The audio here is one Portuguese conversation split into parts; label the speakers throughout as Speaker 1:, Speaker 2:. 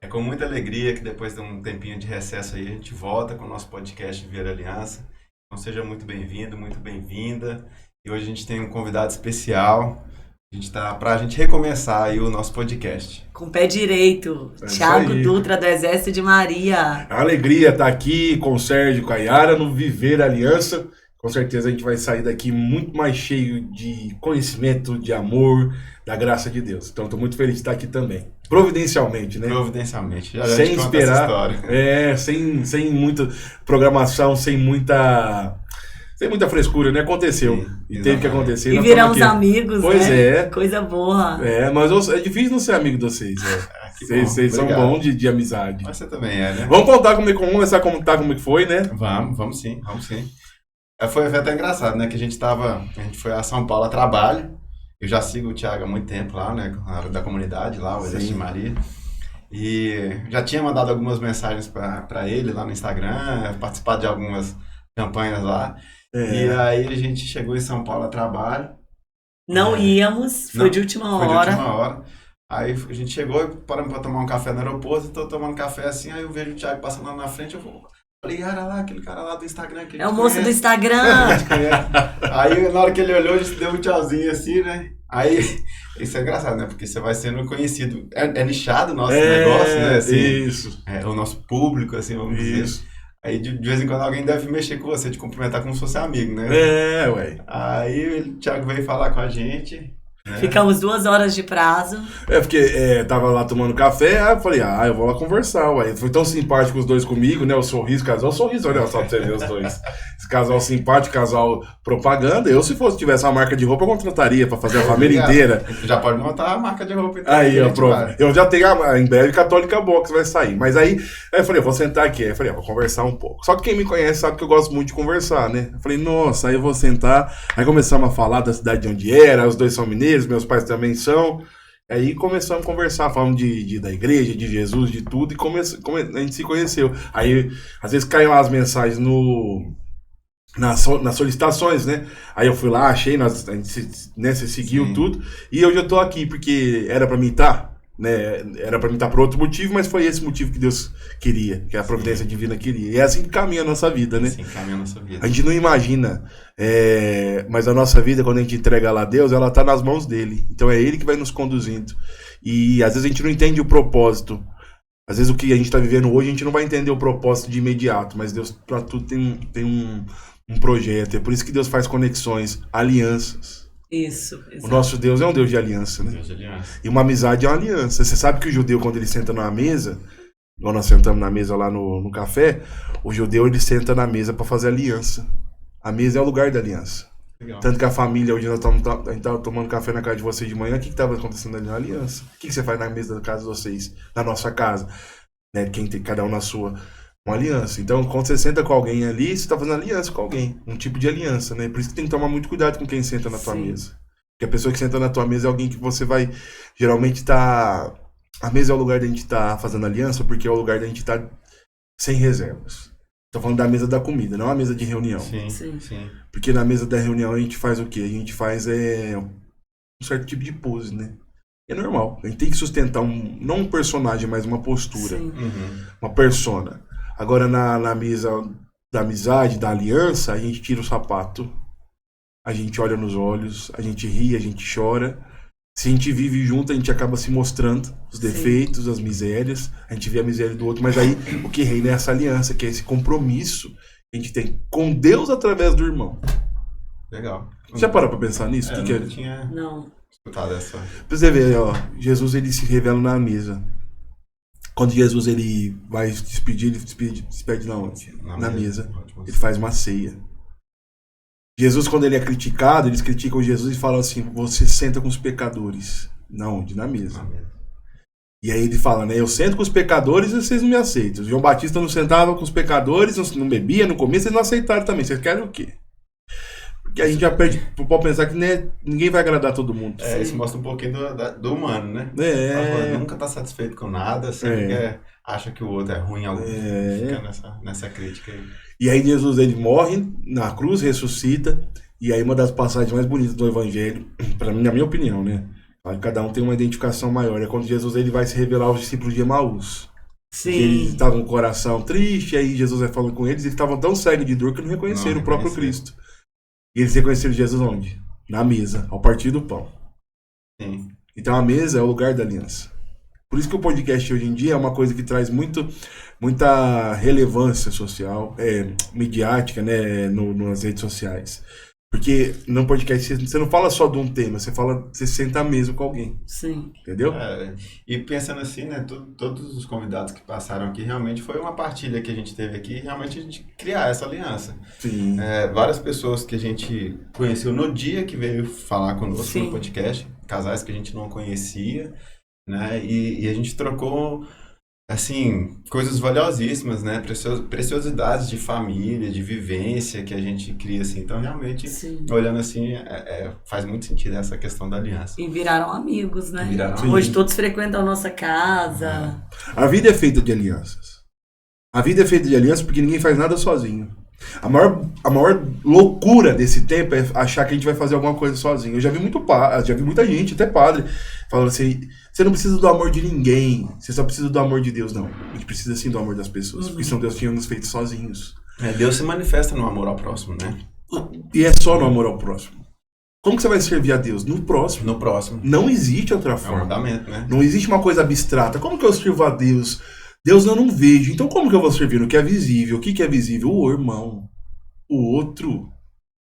Speaker 1: É com muita alegria que depois de um tempinho de recesso aí, a gente volta com o nosso podcast Viver Aliança. Então seja muito bem-vindo, muito bem-vinda. E hoje a gente tem um convidado especial. Para a gente recomeçar aí o nosso podcast.
Speaker 2: Com o pé direito, Thiago Dutra, do Exército de Maria.
Speaker 3: A alegria estar aqui com o Sérgio e com a Yara no Viver Aliança. Com certeza a gente vai sair daqui muito mais cheio de conhecimento, de amor, da graça de Deus. Então estou muito feliz de estar aqui também. Providencialmente, né?
Speaker 1: Providencialmente. Já
Speaker 3: sem esperar.
Speaker 1: Essa história.
Speaker 3: Sem muita programação, sem muita frescura, né? Aconteceu.
Speaker 1: Sim,
Speaker 3: e teve que acontecer.
Speaker 2: E viramos amigos,
Speaker 3: pois
Speaker 2: né?
Speaker 3: É.
Speaker 2: Coisa boa.
Speaker 3: Mas é difícil não ser amigo de vocês. Vocês são bons de amizade.
Speaker 1: Mas você também é, né?
Speaker 3: Vamos começar a contar como é que foi, né?
Speaker 1: Vamos sim. Foi até engraçado, né? Que a gente foi a São Paulo a trabalho. Eu já sigo o Thiago há muito tempo lá, né? Da comunidade lá, o Exército de Maria. E já tinha mandado algumas mensagens para ele lá no Instagram, participado de algumas campanhas lá. E aí a gente chegou em São Paulo a trabalho.
Speaker 2: Não íamos, foi de última hora.
Speaker 1: Aí a gente chegou e paramos para tomar um café no aeroporto. Eu tô tomando café assim, aí eu vejo o Thiago passando lá na frente, eu falei, era lá, aquele cara lá do Instagram. Que
Speaker 2: é o moço do Instagram.
Speaker 1: Aí na hora que ele olhou, a gente deu um tchauzinho assim, né? Aí, isso é engraçado, né? Porque você vai sendo conhecido. É nichado o nosso negócio, né? Assim,
Speaker 3: isso.
Speaker 1: O nosso público, assim, vamos dizer. Aí de vez em quando alguém deve mexer com você, te cumprimentar como se fosse amigo, né?
Speaker 3: Ué.
Speaker 1: Aí o Thiago veio falar com a gente.
Speaker 2: Ficamos 2 horas de prazo.
Speaker 3: Porque tava lá tomando café, aí eu falei, eu vou lá conversar, ué. Foi tão simpático os dois comigo, né? O casal sorriso, olha só pra você ver os dois. Esse casal simpático, casal propaganda. Eu, se tivesse uma marca de roupa, eu contrataria pra fazer a família inteira.
Speaker 1: Já pode montar a marca de roupa. Então,
Speaker 3: aí, eu já tenho, em breve, Católica Box vai sair. Mas aí eu falei, eu vou sentar aqui. Aí eu falei, vou conversar um pouco. Só que quem me conhece sabe que eu gosto muito de conversar, né? Eu falei, nossa, aí eu vou sentar. Aí começamos a falar da cidade de onde era, os dois são mineiros, meus pais também são. Aí começamos a conversar, falando da igreja, de Jesus, de tudo, e a gente se conheceu. Aí, às vezes, caem lá as mensagens nas solicitações, né? Aí eu fui lá, achei, você seguiu tudo, e eu já tô aqui, porque era pra mim estar, né? Era pra mim estar por outro motivo, mas foi esse motivo que Deus queria, que a providência divina queria. E é assim que caminha a nossa vida, né?
Speaker 1: Assim caminha a nossa vida.
Speaker 3: A gente não imagina, mas a nossa vida, quando a gente entrega ela a Deus, ela tá nas mãos dele. Então é ele que vai nos conduzindo. E às vezes a gente não entende o propósito. Às vezes o que a gente tá vivendo hoje, a gente não vai entender o propósito de imediato, mas Deus pra tudo tem um projeto. É por isso que Deus faz conexões, alianças.
Speaker 2: Isso, exatamente.
Speaker 3: O nosso Deus é um Deus de aliança, né?
Speaker 1: Deus de aliança.
Speaker 3: E uma amizade é uma aliança. Você sabe que o judeu, quando ele senta numa mesa, igual nós sentamos na mesa lá no café, o judeu ele senta na mesa para fazer aliança. A mesa é o lugar da aliança.
Speaker 1: Legal.
Speaker 3: Tanto que a família, hoje a gente tava tomando café na casa de vocês de manhã, o que estava acontecendo ali? Uma aliança. O que você faz na mesa da casa de vocês, na nossa casa? Né? Cada um na sua. Uma aliança. Então, quando você senta com alguém ali, você está fazendo aliança com alguém. Um tipo de aliança, né? Por isso que tem que tomar muito cuidado com quem senta na tua mesa. Porque a pessoa que senta na tua mesa é alguém que você vai, geralmente, tá... A mesa é o lugar da gente estar fazendo aliança, porque é o lugar da gente estar sem reservas. Tô falando da mesa da comida, não a mesa de reunião.
Speaker 1: Sim.
Speaker 3: Porque na mesa da reunião a gente faz o quê? A gente faz um certo tipo de pose, né? É normal. A gente tem que sustentar não um personagem, mas uma postura. Uma persona. Agora na mesa da amizade, da aliança, a gente tira o sapato. A gente olha nos olhos, a gente ri, a gente chora. Se a gente vive junto, a gente acaba se mostrando os defeitos, as misérias. A gente vê a miséria do outro, mas aí o que reina é essa aliança, que é esse compromisso que a gente tem com Deus através do irmão.
Speaker 1: Legal.
Speaker 3: Você já parou pra pensar nisso?
Speaker 1: Eu não tinha escutado essa.
Speaker 3: Pra você ver, Jesus ele se revela na mesa. Quando Jesus ele vai se despedir, ele despede na onde? Na mesa. Ele faz uma ceia. Jesus, quando ele é criticado, eles criticam Jesus e falam assim, você senta com os pecadores. Na onde? Na mesa. E aí ele fala, né, eu sento com os pecadores e vocês não me aceitam. João Batista não sentava com os pecadores, não bebia no começo, vocês não aceitaram também. Vocês querem o quê? Porque a gente já pode pensar que ninguém vai agradar todo mundo.
Speaker 1: Isso mostra um pouquinho do humano, né? Nunca tá satisfeito com nada, sempre acha que o outro é ruim, fica nessa crítica aí.
Speaker 3: E aí Jesus ele morre na cruz, ressuscita, e aí uma das passagens mais bonitas do Evangelho, para mim, na minha opinião, né? Cada um tem uma identificação maior, é quando Jesus ele vai se revelar aos discípulos de Emaús.
Speaker 2: Sim.
Speaker 3: Eles estavam com o coração triste, aí Jesus vai falando com eles, eles estavam tão cegos de dor que não reconheceram o próprio Cristo. E eles reconheceram Jesus onde? Na mesa, ao partir do pão.
Speaker 1: Sim.
Speaker 3: Então a mesa é o lugar da aliança. Por isso que o podcast hoje em dia é uma coisa que traz muita relevância social, midiática, né, nas redes sociais. Porque no podcast você não fala só de um tema, você senta à mesa com alguém.
Speaker 2: Sim.
Speaker 3: Entendeu?
Speaker 1: E pensando assim, né, todos os convidados que passaram aqui, realmente foi uma partilha que a gente teve aqui, realmente a gente criar essa aliança.
Speaker 3: Sim.
Speaker 1: Várias pessoas que a gente conheceu no dia que veio falar conosco
Speaker 2: Sim.
Speaker 1: no podcast, casais que a gente não conhecia, né, e a gente trocou, assim, coisas valiosíssimas, né, preciosidades de família, de vivência que a gente cria, assim. Então, realmente,
Speaker 2: Sim.
Speaker 1: olhando assim, faz muito sentido essa questão da aliança.
Speaker 2: E viraram amigos, né?
Speaker 1: Viraram
Speaker 2: Hoje todos frequentam a nossa casa.
Speaker 3: A vida é feita de alianças. A vida é feita de alianças porque ninguém faz nada sozinho. A maior loucura desse tempo é achar que a gente vai fazer alguma coisa sozinho. Eu já vi muita gente, até padre, falando assim: você não precisa do amor de ninguém, você só precisa do amor de Deus. Não, a gente precisa sim do amor das pessoas, porque senão Deus tinha nos feito sozinhos.
Speaker 1: Deus se manifesta no amor ao próximo, né?
Speaker 3: E é só no amor ao próximo. Como que você vai servir a Deus? No próximo.
Speaker 1: No próximo.
Speaker 3: Não existe outra
Speaker 1: É um
Speaker 3: forma.
Speaker 1: mandamento, né?
Speaker 3: Não existe uma coisa abstrata. Como que eu sirvo a Deus? Deus eu não vejo. Então como que eu vou servir no que é visível? O que é visível? O irmão. O outro.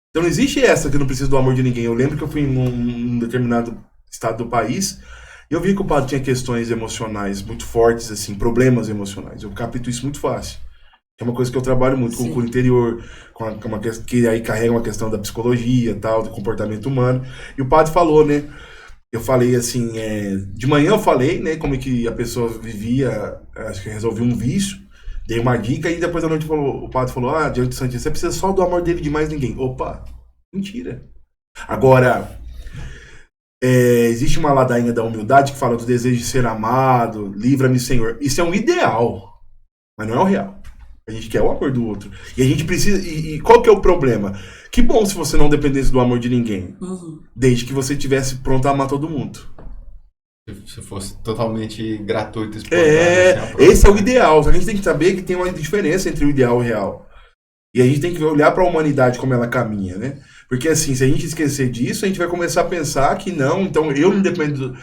Speaker 3: Então não existe essa que eu não preciso do amor de ninguém. Eu lembro que eu fui em um determinado estado do país e eu vi que o padre tinha questões emocionais muito fortes, assim, problemas emocionais. Eu capto isso muito fácil. É uma coisa que eu trabalho muito com o cura interior, que aí carrega uma questão da psicologia, tal, do comportamento humano. E o padre falou, né? Eu falei assim, de manhã eu falei, né, como é que a pessoa vivia, acho que resolvi um vício, dei uma dica e depois da noite o padre falou, diante do Santíssimo, você precisa só do amor dele de mais ninguém. Opa, mentira. Agora, existe uma ladainha da humildade que fala do desejo de ser amado, livra-me, Senhor. Isso é um ideal, mas não é o real. A gente quer o amor do outro. E a gente precisa... E qual que é o problema? Que bom se você não dependesse do amor de ninguém.
Speaker 2: Uhum.
Speaker 3: Desde que você estivesse pronto a amar todo mundo.
Speaker 1: Se fosse totalmente gratuito, espontâneo.
Speaker 3: Esse é o ideal. Só que a gente tem que saber que tem uma diferença entre o ideal e o real. E a gente tem que olhar para a humanidade como ela caminha, né? Porque assim, se a gente esquecer disso, a gente vai começar a pensar que não, então eu não dependo...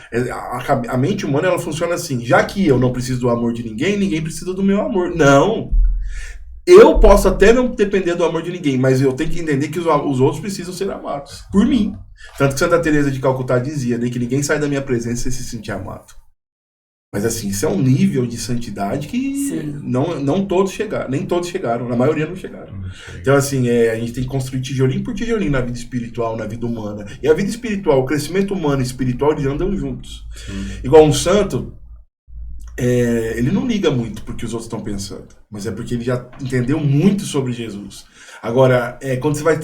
Speaker 3: A mente humana, ela funciona assim. Já que eu não preciso do amor de ninguém, ninguém precisa do meu amor. Não! Eu posso até não depender do amor de ninguém, mas eu tenho que entender que os outros precisam ser amados. Por mim. Tanto que Santa Teresa de Calcutá dizia, né, que ninguém sai da minha presença sem se sentir amado. Mas assim, isso é um nível de santidade que não todos chegaram, nem todos chegaram, na maioria não chegaram. Então assim, a gente tem que construir tijolinho por tijolinho na vida espiritual, na vida humana. E a vida espiritual, o crescimento humano e espiritual, eles andam juntos. Igual um santo, ele não liga muito porque os outros estão pensando, mas é porque ele já entendeu muito sobre Jesus. Agora, quando você vai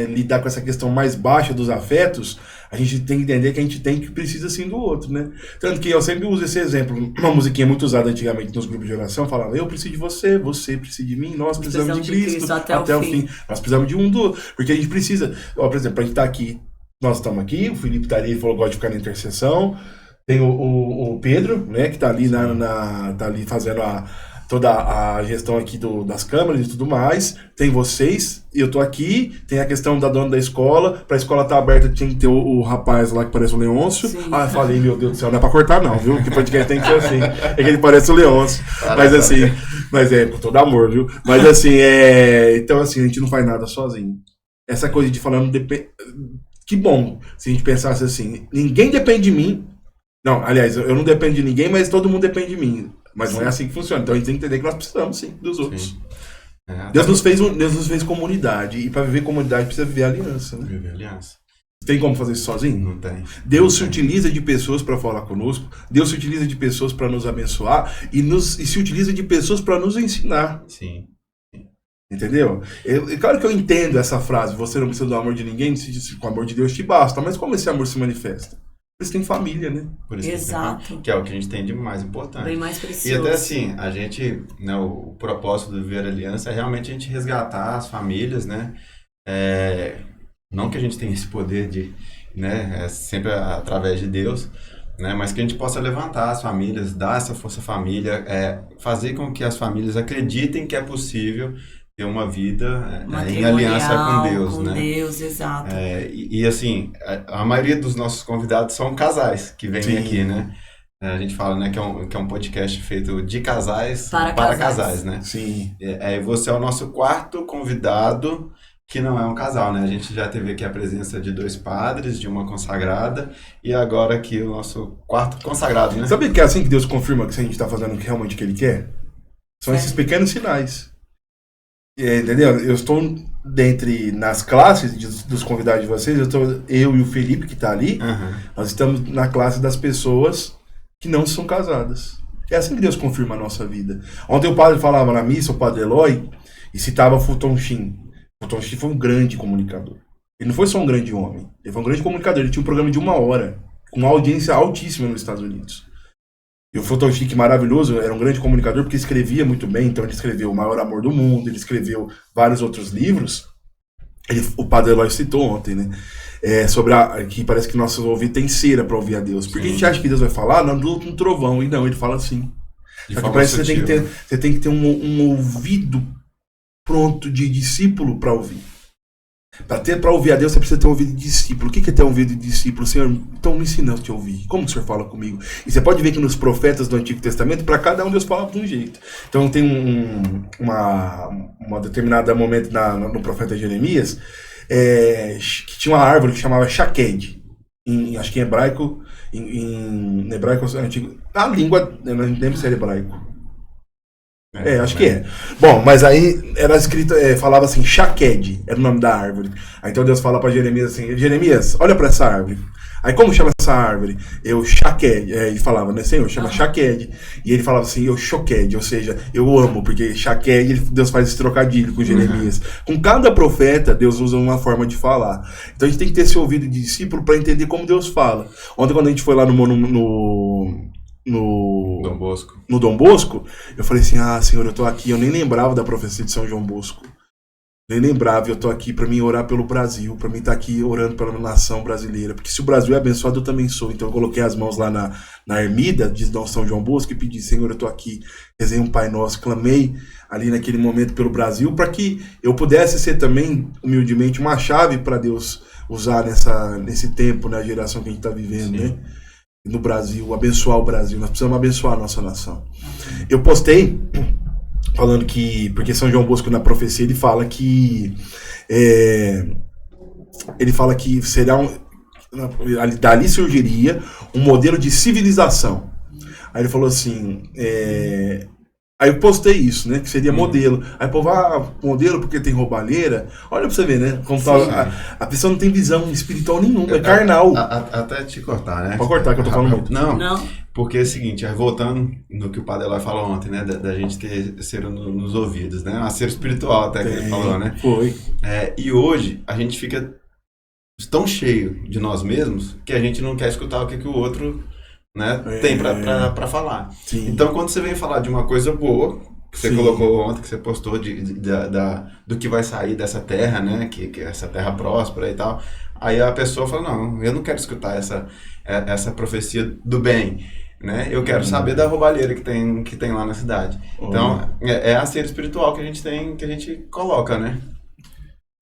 Speaker 3: lidar com essa questão mais baixa dos afetos, a gente tem que entender que a gente precisa sim do outro, né? Tanto que eu sempre uso esse exemplo, uma musiquinha muito usada antigamente nos grupos de oração, falava, eu preciso de você, você precisa de mim, nós precisamos de Cristo até o fim. Nós precisamos de um do outro, porque a gente precisa, por exemplo, a gente tá aqui, nós estamos aqui, o Felipe tá ali, ele falou que gosta de ficar na intercessão, tem o Pedro, né, que tá ali, tá ali fazendo toda a gestão aqui das câmeras e tudo mais. Tem vocês, eu tô aqui. Tem a questão da dona da escola. Pra escola estar aberta, tinha que ter o rapaz lá que parece o Leôncio. Sim. Falei, meu Deus do céu, não é pra cortar não, viu? Que podcast tem que ser assim. É que ele parece o Leôncio. Mas assim, com todo amor, viu? Mas assim, então assim, a gente não faz nada sozinho. Essa coisa de falar, que bom se a gente pensasse assim, ninguém depende de mim. Não, aliás, eu não dependo de ninguém, mas todo mundo depende de mim. Mas não é assim que funciona. Então a gente tem que entender que nós precisamos, sim, dos outros. Sim. Deus nos fez comunidade. E para viver comunidade precisa viver aliança, né?
Speaker 1: Viver aliança.
Speaker 3: Tem como fazer isso sozinho?
Speaker 1: Não tem.
Speaker 3: Deus se utiliza de pessoas para falar conosco. Deus se utiliza de pessoas para nos abençoar. E se utiliza de pessoas para nos ensinar.
Speaker 1: Sim.
Speaker 3: Entendeu? Claro que eu entendo essa frase. Você não precisa do amor de ninguém. Com o amor de Deus te basta. Mas como esse amor se manifesta? Por isso tem família, né?
Speaker 1: Por isso
Speaker 2: exato.
Speaker 1: Que é o que a gente tem de mais importante.
Speaker 2: Bem mais precioso.
Speaker 1: E até assim, a gente, né, o propósito do Viver Aliança é realmente a gente resgatar as famílias, né? Não que a gente tenha esse poder de, né, sempre através de Deus, né? Mas que a gente possa levantar as famílias, dar essa força à família, fazer com que as famílias acreditem que é possível ter uma vida em aliança com Deus, né?
Speaker 2: Com Deus, exato.
Speaker 1: E assim, a maioria dos nossos convidados são casais que vêm aqui, né? A gente fala, né, que é um podcast feito de casais para casais, né?
Speaker 3: Sim.
Speaker 1: Você é o nosso quarto convidado que não é um casal, né? A gente já teve aqui a presença de 2 padres, de uma consagrada, e agora aqui o nosso quarto consagrado, né?
Speaker 3: Sabe que é assim que Deus confirma que a gente está fazendo realmente o que Ele quer? São esses pequenos sinais. Entendeu? Eu estou nas classes dos convidados de vocês, eu e o Felipe, que está ali, nós estamos na classe das pessoas que não são casadas. É assim que Deus confirma a nossa vida. Ontem o padre falava na missa, o padre Eloy, e citava Fulton Sheen. Fulton Sheen foi um grande comunicador. Ele não foi só um grande homem, ele foi um grande comunicador. Ele tinha um programa de 1 hora, com uma audiência altíssima nos Estados Unidos. E o Fulton Sheen, que maravilhoso, era um grande comunicador porque escrevia muito bem. Então ele escreveu O Maior Amor do Mundo, ele escreveu vários outros livros. O padre Eloy citou ontem, né? Sobre que parece que nossos ouvidos têm cera para ouvir a Deus. Porque a gente acha que Deus vai falar no trovão, e não, ele fala assim. Só que parece que você tem que ter um ouvido pronto de discípulo para ouvir. Para ouvir a Deus, você precisa ter um ouvido de discípulo. O que é ter um ouvido de discípulo? Senhor, então me ensina a te ouvir. Como que o Senhor fala comigo? E você pode ver que nos profetas do Antigo Testamento, para cada um Deus falava de um jeito. Então tem uma determinada momento no profeta Jeremias, que tinha uma árvore que chamava Shaked. Acho que em hebraico, em hebraico antigo, a língua, eu não lembro se era hebraico. Acho que é. Bom, mas aí era escrito, falava assim, Shaked, era o nome da árvore. Aí então Deus fala para Jeremias assim, Jeremias, olha para essa árvore. Aí como chama essa árvore? Eu Shaked, ele falava, né, Senhor, chama Shaked. E ele falava assim, eu Shoked, ou seja, eu amo, porque Shaked, Deus faz esse trocadilho com Jeremias. Com cada profeta, Deus usa uma forma de falar. Então a gente tem que ter esse ouvido de discípulo para entender como Deus fala. Ontem quando a gente foi lá no Dom Bosco, eu falei assim, Senhor, eu tô aqui, eu nem lembrava da profecia de São João Bosco, nem lembrava, eu tô aqui para mim orar pelo Brasil, para mim estar aqui orando pela nação brasileira, porque se o Brasil é abençoado, eu também sou. Então eu coloquei as mãos lá na ermida de São João Bosco e pedi, Senhor, eu tô aqui, rezei um Pai Nosso, clamei ali naquele momento pelo Brasil, para que eu pudesse ser também, humildemente, uma chave para Deus usar nesse tempo, na geração que a gente tá vivendo, né? No Brasil, abençoar o Brasil. Nós precisamos abençoar a nossa nação. Eu postei falando que, porque São João Bosco na profecia ele fala que será dali surgiria um modelo de civilização. Aí ele falou assim, aí eu postei isso, né? Que seria modelo. Aí o povo, modelo porque tem roubalheira. Olha pra você ver, né? Como a pessoa não tem visão espiritual nenhuma, é carnal.
Speaker 1: Até te cortar, né?
Speaker 3: Pode cortar, que eu tô falando muito.
Speaker 1: Não, porque é o seguinte, voltando no que o Padre Eloy falou ontem, né? Da gente ter cera nos ouvidos, né? Um cero espiritual até que ele falou, né?
Speaker 3: Foi.
Speaker 1: E hoje a gente fica tão cheio de nós mesmos que a gente não quer escutar o que o outro... né, tem pra falar. Sim. Então, quando você vem falar de uma coisa boa, que você colocou ontem, que você postou do que vai sair dessa terra, né, que essa terra próspera e tal, aí a pessoa fala, não, eu não quero escutar essa profecia do bem, né, eu quero saber da roubalheira que tem lá na cidade. Então, é a cera espiritual que a gente tem, que a gente coloca, né.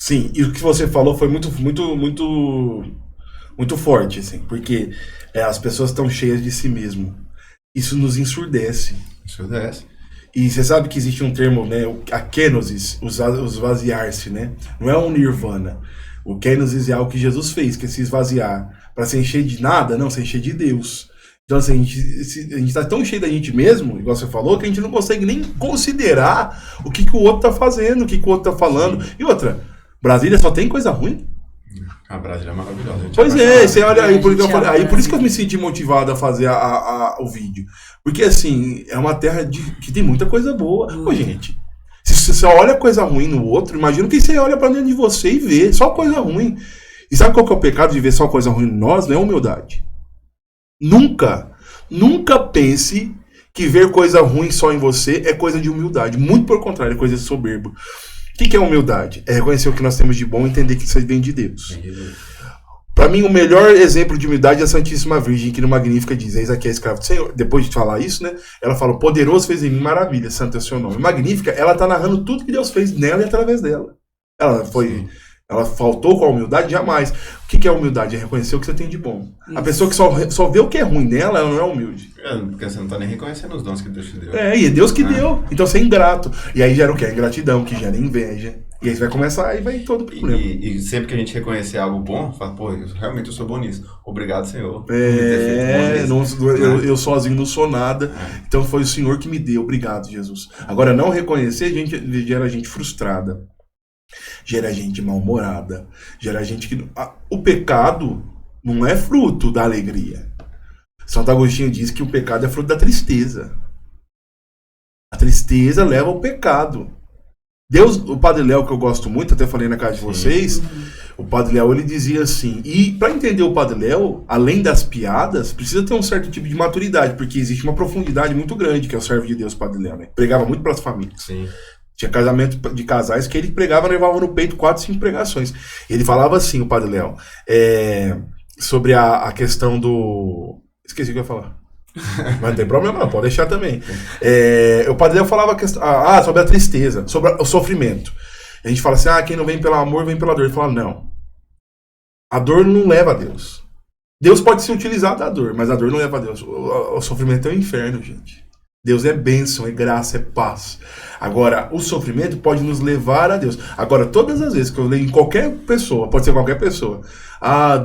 Speaker 3: Sim, e o que você falou foi muito, muito, muito, muito forte, assim, porque as pessoas estão cheias de si mesmo. Isso nos ensurdece.
Speaker 1: Ensurdece.
Speaker 3: E você sabe que existe um termo, né? A kenosis, o esvaziar-se, né? Não é um nirvana. O kenosis é algo que Jesus fez, que é se esvaziar. Para se encher de nada, não, se encher de Deus. Então, assim, a gente tá tão cheio da gente mesmo, igual você falou, que a gente não consegue nem considerar o que o outro tá fazendo, o que o outro tá falando. Sim. E outra, Brasília só tem coisa ruim.
Speaker 1: A Brasília é maravilhosa.
Speaker 3: Pois você olha aí, por isso que eu me senti motivado a fazer o vídeo. Porque, assim, é uma terra que tem muita coisa boa. Pô, gente, se você só olha coisa ruim no outro, imagina que você olha pra dentro de você e vê só coisa ruim. E sabe qual que é o pecado de ver só coisa ruim em nós? Não é humildade. Nunca pense que ver coisa ruim só em você é coisa de humildade. Muito pelo contrário, é coisa de soberbo. O que é humildade? É reconhecer o que nós temos de bom e entender que isso vem de Deus. Para mim, o melhor exemplo de humildade é a Santíssima Virgem, que no Magnífica diz: eis aqui a escrava do Senhor. Depois de falar isso, né? Ela fala: poderoso fez em mim maravilha, santo é o seu nome. Magnífica, ela tá narrando tudo que Deus fez nela e através dela. Ela faltou com a humildade? Jamais. O que é humildade? É reconhecer o que você tem de bom. Isso. A pessoa que só vê o que é ruim nela, ela não é humilde.
Speaker 1: Porque você não tá nem reconhecendo os dons que Deus te deu.
Speaker 3: E é Deus que deu. Então você é ingrato. E aí gera o quê? A ingratidão, que gera inveja. E aí você vai começar e vai todo o problema.
Speaker 1: E sempre que a gente reconhecer algo bom, fala, pô, realmente eu sou bom nisso. Obrigado, Senhor.
Speaker 3: Eu sozinho não sou nada. Então foi o Senhor que me deu. Obrigado, Jesus. Agora, não reconhecer gera gente frustrada. Gera gente mal-humorada. Gera gente que... O pecado não é fruto da alegria. Santo Agostinho diz que o pecado é fruto da tristeza. A tristeza leva ao pecado. Deus, o Padre Léo, que eu gosto muito, até falei na casa de vocês, o Padre Léo, ele dizia assim, e para entender o Padre Léo, além das piadas, precisa ter um certo tipo de maturidade, porque existe uma profundidade muito grande, que é o servo de Deus, o Padre Léo, né? Pregava muito para as famílias.
Speaker 1: Sim.
Speaker 3: Tinha casamento de casais que ele pregava, levava no peito 4, 5 pregações. Ele falava assim, o Padre Léo, sobre a questão do... Esqueci o que eu ia falar. Mas não tem problema não, pode deixar também. O Padre Léo falava sobre a tristeza, sobre o sofrimento. A gente fala assim, quem não vem pelo amor, vem pela dor. Ele fala, não. A dor não leva a Deus. Deus pode se utilizar da dor, mas a dor não leva a Deus. O sofrimento é o inferno, gente. Deus é bênção, é graça, é paz. Agora, o sofrimento pode nos levar a Deus. Agora, todas as vezes que eu leio em qualquer pessoa, pode ser qualquer pessoa,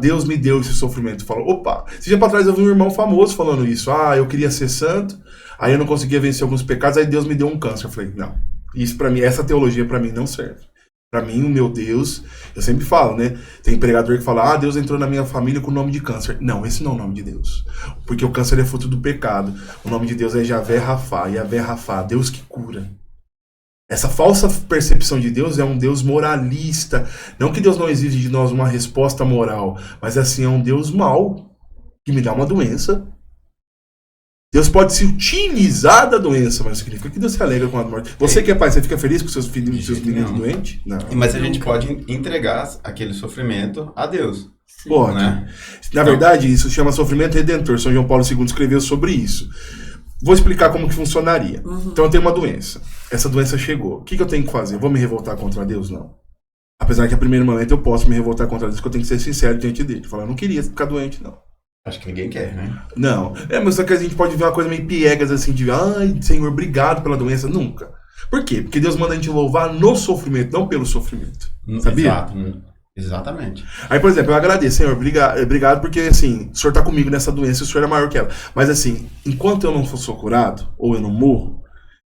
Speaker 3: Deus me deu esse sofrimento. Falo, opa, esse dia pra trás eu vi um irmão famoso falando isso. Eu queria ser santo, aí eu não conseguia vencer alguns pecados, aí Deus me deu um câncer. Eu falei, não, isso para mim, essa teologia para mim não serve. Para mim, o meu Deus, eu sempre falo, né? Tem pregador que fala, Deus entrou na minha família com o nome de câncer. Não, esse não é o nome de Deus. Porque o câncer é fruto do pecado. O nome de Deus é Javé Rafá, Yavé Rafá, Deus que cura. Essa falsa percepção de Deus é um Deus moralista. Não que Deus não exige de nós uma resposta moral, mas assim, é um Deus mau, que me dá uma doença. Deus pode se utilizar da doença, mas significa que Deus se alegra com a morte. Você que é pai, você fica feliz com seus filhos, seus meninos doentes? Não.
Speaker 1: Mas a gente pode entregar aquele sofrimento a Deus.
Speaker 3: Pode. Né? Na verdade, isso chama sofrimento redentor. São João Paulo II escreveu sobre isso. Vou explicar como que funcionaria. Então eu tenho uma doença. Essa doença chegou. O que eu tenho que fazer? Eu vou me revoltar contra Deus? Não. Apesar que a primeiro momento eu posso me revoltar contra Deus, porque eu tenho que ser sincero diante dele. Falar, eu não queria ficar doente, não.
Speaker 1: Acho que ninguém quer, né?
Speaker 3: Não. Mas só que a gente pode ver uma coisa meio piegas assim, de Senhor, obrigado pela doença. Nunca. Por quê? Porque Deus manda a gente louvar no sofrimento, não pelo sofrimento. Sabia?
Speaker 1: Exato. Exatamente.
Speaker 3: Aí, por exemplo, eu agradeço, Senhor, obrigado porque, assim, o Senhor tá comigo nessa doença e o Senhor é maior que ela. Mas, assim, enquanto eu não sou curado, ou eu não morro,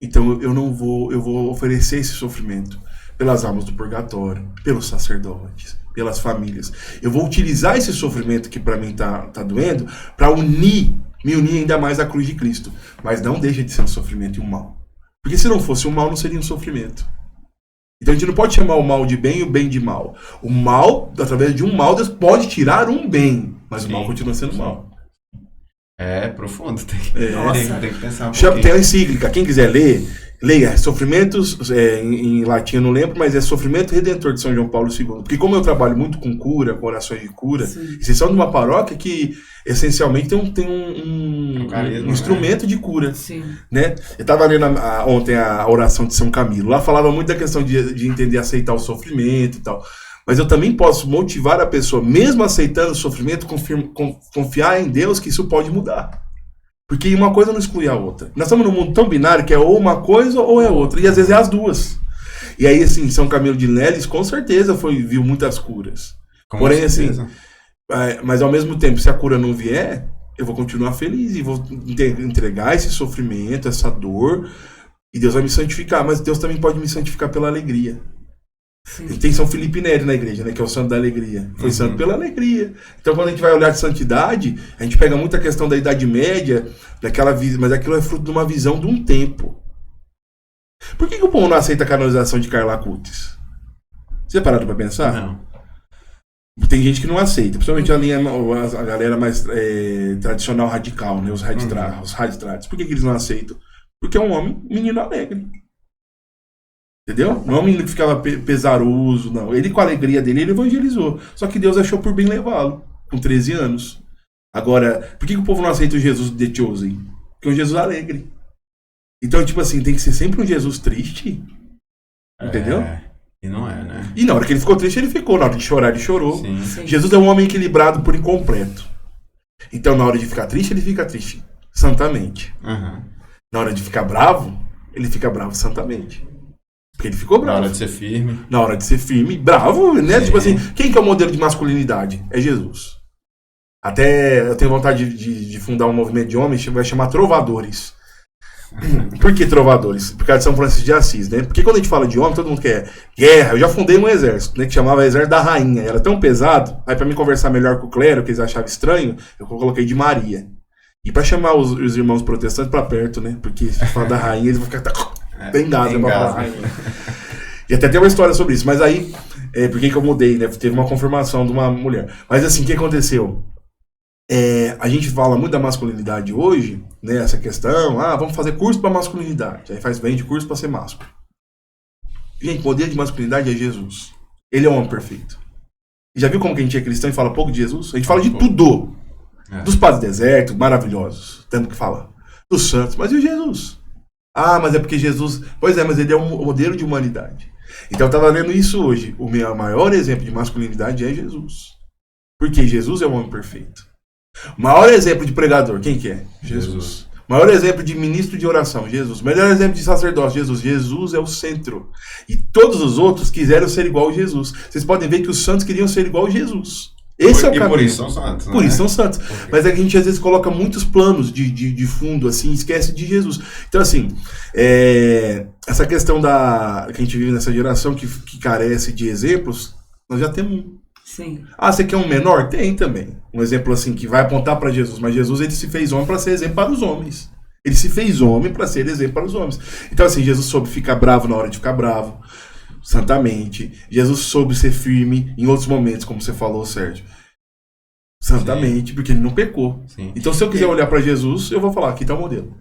Speaker 3: então eu vou oferecer esse sofrimento pelas almas do purgatório, pelos sacerdotes, pelas famílias. Eu vou utilizar esse sofrimento que pra mim tá doendo pra me unir ainda mais à cruz de Cristo. Mas não deixa de ser um sofrimento e um mal. Porque se não fosse um mal, não seria um sofrimento. Então a gente não pode chamar o mal de bem e o bem de mal. O mal, através de um mal, Deus pode tirar um bem, mas o mal continua sendo mal.
Speaker 1: É profundo, tem que pensar um pouquinho.
Speaker 3: Tem a encíclica, quem quiser ler, leia Sofrimentos, em latim eu não lembro, mas é Sofrimento Redentor de São João Paulo II. Porque como eu trabalho muito com cura, com orações de cura, vocês são de uma paróquia que essencialmente tem um instrumento de cura.
Speaker 2: Sim.
Speaker 3: Né? Eu estava lendo ontem a oração de São Camilo, lá falava muito da questão de entender, aceitar o sofrimento e tal. Mas eu também posso motivar a pessoa, mesmo aceitando o sofrimento, confiar em Deus que isso pode mudar. Porque uma coisa não exclui a outra. Nós estamos num mundo tão binário que é ou uma coisa ou é outra. E às vezes é as duas. E aí, assim, São Camilo de Leles com certeza viu muitas curas. Porém, assim, mas ao mesmo tempo, se a cura não vier, eu vou continuar feliz e vou entregar esse sofrimento, essa dor, e Deus vai me santificar. Mas Deus também pode me santificar pela alegria. E tem São Filipe Neri na igreja, né, que é o santo da alegria. Foi santo pela alegria. Então, quando a gente vai olhar de santidade, a gente pega muita questão da Idade Média, mas aquilo é fruto de uma visão de um tempo. Por que o povo não aceita a canonização de Carla Acutis? Você pararam pra pensar?
Speaker 1: Não.
Speaker 3: Tem gente que não aceita, principalmente a galera mais tradicional radical, né, os raditratos. Por que eles não aceitam? Porque é um menino alegre. Entendeu? Não é um menino que ficava pesaroso, não. Ele, com a alegria dele, ele evangelizou. Só que Deus achou por bem levá-lo. com 13 anos. Agora, por que o povo não aceita o Jesus de The Chosen? Porque é um Jesus alegre. Então, tipo assim, tem que ser sempre um Jesus triste. Entendeu?
Speaker 1: E não é, né?
Speaker 3: E na hora que ele ficou triste, ele ficou. Na hora de chorar, ele chorou.
Speaker 1: Sim.
Speaker 3: Jesus é um homem equilibrado por incompleto. Então, na hora de ficar triste, ele fica triste santamente.
Speaker 1: Uhum.
Speaker 3: Na hora de ficar bravo, ele fica bravo santamente. Porque ele ficou bravo.
Speaker 1: Na hora de ser firme.
Speaker 3: Na hora de ser firme, bravo, né?
Speaker 1: Sim.
Speaker 3: Tipo assim, quem que é o modelo de masculinidade? É Jesus. Até eu tenho vontade de fundar um movimento de homens que vai chamar Trovadores. Por que Trovadores? Por causa de São Francisco de Assis, né? Porque quando a gente fala de homem, todo mundo quer guerra. Eu já fundei um exército, né? Que chamava Exército da Rainha. Era tão pesado, aí pra mim conversar melhor com o clero, que eles achavam estranho, eu coloquei de Maria. E pra chamar os irmãos protestantes pra perto, né? Porque se falar da rainha, eles vão ficar bem gás, pra falar da rainha. E até tem uma história sobre isso. Mas aí, por que eu mudei, né? Teve uma confirmação de uma mulher. Mas assim, o que aconteceu? A gente fala muito da masculinidade hoje, né? Essa questão, vamos fazer curso pra masculinidade. Aí vende curso pra ser másculo. Gente, o modelo de masculinidade é Jesus. Ele é o homem perfeito. E já viu como que a gente é cristão e fala pouco de Jesus? A gente fala de tudo. Dos padres do deserto, maravilhosos, tendo que falar. Dos santos, mas e o Jesus? Mas é porque Jesus... Pois é, mas ele é um modelo de humanidade. Então eu estava lendo isso hoje. O meu maior exemplo de masculinidade é Jesus. Porque Jesus é o homem perfeito. O maior exemplo de pregador, quem que é? Jesus. Maior exemplo de ministro de oração, Jesus. Melhor exemplo de sacerdócio, Jesus. Jesus é o centro. E todos os outros quiseram ser igual a Jesus. Vocês podem ver que os santos queriam ser igual a Jesus. Esse é o caminho.
Speaker 1: Por isso são santos.
Speaker 3: Por isso são santos. Mas é que a gente às vezes coloca muitos planos de fundo, assim, esquece de Jesus. Então, assim, essa questão que a gente vive nessa geração que carece de exemplos, nós já temos um.
Speaker 2: Sim.
Speaker 3: Você quer um menor? Tem também. Um exemplo assim que vai apontar para Jesus. Mas Jesus, ele se fez homem para ser exemplo para os homens. Ele se fez homem para ser exemplo para os homens. Então, assim, Jesus soube ficar bravo na hora de ficar bravo. Santamente. Jesus soube ser firme em outros momentos, como você falou, Sérgio. Santamente, porque ele não pecou.
Speaker 1: Sim.
Speaker 3: Então, se eu quiser olhar para Jesus, eu vou falar, aqui está o modelo.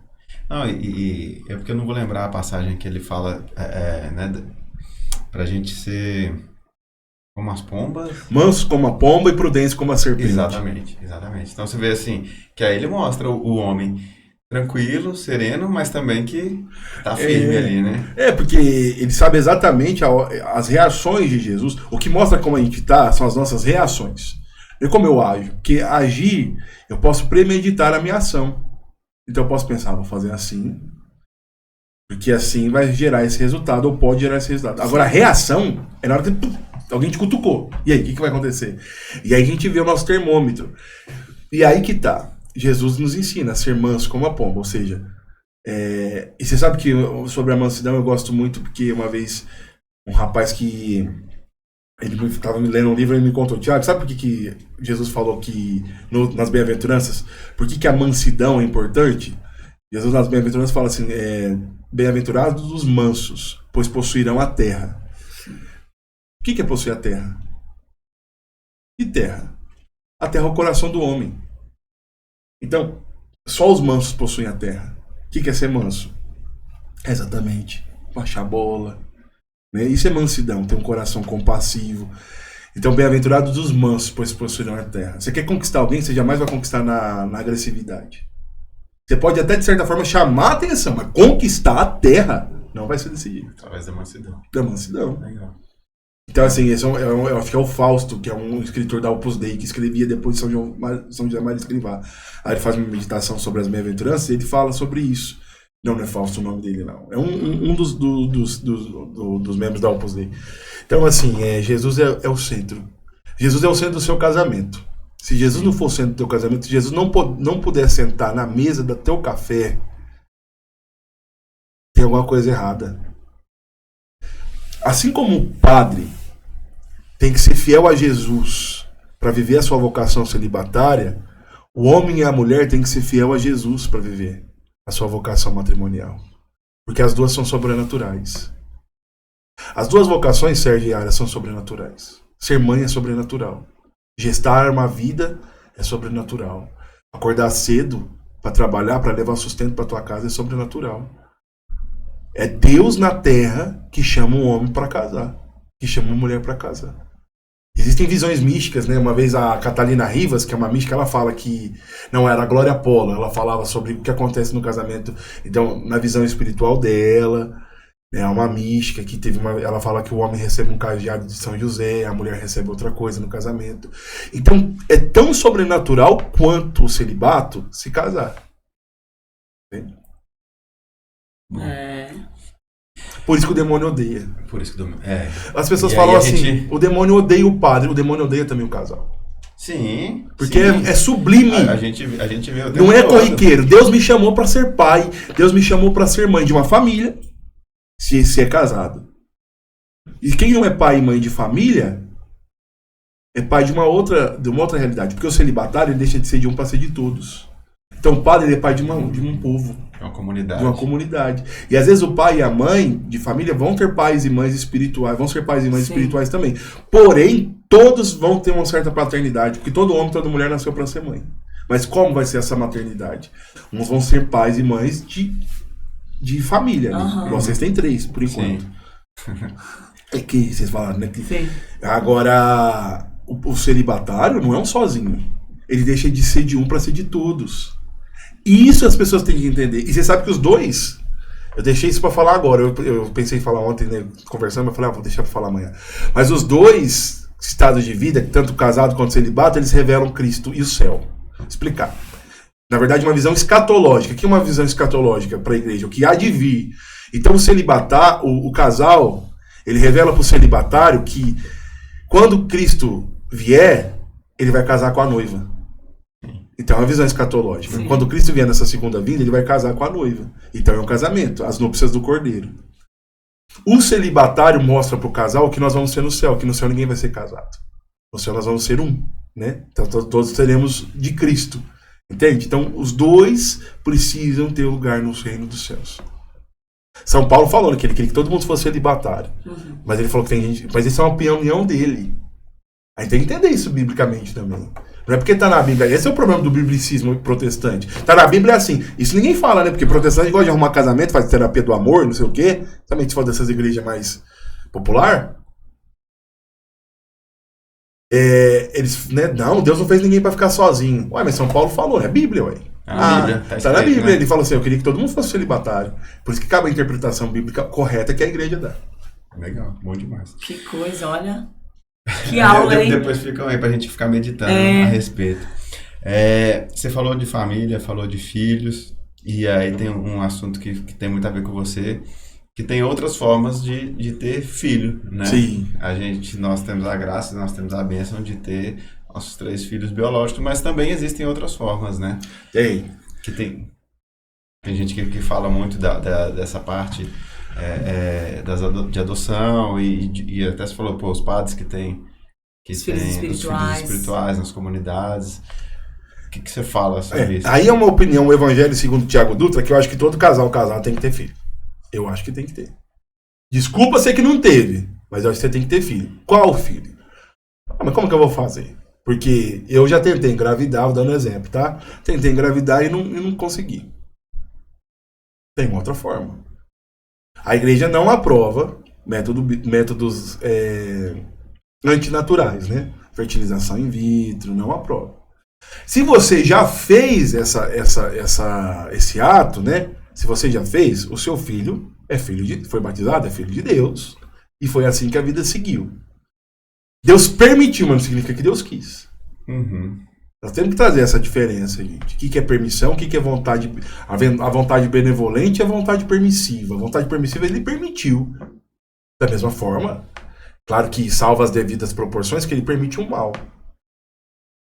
Speaker 1: Não, e é porque eu não vou lembrar a passagem que ele fala, né, pra gente ser como as pombas.
Speaker 3: Mansos como a pomba e prudentes como a serpente.
Speaker 1: Exatamente. Então você vê assim, que aí ele mostra o homem tranquilo, sereno, mas também que tá firme ali, né?
Speaker 3: Porque ele sabe exatamente as reações de Jesus. O que mostra como a gente tá são as nossas reações. E como eu ajo. Porque agir, eu posso premeditar a minha ação. Então eu posso pensar, vou fazer assim, porque assim vai gerar esse resultado, ou pode gerar esse resultado. Agora a reação é na hora que alguém te cutucou. E aí, o que vai acontecer? E aí a gente vê o nosso termômetro. E aí que tá. Jesus nos ensina a ser manso como a pomba, ou seja, e você sabe que sobre a mansidão eu gosto muito, porque uma vez um rapaz que ele estava me lendo um livro e ele me contou, Tiago, sabe por que Jesus falou que nas bem-aventuranças, por que a mansidão é importante? Jesus nas bem-aventuranças fala assim, bem-aventurados os mansos, pois possuirão a terra. O que é possuir a terra? Que terra? A terra é o coração do homem. Então, só os mansos possuem a terra. O que é ser manso? Exatamente. Baixar a bola. Né? Isso é mansidão, ter um coração compassivo. Então, bem-aventurados os mansos, pois possuirão a terra. Você quer conquistar alguém, você jamais vai conquistar na agressividade. Você pode até, de certa forma, chamar a atenção, mas conquistar a terra não vai ser decidido.
Speaker 1: Através da mansidão.
Speaker 3: Da mansidão.
Speaker 1: Legal.
Speaker 3: Então, assim, esse eu acho que é o Fausto, que é um escritor da Opus Dei, que escrevia depois de São José Maria Escrivá. Aí ele faz uma meditação sobre as bem-aventuranças e ele fala sobre isso. Não é Fausto o nome dele, não. É um dos membros da Opus Dei. Então, assim, Jesus é o centro. Jesus é o centro do seu casamento. Se Jesus não for o centro do teu casamento, se Jesus não puder sentar na mesa do teu café, tem alguma coisa errada. Assim como o padre tem que ser fiel a Jesus para viver a sua vocação celibatária, o homem e a mulher têm que ser fiel a Jesus para viver a sua vocação matrimonial. Porque as duas são sobrenaturais. As duas vocações, Sérgio e Ara, são sobrenaturais. Ser mãe é sobrenatural. Gestar uma vida é sobrenatural. Acordar cedo para trabalhar, para levar sustento para tua casa é sobrenatural. É Deus na terra que chama um homem para casar, que chama uma mulher para casar. Existem visões místicas, né? Uma vez a Catalina Rivas, que é uma mística, ela fala que não era a Glória Apolo, ela falava sobre o que acontece no casamento, então, na visão espiritual dela, né? Uma mística que teve ela fala que o homem recebe um cajado de São José, a mulher recebe outra coisa no casamento. Então, é tão sobrenatural quanto o celibato se casar. Entende? Por isso que o demônio odeia.
Speaker 1: Por isso que
Speaker 3: As pessoas falam assim, o demônio odeia o padre, o demônio odeia também o casal.
Speaker 1: Sim.
Speaker 3: Porque é sublime.
Speaker 1: A gente vê o tempo
Speaker 3: não é
Speaker 1: todo.
Speaker 3: corriqueiro. Deus me chamou para ser pai, Deus me chamou para ser mãe de uma família, se é casado. E quem não é pai e mãe de família é pai de uma outra realidade. Porque o celibatário ele deixa de ser de um para ser de todos. Então o padre ele é pai de um povo.
Speaker 1: É uma comunidade.
Speaker 3: De uma comunidade. E às vezes o pai e a mãe de família vão ter pais e mães espirituais, vão ser pais e mães espirituais também. Porém, todos vão ter uma certa paternidade, porque todo homem, toda mulher nasceu para ser mãe. Mas como vai ser essa maternidade? Uns vão ser pais e mães de família, né? Vocês têm 3, por enquanto. É que vocês falaram, né?
Speaker 2: Sim.
Speaker 3: Agora, o celibatário não é um sozinho. Ele deixa de ser de um para ser de todos. E isso as pessoas têm que entender. E você sabe que os dois... Eu deixei isso para falar agora. Eu pensei em falar ontem, né, conversando, mas falei, vou deixar para falar amanhã. Mas os dois estados de vida, tanto casado quanto celibato, eles revelam Cristo e o céu. Vou explicar. Na verdade, uma visão escatológica. O que é uma visão escatológica para a igreja? O que há de vir. Então, o casal, ele revela para o celibatário que quando Cristo vier, ele vai casar com a noiva. Então é uma visão escatológica. Sim. Quando Cristo vier nessa segunda vinda, ele vai casar com a noiva. Então é um casamento, as núpcias do cordeiro. O celibatário mostra para o casal que nós vamos ser no céu, que no céu ninguém vai ser casado. No céu nós vamos ser um, né? Então todos seremos de Cristo. Entende? Então os dois precisam ter lugar no reino dos céus. São Paulo falou que ele queria que todo mundo fosse celibatário. Mas ele falou que tem gente... Mas isso é uma opinião dele. A gente tem que entender isso biblicamente também. Não é porque tá na Bíblia. Esse é o problema do biblicismo protestante. Tá na Bíblia assim. Isso ninguém fala, né? Porque protestante gosta de arrumar casamento, faz terapia do amor, não sei o quê. Também se for dessas igrejas mais popular. Eles, né? Não, Deus não fez ninguém pra ficar sozinho. Ué, mas São Paulo falou, é Bíblia, ué.
Speaker 1: Bíblia,
Speaker 3: tá na Bíblia. Né? Ele falou assim, eu queria que todo mundo fosse celibatário. Por isso que cabe a interpretação bíblica correta que a igreja dá.
Speaker 1: Legal, bom demais.
Speaker 2: Que coisa, olha. Que aula, hein?
Speaker 1: Depois ficam aí pra gente ficar meditando a respeito. Você falou de família, falou de filhos, e aí tem um assunto que tem muito a ver com você, que tem outras formas de ter filho, né?
Speaker 3: Sim.
Speaker 1: Nós temos a graça, nós temos a bênção de ter nossos 3 filhos biológicos, mas também existem outras formas, né?
Speaker 3: Tem.
Speaker 1: Que tem gente que fala muito dessa parte... de adoção e até você falou, os padres que têm os filhos espirituais nas comunidades. O que você fala sobre isso?
Speaker 3: Aí é uma opinião, o Evangelho segundo Tiago Dutra, que eu acho que todo casal tem que ter filho. Eu acho que tem que ter. Desculpa ser que não teve, mas eu acho que você tem que ter filho. Qual filho? Mas como que eu vou fazer? Porque eu já tentei engravidar, vou dando exemplo, tá? Tentei engravidar e não consegui. Tem uma outra forma. A igreja não aprova métodos antinaturais, né? Fertilização in vitro, não aprova. Se você já fez esse ato, né? Se você já fez, o seu filho foi batizado, é filho de Deus. E foi assim que a vida seguiu. Deus permitiu, mas não significa que Deus quis. Nós temos que trazer essa diferença, gente. O que é permissão, o que é vontade. A vontade benevolente e a vontade permissiva. A vontade permissiva ele permitiu. Da mesma forma, claro que salva as devidas proporções, que ele permite o mal.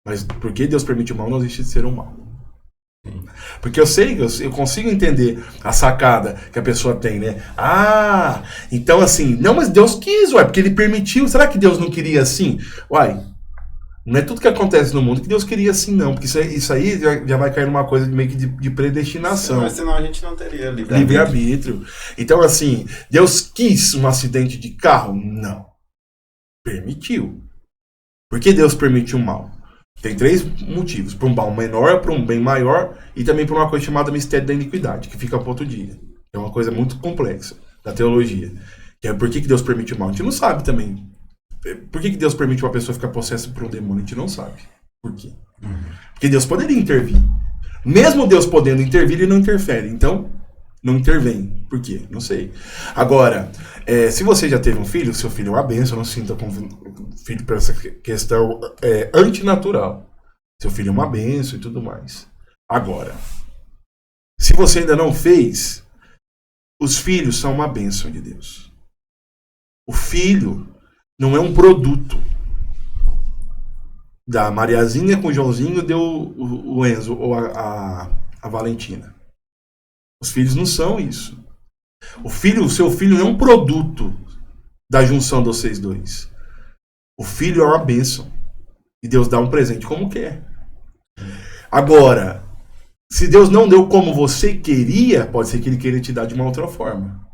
Speaker 3: Mas porque Deus permite o mal, não existe de ser um mal. Porque eu consigo entender a sacada que a pessoa tem, né? Então assim, não, mas Deus quis, porque ele permitiu. Será que Deus não queria assim? Não é tudo que acontece no mundo que Deus queria assim, não. Porque isso aí já vai cair numa coisa meio que de predestinação.
Speaker 1: Mas senão a gente não teria
Speaker 3: livre-arbítrio. Então, assim, Deus quis um acidente de carro? Não. Permitiu. Por que Deus permitiu o mal? Tem 3 motivos. Para um mal menor, para um bem maior e também para uma coisa chamada mistério da iniquidade, que fica para outro dia. É uma coisa muito complexa da teologia. Que é por que Deus permitiu o mal? A gente não sabe também. Por que Deus permite uma pessoa ficar possessa por um demônio? A gente não sabe. Por quê? Porque Deus poderia intervir. Mesmo Deus podendo intervir, ele não interfere. Então, não intervém. Por quê? Não sei. Agora, se você já teve um filho, seu filho é uma bênção, não sinta como filho por essa questão antinatural. Seu filho é uma bênção e tudo mais. Agora, se você ainda não fez, os filhos são uma bênção de Deus. O filho não é um produto. Da Mariazinha com o Joãozinho deu o Enzo ou a Valentina. Os filhos não são isso. O seu filho não é um produto da junção dos vocês dois. O filho é uma bênção. E Deus dá um presente como quer. Agora, se Deus não deu como você queria, pode ser que Ele queira te dar de uma outra forma.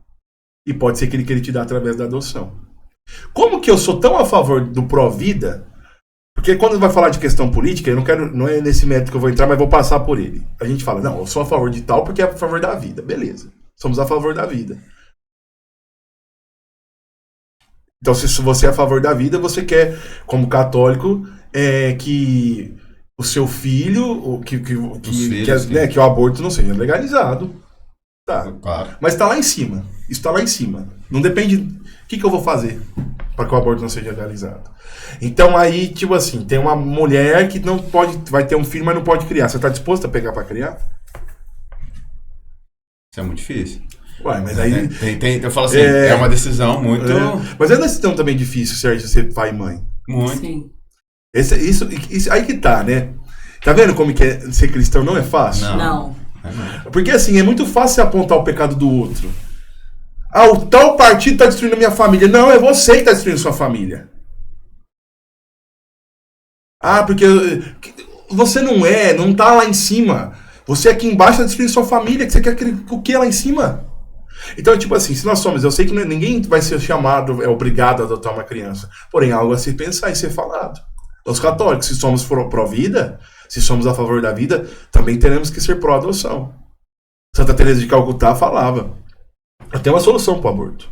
Speaker 3: E pode ser que Ele queira te dar através da adoção. Como que eu sou tão a favor do pró-vida? Porque quando vai falar de questão política, não é nesse método que eu vou entrar, mas vou passar por ele. A gente fala, não, eu sou a favor de tal porque é a favor da vida. Beleza, somos a favor da vida. Então, se você é a favor da vida, você quer, como católico, que o seu filho, que o aborto não seja legalizado. Tá.
Speaker 1: Claro.
Speaker 3: Mas está lá em cima. Isso está lá em cima. Não depende... O que eu vou fazer para que o aborto não seja legalizado? Então aí, tipo assim, tem uma mulher que não pode... Vai ter um filho, mas não pode criar. Você está disposto a pegar para criar?
Speaker 1: Isso é muito difícil.
Speaker 3: Ué, mas aí...
Speaker 1: Eu falo assim, é uma decisão muito...
Speaker 3: Mas é uma decisão também difícil, Sérgio, ser pai e mãe.
Speaker 1: Muito.
Speaker 2: Sim.
Speaker 3: Isso aí que tá, né? Tá vendo como que ser cristão não é fácil?
Speaker 2: Não.
Speaker 3: Porque assim, é muito fácil você apontar o pecado do outro. O tal partido está destruindo a minha família. Não, é você que está destruindo a sua família. Porque você não tá lá em cima. Você aqui embaixo está destruindo a sua família. Que você quer o que lá em cima? Então, tipo assim, se nós somos... Eu sei que ninguém vai ser chamado, obrigado a adotar uma criança. Porém, algo a se pensar e ser falado. Os católicos, se somos pró-vida, se somos a favor da vida, também teremos que ser pró-adoção. Santa Teresa de Calcutá falava... Tem uma solução para o aborto.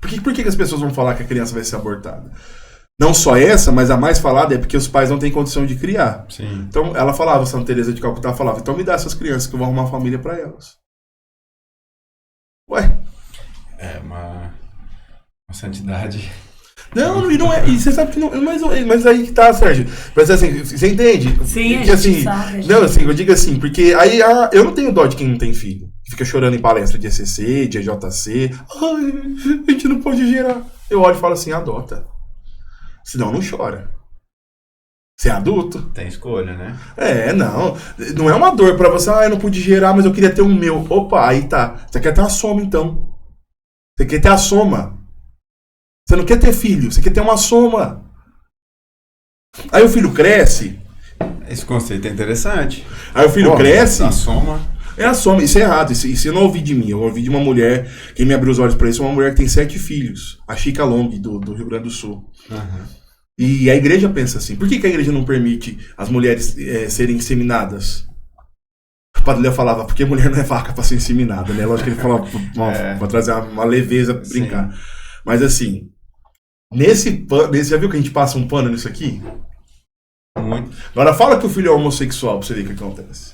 Speaker 3: Por que as pessoas vão falar que a criança vai ser abortada? Não só essa, mas a mais falada é porque os pais não têm condição de criar.
Speaker 1: Sim.
Speaker 3: Então, ela falava, Santa Teresa de Calcutá falava, então me dá essas crianças que eu vou arrumar uma família para elas. Ué?
Speaker 1: É uma santidade...
Speaker 3: Não é. E você sabe que não. Mas aí que tá, Sérgio. Mas assim, você entende?
Speaker 2: Sim,
Speaker 3: porque,
Speaker 2: a gente sabe.
Speaker 3: Não, assim, eu digo assim, porque aí eu não tenho dó de quem não tem filho. Fica chorando em palestra de ECC, de EJC. A gente não pode gerar. Eu olho e falo assim, adota. Senão não chora. Você é adulto.
Speaker 1: Tem escolha, né?
Speaker 3: Não é uma dor pra você, eu não pude gerar, mas eu queria ter um meu. Opa, aí tá. Você quer ter uma soma, então. Você quer ter a soma. Você não quer ter filho, você quer ter uma soma. Aí o filho cresce.
Speaker 1: Esse conceito é interessante.
Speaker 3: Aí o filho cresce.
Speaker 1: A soma.
Speaker 3: É a soma, isso é errado. Isso eu não ouvi de mim. Eu ouvi de uma mulher, quem me abriu os olhos pra isso, uma mulher que tem 7 filhos. A Chica Long, do Rio Grande do Sul.
Speaker 1: Uhum.
Speaker 3: E a igreja pensa assim. Por que a igreja não permite as mulheres serem inseminadas? O Padre Léo falava, porque mulher não é vaca pra ser inseminada, né? Lógico que ele falava pra trazer uma leveza pra brincar. Sim. Mas assim, nesse já viu que a gente passa um pano nisso aqui?
Speaker 1: Muito.
Speaker 3: Agora fala que o filho é homossexual pra você ver o que acontece.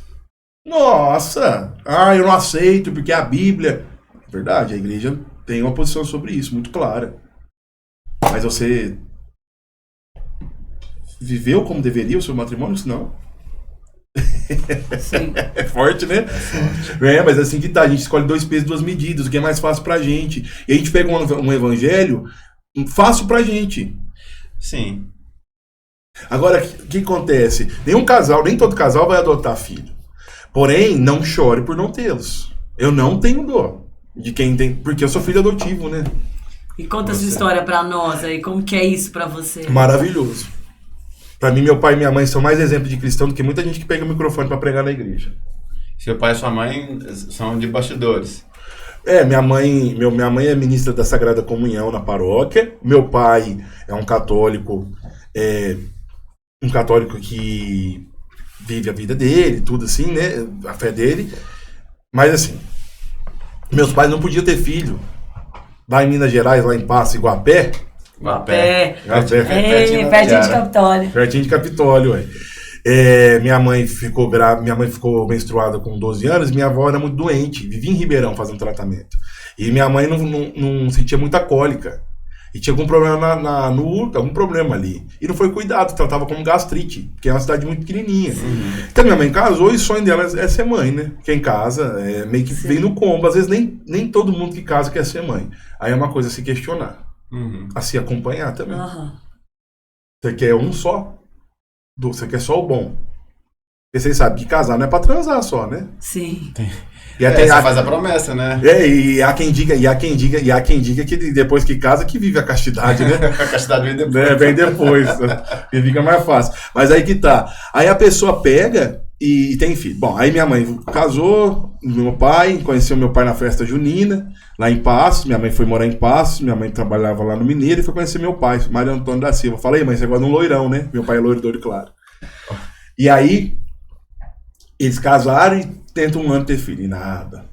Speaker 3: Nossa! Eu não aceito porque a Bíblia... Verdade, a igreja tem uma posição sobre isso, muito clara. Mas você viveu como deveria o seu matrimônio? Não.
Speaker 2: Sim.
Speaker 3: É forte, né? Mas assim que tá, a gente escolhe 2 pesos, 2 medidas, o que é mais fácil pra gente. E a gente pega um evangelho fácil pra gente.
Speaker 1: Sim.
Speaker 3: Agora, o que acontece? Nem todo casal vai adotar filho. Porém, não chore por não tê-los. Eu não tenho dó de quem tem, porque eu sou filho adotivo, né?
Speaker 2: E conta essa história pra nós aí, como que é isso pra você?
Speaker 3: Maravilhoso. Pra mim, meu pai e minha mãe são mais exemplo de cristão do que muita gente que pega o microfone pra pregar na igreja.
Speaker 1: Seu pai e sua mãe são de bastidores.
Speaker 3: Minha mãe é ministra da Sagrada Comunhão na paróquia. Meu pai é um católico que vive a vida dele, tudo assim, né? A fé dele. Mas assim, meus pais não podiam ter filho. Lá em Minas Gerais, lá em Passo, Iguapé,
Speaker 2: Pertinho de Capitólio.
Speaker 3: Pertinho de Capitólio, ué. Minha mãe ficou menstruada com 12 anos, minha avó era muito doente, vivia em Ribeirão fazendo tratamento. E minha mãe não sentia muita cólica. E tinha algum problema no útero, algum problema ali. E não foi cuidado, tratava como gastrite, que é uma cidade muito pequenininha. Então minha mãe casou e o sonho dela é ser mãe, né? Quem casa meio que vem no combo. Às vezes nem todo mundo que casa quer ser mãe. Aí é uma coisa a se questionar. A se acompanhar também. Você quer um só? Você quer só o bom. Porque vocês sabem que casar não é pra transar só, né?
Speaker 2: Sim.
Speaker 3: E até
Speaker 1: você faz a promessa, né?
Speaker 3: E há quem diga que depois que casa que vive a castidade, né?
Speaker 1: A castidade vem depois.
Speaker 3: Vem depois. E fica mais fácil. Mas aí que tá. Aí a pessoa pega e tem filho. Bom, aí minha mãe casou, meu pai, conheceu meu pai na festa junina, lá em Passos. Minha mãe foi morar em Passos, minha mãe trabalhava lá no Mineiro e foi conhecer meu pai, Mário Antônio da Silva. Falei, mas você gosta de um loirão, né? Meu pai é loiro, doido, claro. E aí, eles casaram e tentam 1 ano ter filho, e nada.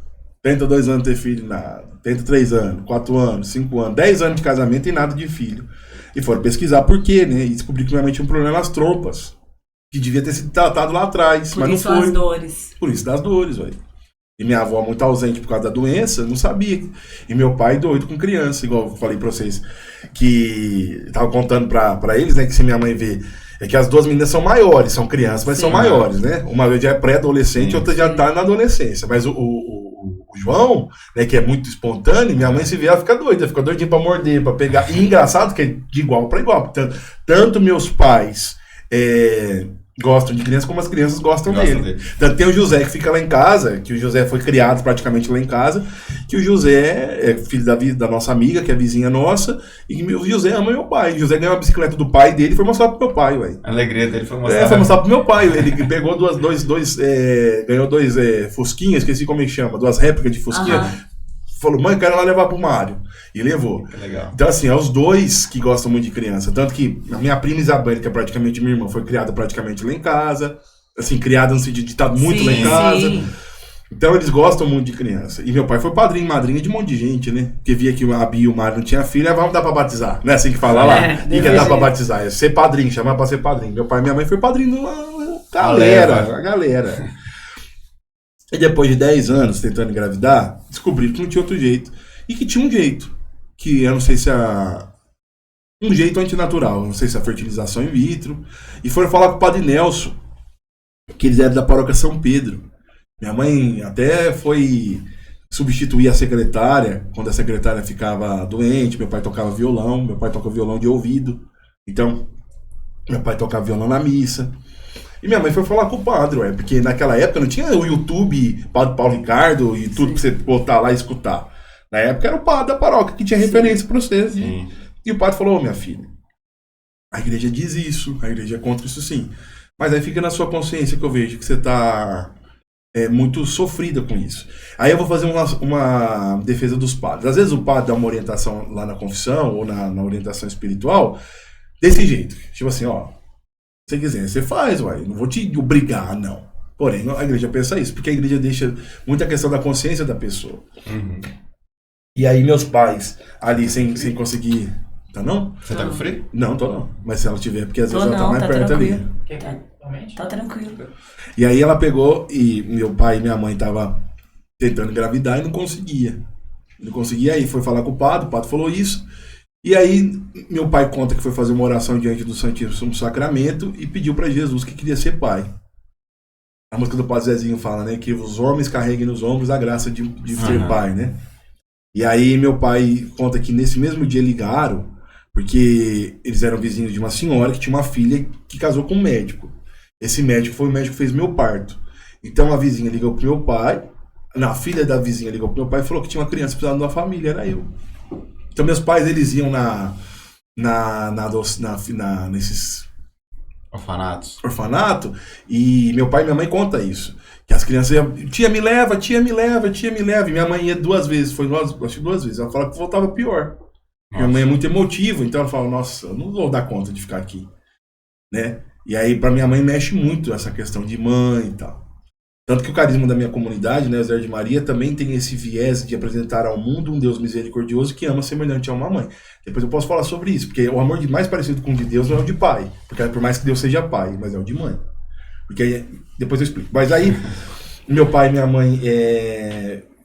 Speaker 3: Tenta 2 anos ter filho, e nada. Tenta 3 anos, 4 anos, 5 anos, 10 anos de casamento e nada de filho. E foram pesquisar por quê, né? E descobriram que minha mãe tinha um problema nas trompas. Que devia ter sido tratado lá atrás, mas não foi.
Speaker 2: Por isso das dores.
Speaker 3: Por isso das dores, velho. E minha avó muito ausente por causa da doença, não sabia. E meu pai doido com criança, igual eu falei pra vocês, que eu tava contando pra eles, né, que se minha mãe vê, é que as 2 meninas são maiores, são crianças, mas são maiores, né? Uma já é pré-adolescente, outra já tá na adolescência. Mas o João, né, que é muito espontâneo, minha mãe se vê, ela fica doidinha pra morder, pra pegar. E engraçado que é de igual pra igual. Tanto meus pais gostam de criança, como as crianças gostam dele. Então, tem o José que fica lá em casa, que o José foi criado praticamente lá em casa, que o José é filho da nossa amiga, que é vizinha nossa, e o José ama meu pai. O José ganhou uma bicicleta do pai dele e foi mostrar pro meu pai, ué.
Speaker 1: A alegria dele foi mostrar.
Speaker 3: Foi mostrar pro meu pai. Ele pegou ganhou 2 fusquinhas, esqueci como é que chama, 2 réplicas de fusquinha. Falou, mãe, quero lá levar pro Mário. E levou. Que legal. Então, assim, é os 2 que gostam muito de criança. Tanto que a minha prima Isabelle, que é praticamente minha irmã, foi criada praticamente lá em casa. Assim, criada no sentido de estar muito lá em casa. Sim. Então, eles gostam muito de criança. E meu pai foi padrinho e madrinha de um monte de gente, né? Porque via que a Bia e o Mário não tinha filha, vamos dar pra batizar. Não é assim que fala lá? E que dar pra batizar? É ser padrinho, chamar pra ser padrinho. Meu pai e minha mãe foi padrinho a galera. E depois de 10 anos tentando engravidar, descobriram que não tinha outro jeito. E que tinha um jeito. Que eu não sei se um jeito antinatural. Não sei se a fertilização in vitro. E foram falar com o padre Nelson, que eles eram da paróquia São Pedro. Minha mãe até foi substituir a secretária, quando a secretária ficava doente. Meu pai tocava violão. Meu pai toca violão de ouvido. Então, meu pai tocava violão na missa. E minha mãe foi falar com o padre, porque naquela época não tinha o YouTube, Padre Paulo Ricardo e tudo pra você botar lá e escutar. Na época era o padre da paróquia que tinha referência pra você. Sim. E o padre falou, minha filha, a igreja diz isso, a igreja é contra isso sim. Mas aí fica na sua consciência que eu vejo que você tá muito sofrida com isso. Aí eu vou fazer uma defesa dos padres. Às vezes o padre dá uma orientação lá na confissão ou na orientação espiritual desse jeito. Tipo assim, ó. Se você quiser, você faz, não vou te obrigar, não. Porém, a igreja pensa isso, porque a igreja deixa muita questão da consciência da pessoa. E aí meus pais, ali, sem conseguir... Tá não?
Speaker 1: Você tá com frio?
Speaker 3: Não, tô não. Mas se ela tiver, porque às vezes ela tá mais perto
Speaker 2: tranquilo.
Speaker 3: Ali.
Speaker 2: Tá tranquilo.
Speaker 3: E aí ela pegou, e meu pai e minha mãe tava tentando engravidar e não conseguia. Não conseguia, aí foi falar com o padre falou isso. E aí, meu pai conta que foi fazer uma oração diante do Santíssimo Sacramento e pediu para Jesus que queria ser pai. A música do Padre Zezinho fala, né? Que os homens carreguem nos ombros a graça de ser pai, né? E aí, meu pai conta que nesse mesmo dia ligaram, porque eles eram vizinhos de uma senhora que tinha uma filha que casou com um médico. Esse médico foi o médico que fez meu parto. Então, a vizinha ligou pro meu pai, a filha da vizinha ligou pro meu pai e falou que tinha uma criança precisando de uma família, era eu. Então meus pais, eles iam nesses orfanato, e meu pai e minha mãe contam isso. Que as crianças iam, tia me leva. E minha mãe ia 2 vezes, acho que 2 vezes. Ela falava que voltava pior. Nossa. Minha mãe é muito emotiva, então ela fala, nossa, eu não vou dar conta de ficar aqui. Né? E aí pra minha mãe mexe muito essa questão de mãe e tal. Tanto que o carisma da minha comunidade, né, o Zé de Maria, também tem esse viés de apresentar ao mundo um Deus misericordioso que ama semelhante a uma mãe. Depois eu posso falar sobre isso, porque o amor mais parecido com o de Deus não é o de pai, porque por mais que Deus seja pai, mas é o de mãe. Porque aí, depois eu explico. Mas aí, meu pai e minha mãe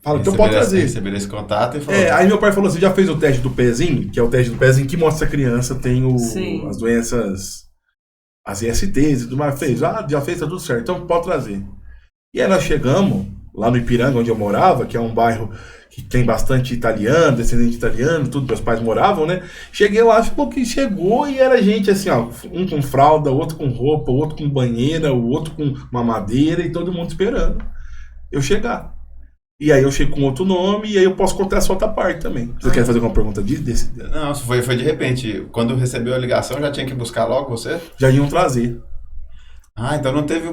Speaker 3: fala, então pode trazer.
Speaker 1: Receber esse contato e falar.
Speaker 3: Aí meu pai falou assim, já fez o teste do pezinho, que é o teste do pezinho que mostra se a criança tem as doenças, as ISTs e tudo mais. Fez, já fez, tá tudo certo, então pode trazer. E aí nós chegamos lá no Ipiranga, onde eu morava, que é um bairro que tem bastante italiano, descendente italiano, tudo, meus pais moravam, né? Cheguei lá, ficou que chegou e era gente assim, ó, um com fralda, outro com roupa, outro com banheira, o outro com mamadeira e todo mundo esperando eu chegar. E aí eu chego com outro nome e aí eu posso contar essa outra parte também. Você quer fazer alguma pergunta desse?
Speaker 1: Não, foi de repente. Quando recebeu a ligação, já tinha que buscar logo você?
Speaker 3: Já iam trazer.
Speaker 1: Então não teve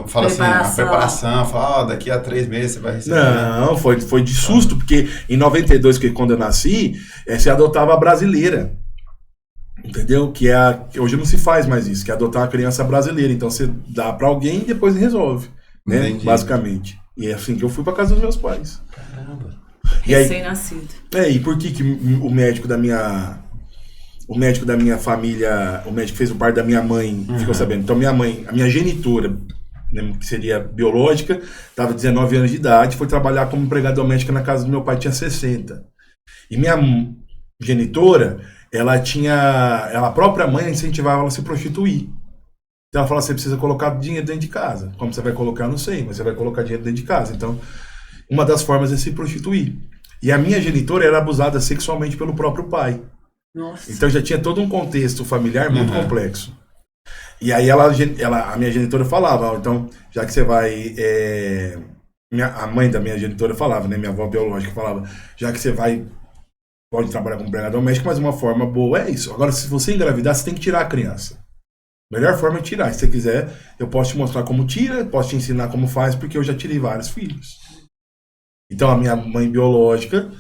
Speaker 1: fala assim, a preparação, fala, daqui a 3 meses você vai receber.
Speaker 3: Não, foi de susto, porque em 92, que quando eu nasci, você adotava a brasileira. Entendeu? Que hoje não se faz mais isso, que é adotar uma criança brasileira. Então você dá pra alguém e depois resolve, né?
Speaker 1: Entendi.
Speaker 3: Basicamente. E é assim que eu fui pra casa dos meus pais.
Speaker 1: Caramba.
Speaker 2: Recém-nascido.
Speaker 3: E por que o médico da minha família, o médico que fez o parto da minha mãe, ficou sabendo? Então minha mãe, a minha genitora, né, que seria biológica, estava 19 anos de idade, foi trabalhar como empregada doméstica na casa do meu pai, tinha 60. E minha genitora, a própria mãe incentivava ela a se prostituir. Então ela falava, você precisa colocar dinheiro dentro de casa. Como você vai colocar, não sei, mas você vai colocar dinheiro dentro de casa. Então, uma das formas é se prostituir. E a minha genitora era abusada sexualmente pelo próprio pai.
Speaker 2: Nossa.
Speaker 3: Então já tinha todo um contexto familiar muito complexo. E aí a minha genitora falava, então, já que você vai... a mãe da minha genitora falava, né? Minha avó biológica falava, já que você pode trabalhar como empregada doméstica, mas uma forma boa é isso. Agora, se você engravidar, você tem que tirar a criança. A melhor forma é tirar. Se você quiser, eu posso te mostrar como tira, posso te ensinar como faz, porque eu já tirei vários filhos. Então a minha mãe biológica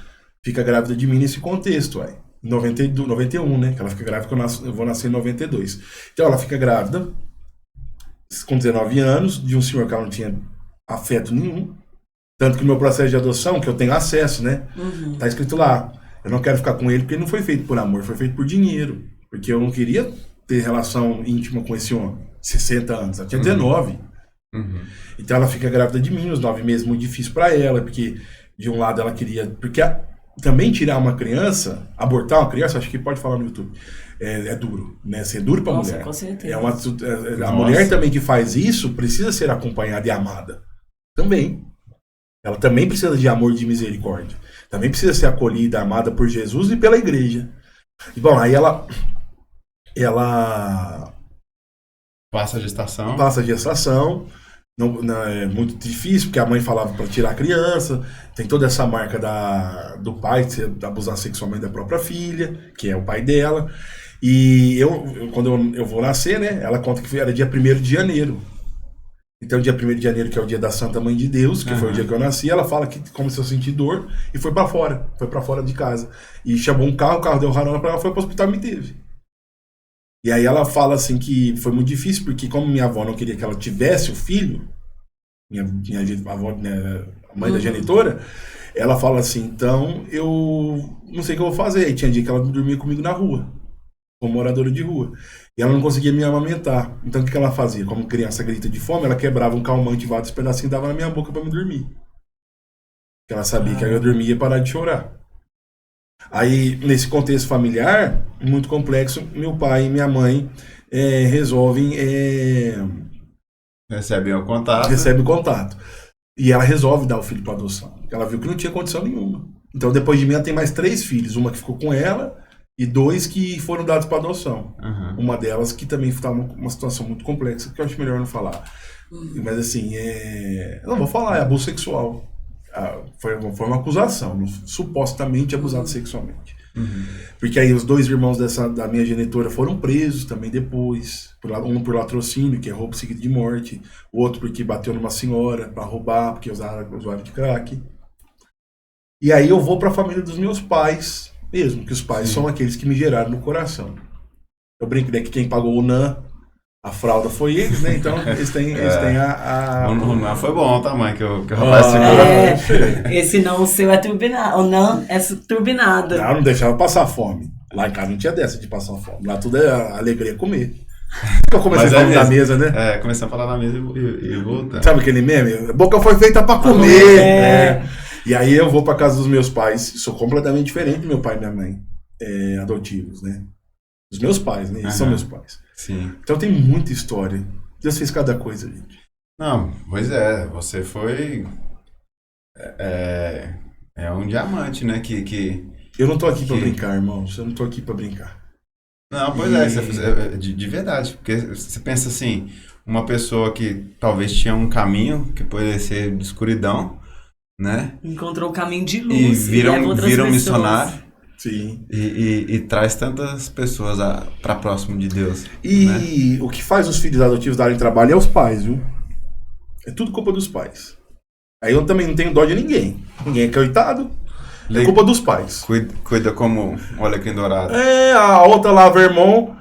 Speaker 3: fica grávida de mim nesse contexto, em 91, né? Que ela fica grávida quando eu vou nascer em 92. Então ela fica grávida com 19 anos de um senhor que ela não tinha afeto nenhum. Tanto que o meu processo de adoção, que eu tenho acesso, né? Tá escrito lá, eu não quero ficar com ele porque ele não foi feito por amor, foi feito por dinheiro. Porque eu não queria ter relação íntima com esse homem. 60 anos, ela tinha 19. Então ela fica grávida de mim, os 9 meses muito difícil para ela, porque de um lado ela queria... Porque também tirar uma criança, abortar uma criança, acho que pode falar no YouTube, é duro, né? Ser duro pra mulher.
Speaker 2: Com certeza.
Speaker 3: A mulher também que faz isso precisa ser acompanhada e amada. Também. Ela também precisa de amor e de misericórdia. Também precisa ser acolhida, amada por Jesus e pela igreja. E bom, aí ela
Speaker 1: passa a gestação.
Speaker 3: Passa a gestação. Não, é muito difícil, porque a mãe falava para tirar a criança. Tem toda essa marca do pai de abusar sexualmente da própria filha, que é o pai dela. E quando eu vou nascer, né? Ela conta que era dia 1º de janeiro. Então, dia 1º de janeiro, que é o dia da Santa Mãe de Deus, que foi o dia que eu nasci, ela fala que começou a sentir dor e foi para fora de casa. E chamou um carro, o carro deu carona para ela, foi para o hospital e me teve. E aí ela fala assim que foi muito difícil, porque como minha avó não queria que ela tivesse o filho, minha avó, né, a mãe da genitora, ela fala assim, então eu não sei o que eu vou fazer. E tinha dia que ela dormia comigo na rua, como moradora de rua. E ela não conseguia me amamentar. Então o que ela fazia? Como criança grita de fome, ela quebrava um calmante, vários pedacinhos e dava na minha boca para me dormir. Porque ela sabia que aí eu dormia e ia parar de chorar. Aí, nesse contexto familiar, muito complexo, meu pai e minha mãe resolvem...
Speaker 1: Recebem o contato.
Speaker 3: Recebe o contato. E ela resolve dar o filho para adoção. Porque ela viu que não tinha condição nenhuma. Então, depois de mim, ela tem mais 3 filhos. Uma que ficou com ela e 2 que foram dados para adoção. Uma delas que também estava numa situação muito complexa, que eu acho melhor não falar. Mas, assim, eu não vou falar, é abuso sexual. Foi uma acusação, supostamente abusado sexualmente. Porque aí os 2 irmãos da minha genitora foram presos também depois, um por latrocínio, que é roubo seguido de morte, o outro porque bateu numa senhora para roubar, porque usava usuário de crack. E aí eu vou para a família dos meus pais mesmo, que os pais são aqueles que me geraram no coração. Eu brinco, né, que quem pagou o NAN, A fralda foi eles, né? Então eles têm a...
Speaker 1: O não foi bom o tamanho que o rapaz segurou.
Speaker 2: Esse não, o seu é turbinado. O não é turbinado.
Speaker 3: Não deixava passar fome. Lá em casa não tinha dessa de passar fome. Lá tudo é alegria comer. Eu comecei a falar da mesa, né?
Speaker 1: Comecei a falar da mesa e voltar.
Speaker 3: Sabe aquele meme? A boca foi feita pra comer. E aí eu vou pra casa dos meus pais. Sou completamente diferente do meu pai e minha mãe. Adotivos, né? Os meus pais, né? Eles são meus pais.
Speaker 1: Sim.
Speaker 3: Então tem muita história. Deus fez cada coisa, gente.
Speaker 1: Não, pois é. Você foi... É um diamante, né?
Speaker 3: Eu não tô aqui pra brincar, irmãos. Eu não tô aqui pra brincar.
Speaker 1: Não, pois de verdade. Porque você pensa assim, uma pessoa que talvez tinha um caminho que poderia ser de escuridão, né?
Speaker 2: Encontrou um caminho de luz.
Speaker 1: E vira um missionário.
Speaker 3: Sim.
Speaker 1: E traz tantas pessoas para próximo de Deus.
Speaker 3: E
Speaker 1: né?
Speaker 3: O que faz os filhos adotivos darem trabalho é os pais, viu? É tudo culpa dos pais. Aí eu também não tenho dó de ninguém. Ninguém é coitado. É culpa dos pais.
Speaker 1: Cuida como olha quem dourado.
Speaker 3: A outra lá, Vermont,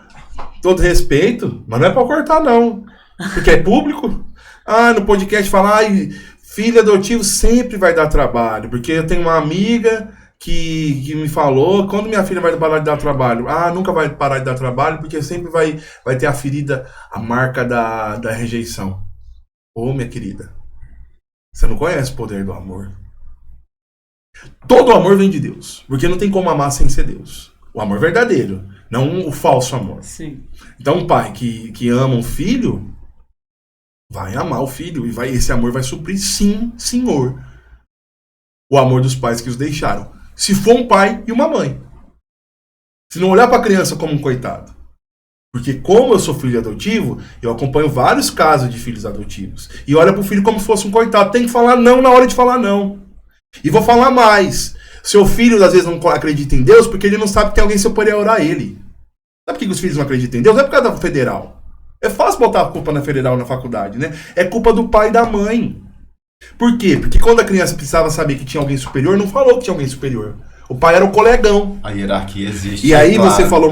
Speaker 3: todo respeito, mas não é pra cortar, não. Porque é público. No podcast falar, filho adotivo sempre vai dar trabalho. Porque eu tenho uma amiga que me falou, quando minha filha vai parar de dar trabalho? Nunca vai parar de dar trabalho, porque sempre vai ter a ferida, a marca da rejeição. Minha querida, você não conhece o poder do amor. Todo amor vem de Deus, porque não tem como amar sem ser Deus. O amor verdadeiro, não o falso amor.
Speaker 2: Sim.
Speaker 3: Então um pai que ama um filho, vai amar o filho, e esse amor vai suprir, sim, senhor, o amor dos pais que os deixaram. Se for um pai e uma mãe. Se não olhar para a criança como um coitado. Porque como eu sou filho adotivo, eu acompanho vários casos de filhos adotivos. E olha para o filho como se fosse um coitado. Tem que falar não na hora de falar não. E vou falar mais. Seu filho às vezes não acredita em Deus porque ele não sabe que tem alguém superior a ele. Sabe por que os filhos não acreditam em Deus? Não é por causa da federal. É fácil botar a culpa na federal na faculdade, né? É culpa do pai e da mãe. Por quê? Porque quando a criança precisava saber que tinha alguém superior, não falou que tinha alguém superior. O pai era o colegão.
Speaker 1: A hierarquia existe.
Speaker 3: E aí claro. Você falou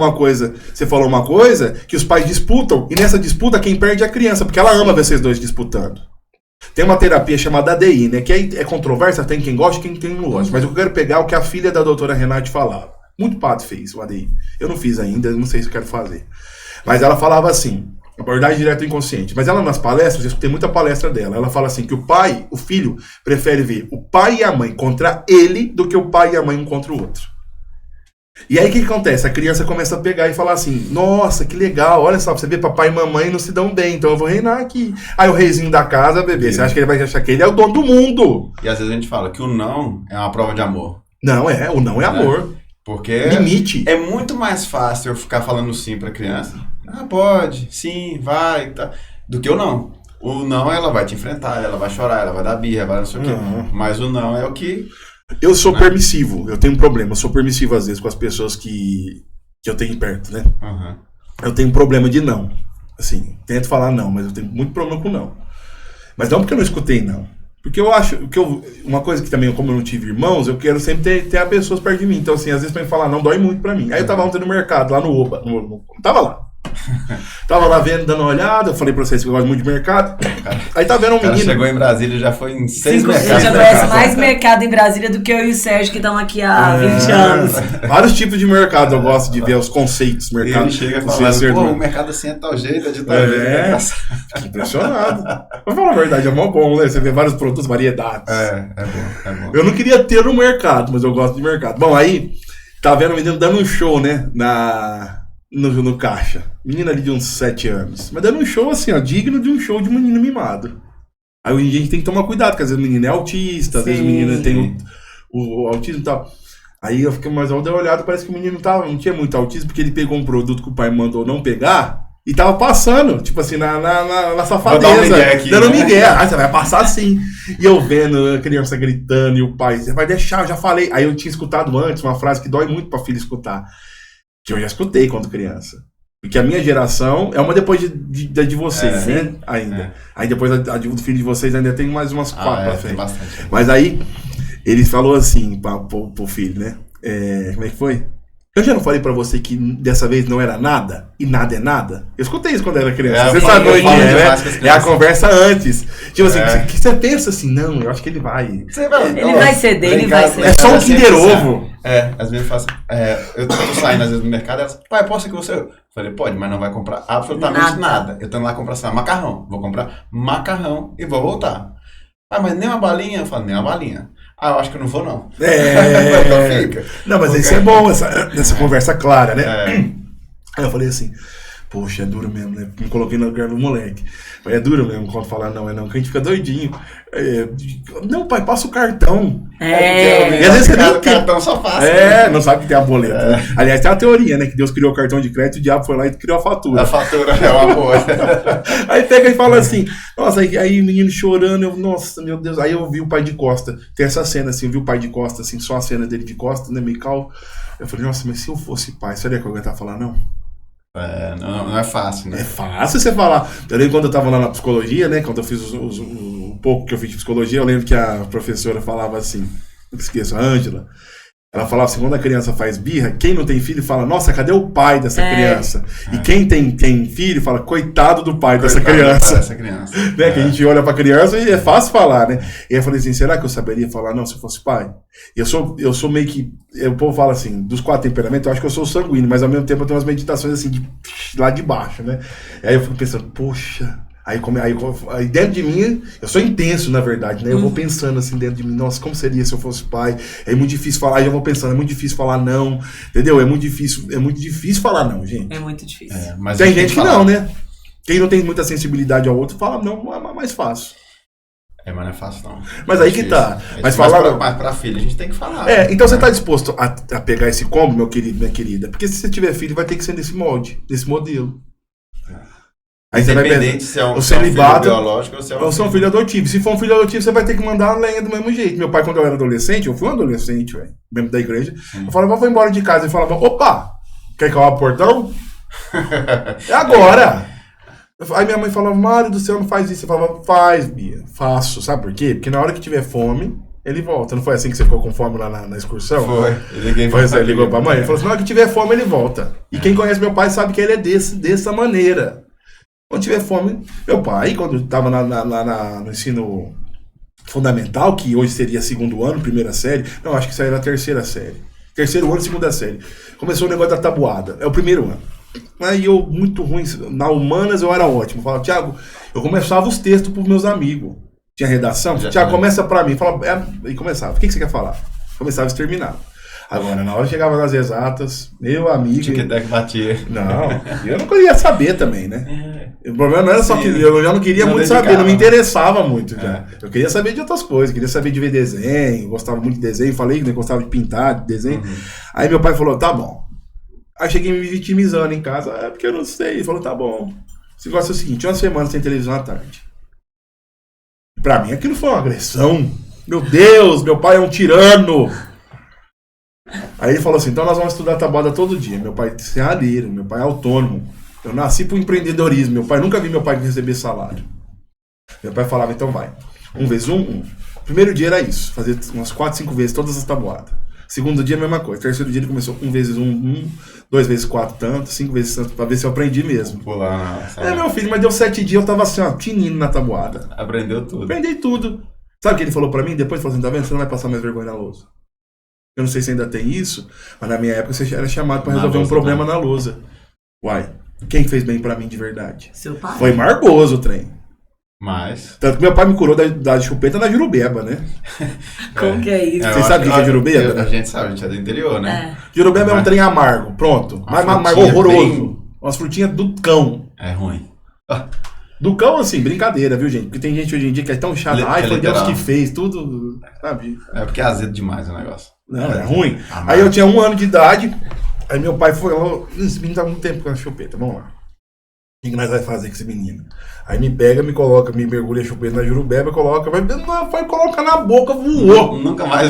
Speaker 3: uma coisa que os pais disputam, e nessa disputa quem perde é a criança, porque ela ama ver vocês dois disputando. Tem uma terapia chamada ADI, né? Que é controversa, tem quem gosta e quem não gosta. Mas eu quero pegar o que a filha da doutora Renate falava. Muito padre fez o ADI. Eu não fiz ainda, não sei se eu quero fazer. Mas ela falava assim, abordagem direta ao inconsciente. Mas ela nas palestras, eu escutei muita palestra dela. Ela fala assim que o filho prefere ver o pai e a mãe contra ele do que o pai e a mãe um contra o outro. E aí o que acontece? A criança começa a pegar e falar assim, nossa, que legal, olha só, você vê, papai e mamãe não se dão bem, então eu vou reinar aqui. Aí o reizinho da casa, bebê, você acha que ele vai achar que ele é o dono do mundo?
Speaker 1: E às vezes a gente fala que o não é uma prova de amor.
Speaker 3: Não, o não é amor.
Speaker 1: Porque
Speaker 3: limite.
Speaker 1: É muito mais fácil eu ficar falando sim pra criança. Pode, sim, vai, tá. Do que o não. O não, ela vai te enfrentar, ela vai chorar, ela vai dar birra, vai não sei o quê. Mas o não é o que...
Speaker 3: Eu sou permissivo, eu tenho um problema. Eu sou permissivo às vezes com as pessoas que eu tenho perto, né? Eu tenho um problema de não. Assim, tento falar não, mas eu tenho muito problema com não. Mas não porque eu não escutei não. Porque eu acho que uma coisa que também, como eu não tive irmãos, eu quero sempre ter as pessoas perto de mim. Então, assim, às vezes pra mim falar não dói muito pra mim. Aí eu tava ontem no mercado, lá no Oba. Tava lá. Tava lá vendo, dando uma olhada. Eu falei pra vocês que eu gosto muito de mercado. Aí tá vendo um menino.
Speaker 1: Chegou em Brasília, já foi em 6 mercados.
Speaker 2: Ele já conhece mais mercado em Brasília do que eu e o Sérgio, que estão aqui há 20 anos.
Speaker 3: Vários tipos de mercado eu gosto de ver os conceitos do mercado.
Speaker 1: Ele chega falando, o mercado assim é tal jeito, é de tal jeito.
Speaker 3: Fico impressionado. Mas falar a verdade, é mó bom, né? Você vê vários produtos, variedades.
Speaker 1: É bom.
Speaker 3: Eu não queria ter no mercado, mas eu gosto de mercado. Bom, aí, tá vendo o menino dando um show, né? No caixa. Menina ali de uns 7 anos. Mas dando um show assim, ó, digno de um show de menino mimado. Aí a gente tem que tomar cuidado, porque às vezes o menino é autista, às vezes o menino tem o autismo e tal. Aí eu fiquei mais dei uma olhada, parece que o menino não tinha muito autismo, porque ele pegou um produto que o pai mandou não pegar e tava passando, tipo assim, na safadeza. Dando migué. Aí você vai passar assim. E eu vendo a criança gritando e o pai, você vai deixar, eu já falei. Aí eu tinha escutado antes uma frase que dói muito pra filho escutar. Que eu já escutei quando criança. Porque a minha geração é uma depois de vocês, né? Ainda. Aí depois a do filho de vocês ainda tem mais umas 4 pra frente.
Speaker 1: Bastante.
Speaker 3: Mas aí, ele falou assim pro filho, né? Como é que foi? Eu já não falei pra você que dessa vez não era nada? E nada é nada? Eu escutei isso quando era criança. Você sabe onde é a conversa antes. Tipo assim, que você pensa assim, não, eu acho que ele vai.
Speaker 2: Ele vai ceder, ele vai ceder.
Speaker 3: É só um Kinder Ovo.
Speaker 1: Às vezes eu faço. Eu tô saindo às vezes do mercado e elas, pai, posso ir com você? Eu falei, pode, mas não vai comprar absolutamente nada. Eu tô indo lá comprar só macarrão. Vou comprar macarrão e vou voltar. Ah, mas nem uma balinha? Eu falo, nem uma balinha. Ah, eu acho que eu não vou, não. Então fica.
Speaker 3: Não, mas isso é bom, essa conversa clara, né? Aí eu falei assim, poxa, é duro mesmo, né? Me coloquei no lugar do moleque. Mas é duro mesmo quando falar não, é não, que a gente fica doidinho. Não, pai, passa o cartão.
Speaker 1: E
Speaker 3: às vezes você nem tem.
Speaker 1: Cartão só passa.
Speaker 3: Não sabe que tem a boleta. Né? Aliás, tem uma teoria, né? Que Deus criou o cartão de crédito e o diabo foi lá e criou a fatura.
Speaker 1: A fatura é uma boa.
Speaker 3: Aí pega e fala assim, nossa, aí o menino chorando, nossa, meu Deus. Aí eu vi o pai de costa. Tem essa cena assim, eu vi o pai de costa, assim, só a cena dele de costa, né? Meio calmo. Eu falei, nossa, mas se eu fosse pai, seria que eu aguentar falar não?
Speaker 1: Não é fácil, né?
Speaker 3: É fácil você falar. Eu lembro quando eu tava lá na psicologia, né? Quando eu fiz o pouco que eu fiz de psicologia, eu lembro que a professora falava assim, não esqueço, a Ângela. Ela falava assim, quando a criança faz birra, quem não tem filho fala, nossa, cadê o pai dessa criança? E quem tem filho fala, coitado do pai dessa criança. Né? Que a gente olha pra criança e é fácil falar, né? E aí eu falei assim, será que eu saberia falar não se eu fosse pai? Eu sou meio que, o povo fala assim, dos 4 temperamentos, eu acho que eu sou sanguíneo, mas ao mesmo tempo eu tenho umas meditações assim, lá de baixo, né? E aí eu fico pensando, poxa... Aí dentro de mim, eu sou intenso, na verdade, né? Eu vou pensando assim dentro de mim, nossa, como seria se eu fosse pai? É muito difícil falar, eu já vou pensando, é muito difícil falar não, entendeu? É muito difícil falar não, gente.
Speaker 2: É muito difícil.
Speaker 3: Mas tem gente que não, né? Quem não tem muita sensibilidade ao outro, fala não, é mais fácil.
Speaker 1: Mas não é fácil, não.
Speaker 3: Mas aí que tá.
Speaker 1: Mas pra filho a gente tem que falar.
Speaker 3: Então você tá disposto a pegar esse combo, meu querido, minha querida? Porque se você tiver filho, vai ter que ser nesse molde, nesse modelo. Aí você vai ver
Speaker 1: se é um filho biológico
Speaker 3: ou se é um filho adotivo. Se for um filho adotivo, você vai ter que mandar a lenha do mesmo jeito. Meu pai, quando eu era adolescente, eu fui um adolescente, velho, mesmo da igreja, eu falava, vou embora de casa. Ele falava, opa, quer que eu abra o portão? É agora! Aí minha mãe falava, Mário do céu, não faz isso. Eu falava, faz, Bia, faço. Sabe por quê? Porque na hora que tiver fome, ele volta. Não foi assim que você ficou com fome lá na excursão?
Speaker 1: Foi.
Speaker 3: Ele ligou pra mãe. Ele falou assim, na hora que tiver fome, ele volta. E quem conhece meu pai sabe que ele é dessa maneira. Quando tiver fome, meu pai, quando estava no ensino fundamental, que hoje seria 2º ano, 1ª série, não, acho que isso aí era a 3ª série. 3º ano, 2ª série. Começou o negócio da tabuada, é o 1º ano. Aí eu, muito ruim, na humanas eu era ótimo. Eu falava, Thiago, eu começava os textos pros meus amigos. Tinha redação, Thiago, começa pra mim. Falava, e começava, o que você quer falar? Começava e terminava. Agora, na hora que chegava nas exatas, meu amigo...
Speaker 1: Tinha que até que batia.
Speaker 3: Não, eu não queria saber também, né? O problema não era só que eu já não queria muito saber, não me interessava muito já. Eu queria saber de outras coisas, queria saber de ver desenho, gostava muito de desenho, falei que gostava de pintar, de desenho. Aí meu pai falou, tá bom. Aí cheguei me vitimizando em casa, porque eu não sei. Ele falou, tá bom. Esse negócio é o seguinte, uma semana sem televisão à tarde. Pra mim aquilo foi uma agressão. Meu Deus, meu pai é um tirano. Aí ele falou assim, então nós vamos estudar tabuada todo dia. Meu pai é serralheiro, meu pai é autônomo. Eu nasci pro empreendedorismo. Meu pai, nunca vi meu pai receber salário. Meu pai falava, então vai. 1 × 1. Primeiro dia era isso, fazer umas 4, 5 vezes todas as tabuadas. Segundo dia a mesma coisa. Terceiro dia ele começou 1 × 1, 2 × 4 tanto, 5 vezes tanto, pra ver se eu aprendi mesmo.
Speaker 1: Pular,
Speaker 3: meu filho, mas deu 7 dias, eu tava assim, ó, tinindo na tabuada.
Speaker 1: Aprendeu tudo.
Speaker 3: Aprendi tudo. Sabe o que ele falou pra mim? Depois ele falou assim, tá vendo? Você não vai passar mais vergonha na lousa. Eu não sei se ainda tem isso, mas na minha época você era chamado pra resolver um problema na lousa. Uai, quem fez bem pra mim de verdade?
Speaker 2: Seu pai.
Speaker 3: Foi Margoso o trem.
Speaker 1: Mas...
Speaker 3: Tanto que meu pai me curou da chupeta na Jurubeba, né?
Speaker 2: Como que é isso?
Speaker 3: Vocês sabem o que é Jurubeba?
Speaker 1: A gente sabe, a gente é do interior, né?
Speaker 3: Jurubeba é um trem amargo, pronto. Amargo horroroso. Umas frutinhas do cão.
Speaker 1: É ruim.
Speaker 3: Do cão, assim, brincadeira, viu, gente? Porque tem gente hoje em dia que é tão chata. Ai, foi Deus que fez, tudo, sabe?
Speaker 1: É porque é azedo demais o negócio.
Speaker 3: Não, é ruim. Aí eu tinha 1 ano de idade, aí meu pai falou, esse menino tá muito tempo com a chupeta, vamos lá. O que nós vamos fazer com esse menino? Aí me pega, me coloca, me mergulha a chupeta na Jurubeba, coloca, vai colocar na boca, voou.
Speaker 1: Nunca mais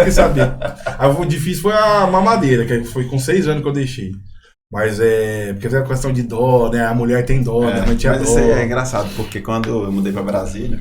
Speaker 3: quis saber. Aí o difícil foi a mamadeira, que foi com 6 anos que eu deixei. Mas porque é questão de dó, né? A mulher tem dó, né? A mãe tinha dó.
Speaker 1: Mas isso aí é engraçado, porque quando eu mudei pra Brasília,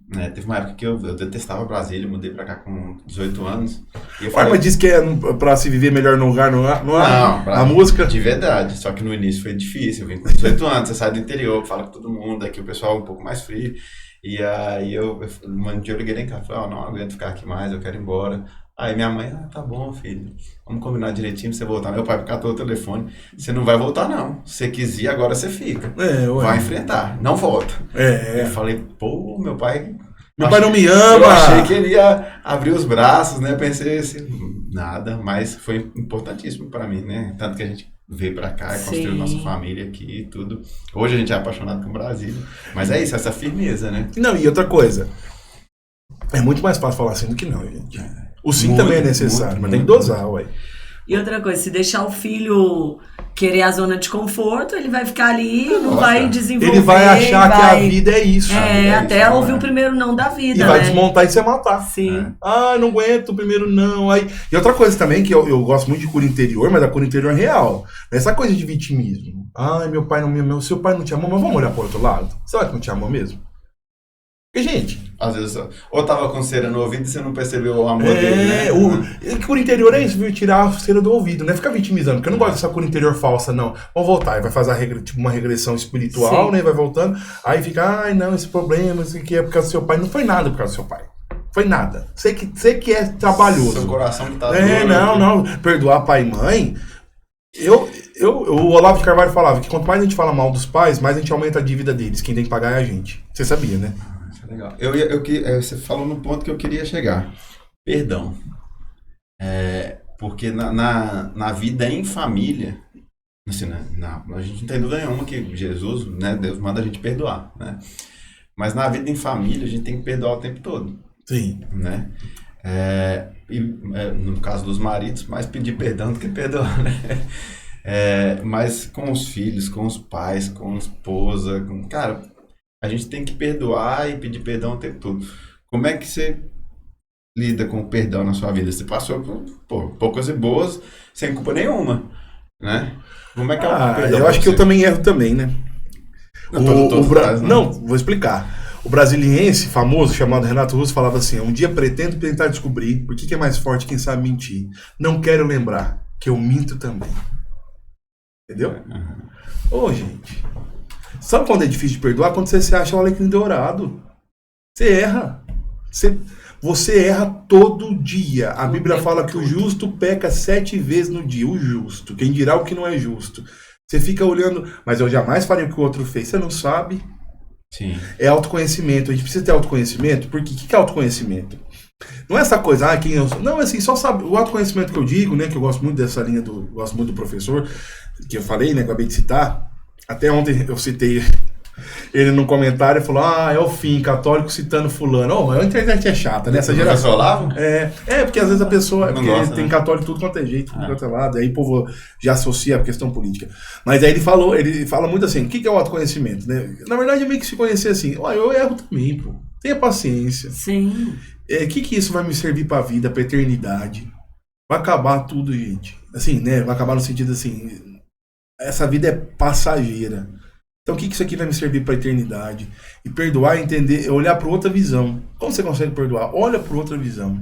Speaker 1: né? Teve uma época que eu detestava Brasília, mudei pra cá com 18 anos. E eu
Speaker 3: Ué, mas diz que é pra se viver melhor no lugar, não há a música.
Speaker 1: De verdade, só que no início foi difícil. Eu vim com 18 anos, você sai do interior, fala com todo mundo, aqui o pessoal é um pouco mais frio. E aí um dia eu liguei lá em casa, falei, não aguento ficar aqui mais, eu quero ir embora. Aí minha mãe, tá bom, filho, vamos combinar direitinho pra você voltar. Meu pai catou o telefone, você não vai voltar não, se você quiser ir, agora você fica. Vai enfrentar, não volta. Eu falei, pô, meu pai
Speaker 3: não me ama.
Speaker 1: Eu achei que ele ia abrir os braços, né? Pensei assim, nada, mas foi importantíssimo pra mim, né? Tanto que a gente veio pra cá e construiu nossa família aqui e tudo. Hoje a gente é apaixonado com o Brasil. Mas é isso, essa firmeza, né?
Speaker 3: Não, e outra coisa. É muito mais fácil falar assim do que não, gente. O sim também é necessário, mas tem que dosar, ué.
Speaker 2: E outra coisa, se deixar o filho querer a zona de conforto, ele vai ficar ali, não vai desenvolver.
Speaker 3: Ele vai achar que a vida é isso.
Speaker 2: Até ouvir o primeiro não da vida,
Speaker 3: e vai desmontar e se matar.
Speaker 2: Sim.
Speaker 3: Não aguento o primeiro não. Aí... E outra coisa também, que eu gosto muito de cura interior, mas a cura interior é real. Essa coisa de vitimismo. Meu pai não me amou, seu pai não te amou, mas vamos olhar para o outro lado. Será que não te amou mesmo? Porque, gente...
Speaker 1: Às vezes, ou tava com cera no ouvido e você não percebeu o amor dele, né?
Speaker 3: Cura interior é isso, viu? Tirar a cera do ouvido, né? Ficar vitimizando, porque eu não gosto dessa cura interior falsa, não. Vamos voltar, aí vai fazer uma regressão espiritual, né? Vai voltando, aí fica, não, esse problema, isso aqui é por causa do seu pai. Não foi nada por causa do seu pai. Foi nada. Você que é trabalhoso.
Speaker 1: Seu coração que tá
Speaker 3: não. Perdoar pai e mãe... O Olavo de Carvalho falava que quanto mais a gente fala mal dos pais, mais a gente aumenta a dívida deles. Quem tem que pagar é a gente. Você sabia, né?
Speaker 1: Legal. Você falou no ponto que eu queria chegar. Perdão. Porque na vida em família, assim, a gente não tem dúvida nenhuma que Jesus, né, Deus manda a gente perdoar, né? Mas na vida em família, a gente tem que perdoar o tempo todo.
Speaker 3: Sim.
Speaker 1: Né? No caso dos maridos, mais pedir perdão do que perdoar, né? Mas com os filhos, com os pais, com a esposa, cara... A gente tem que perdoar e pedir perdão o tempo todo. Como é que você lida com o perdão na sua vida? Você passou por poucas e boas, sem culpa nenhuma, né? Como é que é o perdão?
Speaker 3: Eu acho que eu também erro também, né? Não, vou explicar. O brasiliense famoso, chamado Renato Russo, falava assim, um dia pretendo tentar descobrir por que é mais forte quem sabe mentir. Não quero lembrar que eu minto também. Entendeu? Gente... Sabe quando é difícil de perdoar? Quando você se acha o alecrim dourado. Você erra. Você erra todo dia. A Bíblia fala que o justo peca 7 vezes no dia. O justo. Quem dirá o que não é justo? Você fica olhando, mas eu jamais faria o que o outro fez. Você não sabe.
Speaker 1: Sim.
Speaker 3: É autoconhecimento. A gente precisa ter autoconhecimento. Porque o que é autoconhecimento? Não é essa coisa, quem eu sou. Não, assim, só sabe. O autoconhecimento que eu digo, né? Que eu gosto muito dessa linha gosto muito do professor, que eu falei, né? Acabei de citar. Até ontem eu citei ele num comentário e falou, é o fim, católico citando fulano. A internet é chata, né? Essa geração.
Speaker 1: Olavo?
Speaker 3: Porque às vezes a pessoa...
Speaker 1: Porque gosta,
Speaker 3: tem católico tudo quanto é jeito, tudo quanto é lado. Aí o povo já associa a questão política. Mas aí ele fala muito assim, o que é o autoconhecimento, né? Na verdade é meio que se conhecer assim, eu erro também, pô. Tenha paciência.
Speaker 2: Sim.
Speaker 3: O que isso vai me servir pra vida, pra eternidade? Vai acabar tudo, gente. Assim, né? Vai acabar no sentido assim... Essa vida é passageira. Então o que isso aqui vai me servir para a eternidade? E perdoar, entender, olhar para outra visão. Como você consegue perdoar? Olha para outra visão.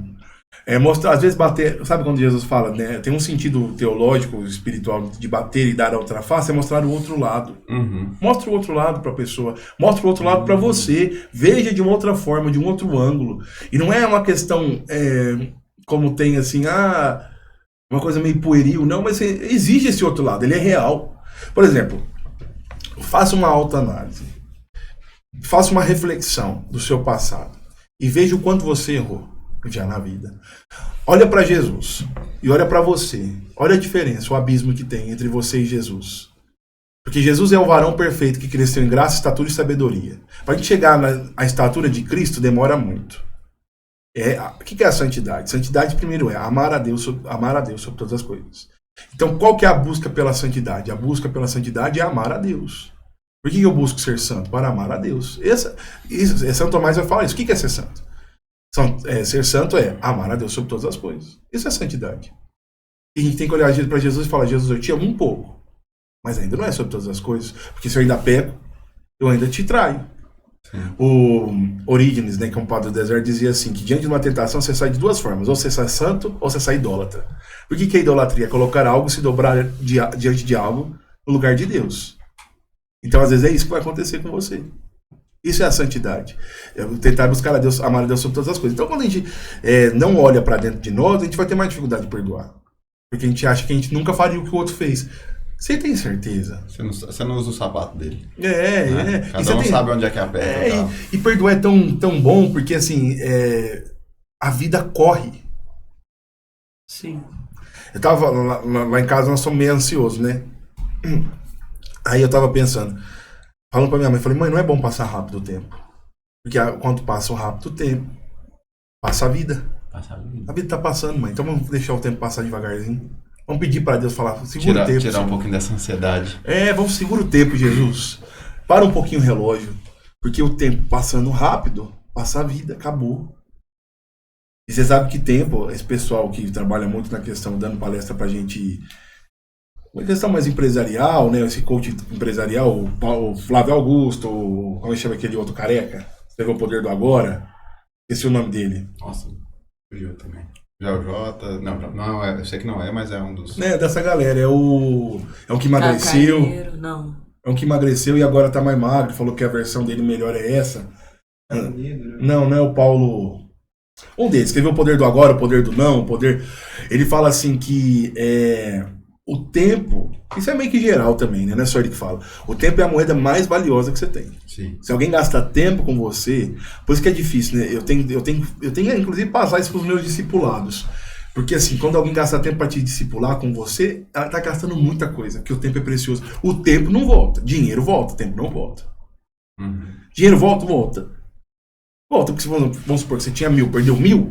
Speaker 3: Mostrar, às vezes bater, sabe quando Jesus fala, né? Tem um sentido teológico, espiritual de bater e dar a outra face, é mostrar o outro lado. Mostra o outro lado para a pessoa, mostra o outro lado para você, veja de uma outra forma, de um outro ângulo. E não é uma questão como tem assim, uma coisa meio pueril, não, mas existe esse outro lado, ele é real. Por exemplo, faça uma autoanálise, faça uma reflexão do seu passado e veja o quanto você errou já na vida. Olha para Jesus e olha para você, olha a diferença, o abismo que tem entre você e Jesus. Porque Jesus é o varão perfeito que cresceu em graça, estatura e sabedoria. Para a gente chegar à estatura de Cristo demora muito. O que é a santidade? Santidade, primeiro, é amar a Deus sobre todas as coisas. Então, qual que é a busca pela santidade? A busca pela santidade é amar a Deus. Por que eu busco ser santo? Para amar a Deus. São Tomás vai falar isso. O que é ser santo? Ser santo é amar a Deus sobre todas as coisas. Isso é santidade. E a gente tem que olhar para Jesus e falar, Jesus, eu te amo um pouco, mas ainda não é sobre todas as coisas. Porque se eu ainda peco, eu ainda te traio. O Orígenes, né, que é um padre do deserto, dizia assim, que diante de uma tentação você sai de duas formas, ou você sai santo ou você sai idólatra. Por que é idolatria? Colocar algo, se dobrar diante de algo no lugar de Deus. Então às vezes é isso que vai acontecer com você. Isso é a santidade. É tentar buscar a Deus, amar a Deus sobre todas as coisas. Então quando a gente não olha para dentro de nós, a gente vai ter mais dificuldade de perdoar. Porque a gente acha que a gente nunca faria o que o outro fez. Você tem certeza?
Speaker 1: Você não usa o sapato dele.
Speaker 3: Né?
Speaker 1: Cada um sabe onde é que aperta.
Speaker 3: E perdoar é tão bom, porque assim, a vida corre.
Speaker 2: Sim.
Speaker 3: Eu tava lá em casa, nós somos meio ansiosos, né? Aí eu tava pensando, falando pra minha mãe, falei, mãe, não é bom passar rápido o tempo. Porque quando passa rápido o tempo, passa a vida. A vida tá passando, mãe. Então vamos deixar o tempo passar devagarzinho. Vamos pedir para Deus falar, segura o tempo.
Speaker 1: Tirar um pouquinho dessa ansiedade.
Speaker 3: Vamos segurar o tempo, Jesus. Para um pouquinho o relógio. Porque o tempo passando rápido, passa a vida, acabou. E você sabe que tempo, esse pessoal que trabalha muito na questão, dando palestra pra gente, uma questão mais empresarial, né? Esse coach empresarial, o Flávio Augusto, como chama aquele outro careca? Você viu o Poder do Agora? Esqueci o nome dele.
Speaker 1: Nossa, fugiu também. Já o Jota, não é, eu sei que não é, mas é um dos...
Speaker 3: Dessa galera, é um que emagreceu.
Speaker 2: Não.
Speaker 3: É um que emagreceu e agora tá mais magro, falou que a versão dele melhor é essa. Não é o Paulo... Um deles, escreveu o Poder do Agora, o Poder do Não, o Poder... Ele fala assim que o tempo, isso é meio que geral também, né? Não é só ele que fala. O tempo é a moeda mais valiosa que você tem.
Speaker 1: Sim. Se
Speaker 3: alguém gasta tempo com você, por isso que é difícil, né? Eu tenho inclusive passar isso pros meus discipulados. Porque assim, quando alguém gasta tempo para te discipular com você, ela tá gastando muita coisa, porque o tempo é precioso. O tempo não volta, dinheiro volta, o tempo não volta. Dinheiro volta. Volta, porque vamos supor que você tinha 1.000, perdeu 1.000,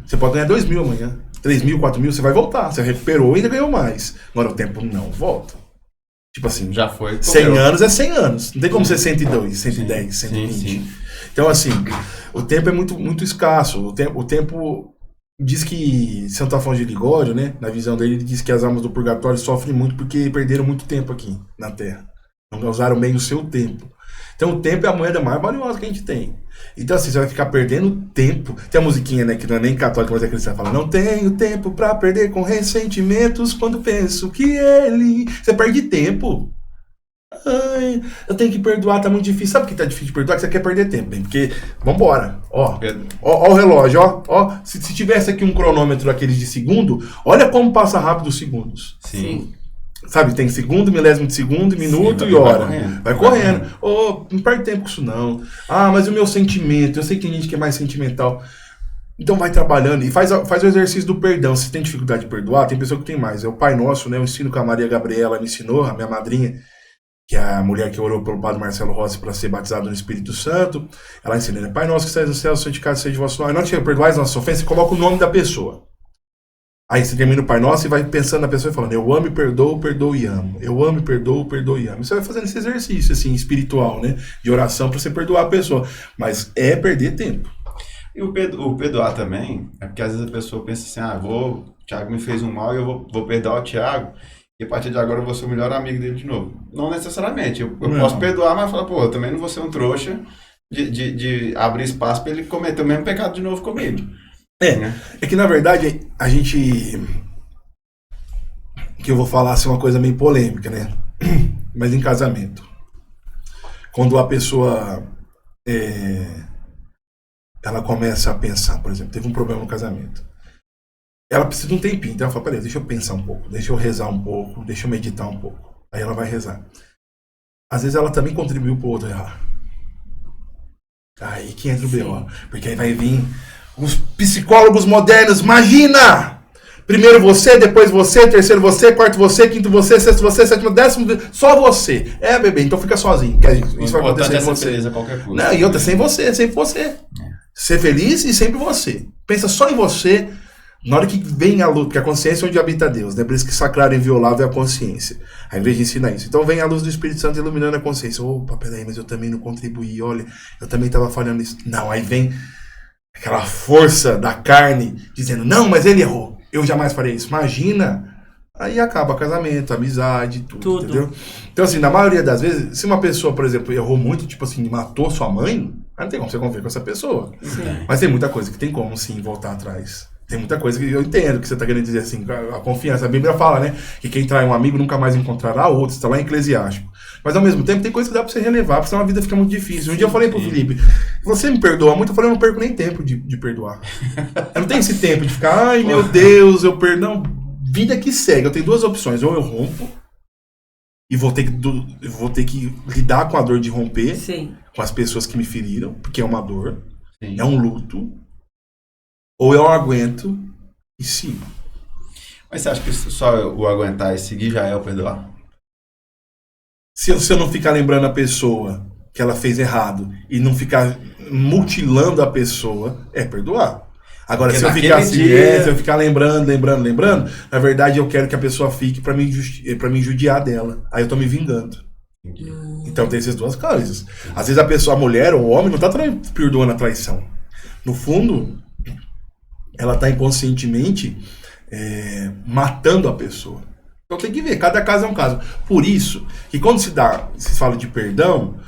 Speaker 3: você pode ganhar 2.000 amanhã. 3.000, 4.000, você vai voltar. Você recuperou e ainda ganhou mais. Agora o tempo não volta. Tipo assim,
Speaker 1: já foi.
Speaker 3: 100 anos é 100 anos. Não tem como ser 102, 110, 120. Sim. Então assim, o tempo é muito, muito escasso. O tempo diz que Santo Afonso de Ligório, né, na visão dele, ele diz que as almas do purgatório sofrem muito porque perderam muito tempo aqui na Terra. Não usaram bem o seu tempo. Então o tempo é a moeda mais valiosa que a gente tem. Então assim, você vai ficar perdendo tempo. Tem a musiquinha, né, que não é nem católica, mas é cristã, fala: não tenho tempo pra perder com ressentimentos quando penso que ele... Você perde tempo. Ai, eu tenho que perdoar, tá muito difícil. Sabe por que tá difícil de perdoar? Que você quer perder tempo, bem? Porque, vambora. Ó o relógio, ó. Se tivesse aqui um cronômetro aqueles de segundo, olha como passa rápido os segundos.
Speaker 1: Sim.
Speaker 3: Sabe, tem segundo, milésimo de segundo, minuto. Sim, e hora. Vai correndo. Não perde tempo com isso não. Mas o meu sentimento, eu sei que tem gente que é mais sentimental. Então vai trabalhando e faz o exercício do perdão. Se tem dificuldade de perdoar, tem pessoa que tem mais. É o Pai Nosso, né? Eu ensino com a Maria Gabriela, me ensinou, a minha madrinha, que é a mulher que orou pelo padre Marcelo Rossi para ser batizado no Espírito Santo. Ela ensina, né? Pai Nosso que estás no céu, santificado seja o vosso nome. Não te perdoais nossas ofensas, você coloca o nome da pessoa. Aí você termina o Pai Nosso e vai pensando na pessoa e falando: eu amo e perdoo, perdoo e amo. Eu amo e perdoo, perdoo e amo. Você vai fazendo esse exercício assim, espiritual, né? De oração para você perdoar a pessoa. Mas é perder tempo.
Speaker 1: E o perdoar também, é porque às vezes a pessoa pensa assim: o Thiago me fez um mal e eu vou perdoar o Thiago, e a partir de agora eu vou ser o melhor amigo dele de novo. Não necessariamente. Eu posso perdoar, mas falar: eu também não vou ser um trouxa de abrir espaço para ele cometer o mesmo pecado de novo comigo.
Speaker 3: É que na verdade a gente... Que eu vou falar assim uma coisa meio polêmica, né? Mas em casamento, quando a pessoa ela começa a pensar, por exemplo, teve um problema no casamento, ela precisa de um tempinho, então ela fala: peraí, deixa eu pensar um pouco, deixa eu rezar um pouco, deixa eu meditar um pouco. Aí ela vai rezar. Às vezes ela também contribuiu pro outro errar. Aí que entra o B.O. Porque aí vai vir os psicólogos modernos. Imagina! Primeiro você, depois você, terceiro você, quarto você, quinto você, sexto você, sétimo, décimo, só você. Bebê, então fica sozinho. Isso vai acontecer com você.
Speaker 1: Feliz a qualquer custo.
Speaker 3: Não, e outra, sem você, sempre você. Ser feliz e sempre você. Pensa só em você. Na hora que vem a luz, porque a consciência é onde habita Deus, né? Por isso que sacrário e inviolável é a consciência. A igreja ensina isso. Então vem a luz do Espírito Santo iluminando a consciência. Opa, peraí, mas eu também não contribuí, olha, eu também estava falhando nisso. Não, aí vem aquela força da carne dizendo: não, mas ele errou, eu jamais farei isso. Imagina, aí acaba casamento, amizade, tudo, entendeu? Então, assim, na maioria das vezes, se uma pessoa, por exemplo, errou muito, tipo assim, matou sua mãe, aí não tem como você conviver com essa pessoa.
Speaker 2: Sim.
Speaker 3: Mas tem muita coisa que tem como, sim, voltar atrás. Tem muita coisa que eu entendo que você está querendo dizer, assim, a confiança. A Bíblia fala, né, que quem trai um amigo nunca mais encontrará outro, está lá em Eclesiástico. Mas, ao mesmo tempo, tem coisa que dá para você relevar, porque senão a vida fica muito difícil. Um dia eu falei pro Felipe, você me perdoa muito? Eu falei, eu não perco nem tempo de perdoar. Eu não tenho esse tempo de ficar, ai, meu Deus, eu perdoo. Vida que segue. Eu tenho duas opções. Ou eu rompo e vou ter que lidar com a dor de romper,
Speaker 2: Sim.
Speaker 3: com as pessoas que me feriram, porque é uma dor,
Speaker 1: Sim.
Speaker 3: é um luto. Ou eu aguento e sigo.
Speaker 1: Mas você acha que só o aguentar e seguir já é o perdoar?
Speaker 3: Se eu não ficar lembrando a pessoa que ela fez errado e não ficar mutilando a pessoa, é perdoar. Agora,
Speaker 1: Porque
Speaker 3: se eu ficar assim, se eu ficar lembrando, na verdade eu quero que a pessoa fique pra me judiar dela. Aí eu tô me vingando. Então tem essas duas coisas. Às vezes a pessoa, a mulher ou o homem, não tá perdoando a traição. No fundo, ela tá inconscientemente matando a pessoa. Então tem que ver, cada caso é um caso. Por isso, que quando se fala de perdão,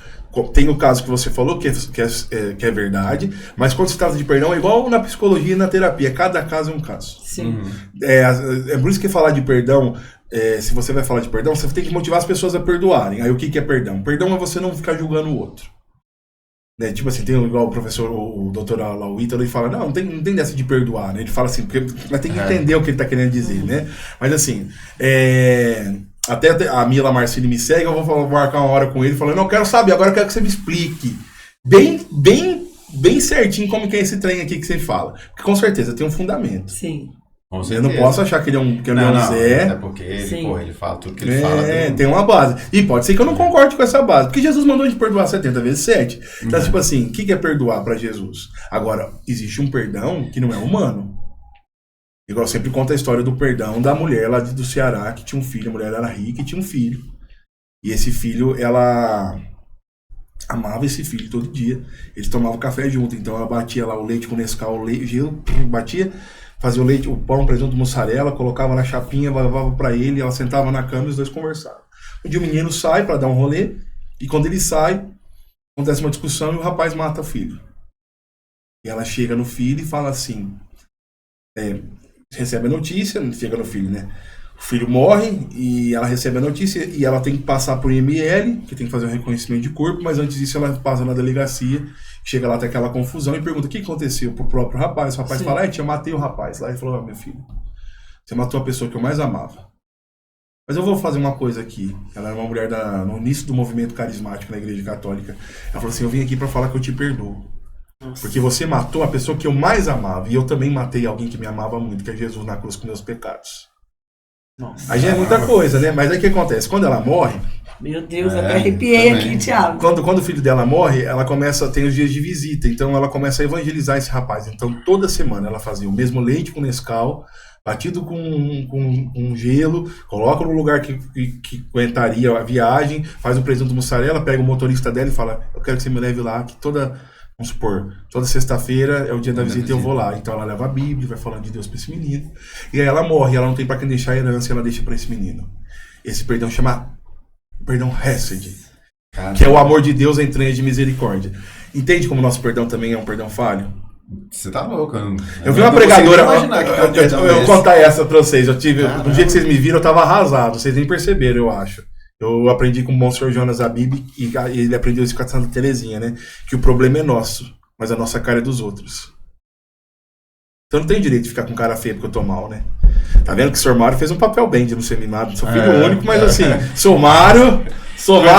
Speaker 3: tem o caso que você falou, que é verdade, mas quando se trata de perdão, é igual na psicologia e na terapia, cada caso é um caso.
Speaker 2: Sim.
Speaker 3: É por isso que falar de perdão, se você vai falar de perdão, você tem que motivar as pessoas a perdoarem. Aí o que é perdão? Perdão é você não ficar julgando o outro. Né? Tipo assim, tem igual o professor, o doutor Ítalo, ele fala, não tem dessa de perdoar, né? Ele fala assim, porque vai ter que entender o que ele tá querendo dizer, né? Mas assim, até a Mila Marcini me segue, eu vou marcar uma hora com ele, falando, não, eu quero saber, agora eu quero que você me explique bem certinho como que é esse trem aqui que você fala. Porque com certeza tem um fundamento.
Speaker 2: Sim.
Speaker 3: Eu não posso achar que ele é um Zé.
Speaker 1: É porque ele fala tudo que ele fala.
Speaker 3: Tem uma base. E pode ser que eu não concorde com essa base. Porque Jesus mandou a gente perdoar 70 vezes 7. Então, tipo assim, o que é perdoar para Jesus? Agora, existe um perdão que não é humano. Igual eu sempre conto a história do perdão da mulher lá do Ceará, que tinha um filho. A mulher era rica e tinha um filho. E esse filho, ela amava esse filho todo dia. Eles tomavam café junto. Então, ela batia lá o leite com Nescau, o gelo, batia... Fazia o leite, o pão, presunto, mussarela, colocava na chapinha, levava pra ele, ela sentava na cama e os dois conversavam. Um dia o menino sai pra dar um rolê, e quando ele sai, acontece uma discussão e o rapaz mata o filho. E ela chega no filho e fala assim, recebe a notícia, chega no filho, né? O filho morre e ela recebe a notícia e ela tem que passar por IML, que tem que fazer um reconhecimento de corpo, mas antes disso ela passa na delegacia, chega lá, tem aquela confusão e pergunta o que aconteceu pro próprio rapaz. O rapaz fala, eu matei o rapaz. Lá ele falou, meu filho, você matou a pessoa que eu mais amava. Mas eu vou fazer uma coisa aqui. Ela era uma mulher no início do movimento carismático na Igreja Católica. Ela falou assim, eu vim aqui pra falar que eu te perdoo. Nossa. Porque você matou a pessoa que eu mais amava e eu também matei alguém que me amava muito, que é Jesus na cruz com meus pecados. Nossa. Aí já é muita coisa, né? Mas aí o que acontece? Quando ela morre...
Speaker 2: Meu Deus, até arrepiei aqui, Thiago.
Speaker 3: Quando o filho dela morre, ela tem os dias de visita. Então ela começa a evangelizar esse rapaz. Então toda semana ela fazia o mesmo leite com Nescau, batido com gelo, coloca no lugar que aguentaria a viagem, faz o presunto mussarela, pega o motorista dela e fala, eu quero que você me leve lá, que vamos supor, toda sexta-feira é o dia da visita e eu vou lá. Então ela leva a Bíblia, vai falando de Deus para esse menino. E aí ela morre, ela não tem para quem deixar a herança, ela deixa para esse menino. Esse perdão chama perdão Hesed, que é o amor de Deus em entranhas de misericórdia. Entende como o nosso perdão também é um perdão falho?
Speaker 1: Você tá louco.
Speaker 3: Eu vi uma pregadora, eu vou contar essa pra vocês. No dia que vocês me viram, eu tava arrasado, vocês nem perceberam, eu acho. Eu aprendi com o Monsenhor Jonas Abib e ele aprendeu isso com a Santa Terezinha, né? Que o problema é nosso, mas a nossa cara é dos outros. Então não tem direito de ficar com cara feia porque eu tô mal, né? Tá vendo que o Sr. Mário fez um papel bem de não ser mimado. Sou filho único, mas assim, Sr. Mário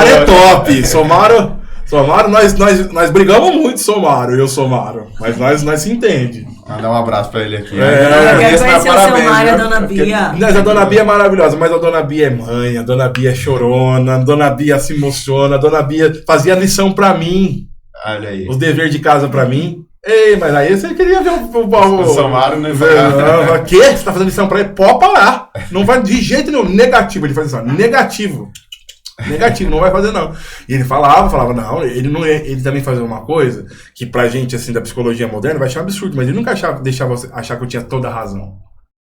Speaker 3: é top. Sr. Mário, nós brigamos muito, Sr. Mário e eu sou Mário. Mas nós se entende.
Speaker 1: Mandar um abraço pra ele aqui.
Speaker 2: Eu quero conhecer o Sr. Mário e a Dona Bia.
Speaker 3: Mas a Dona Bia é maravilhosa, mas a Dona Bia é mãe, a Dona Bia é chorona, a Dona Bia se emociona, a Dona Bia fazia lição pra mim.
Speaker 1: Olha aí.
Speaker 3: Os deveres de casa pra mim. Ei, mas aí você queria ver o
Speaker 1: Samário, né?
Speaker 3: O quê? Você tá fazendo lição pra ele? Pode parar. Não vai de jeito nenhum. Negativo ele faz isso. Negativo, não vai fazer não. E ele falava, não, ele também fazia uma coisa que pra gente, assim, da psicologia moderna vai achar um absurdo, mas ele nunca deixava achar que eu tinha toda a razão.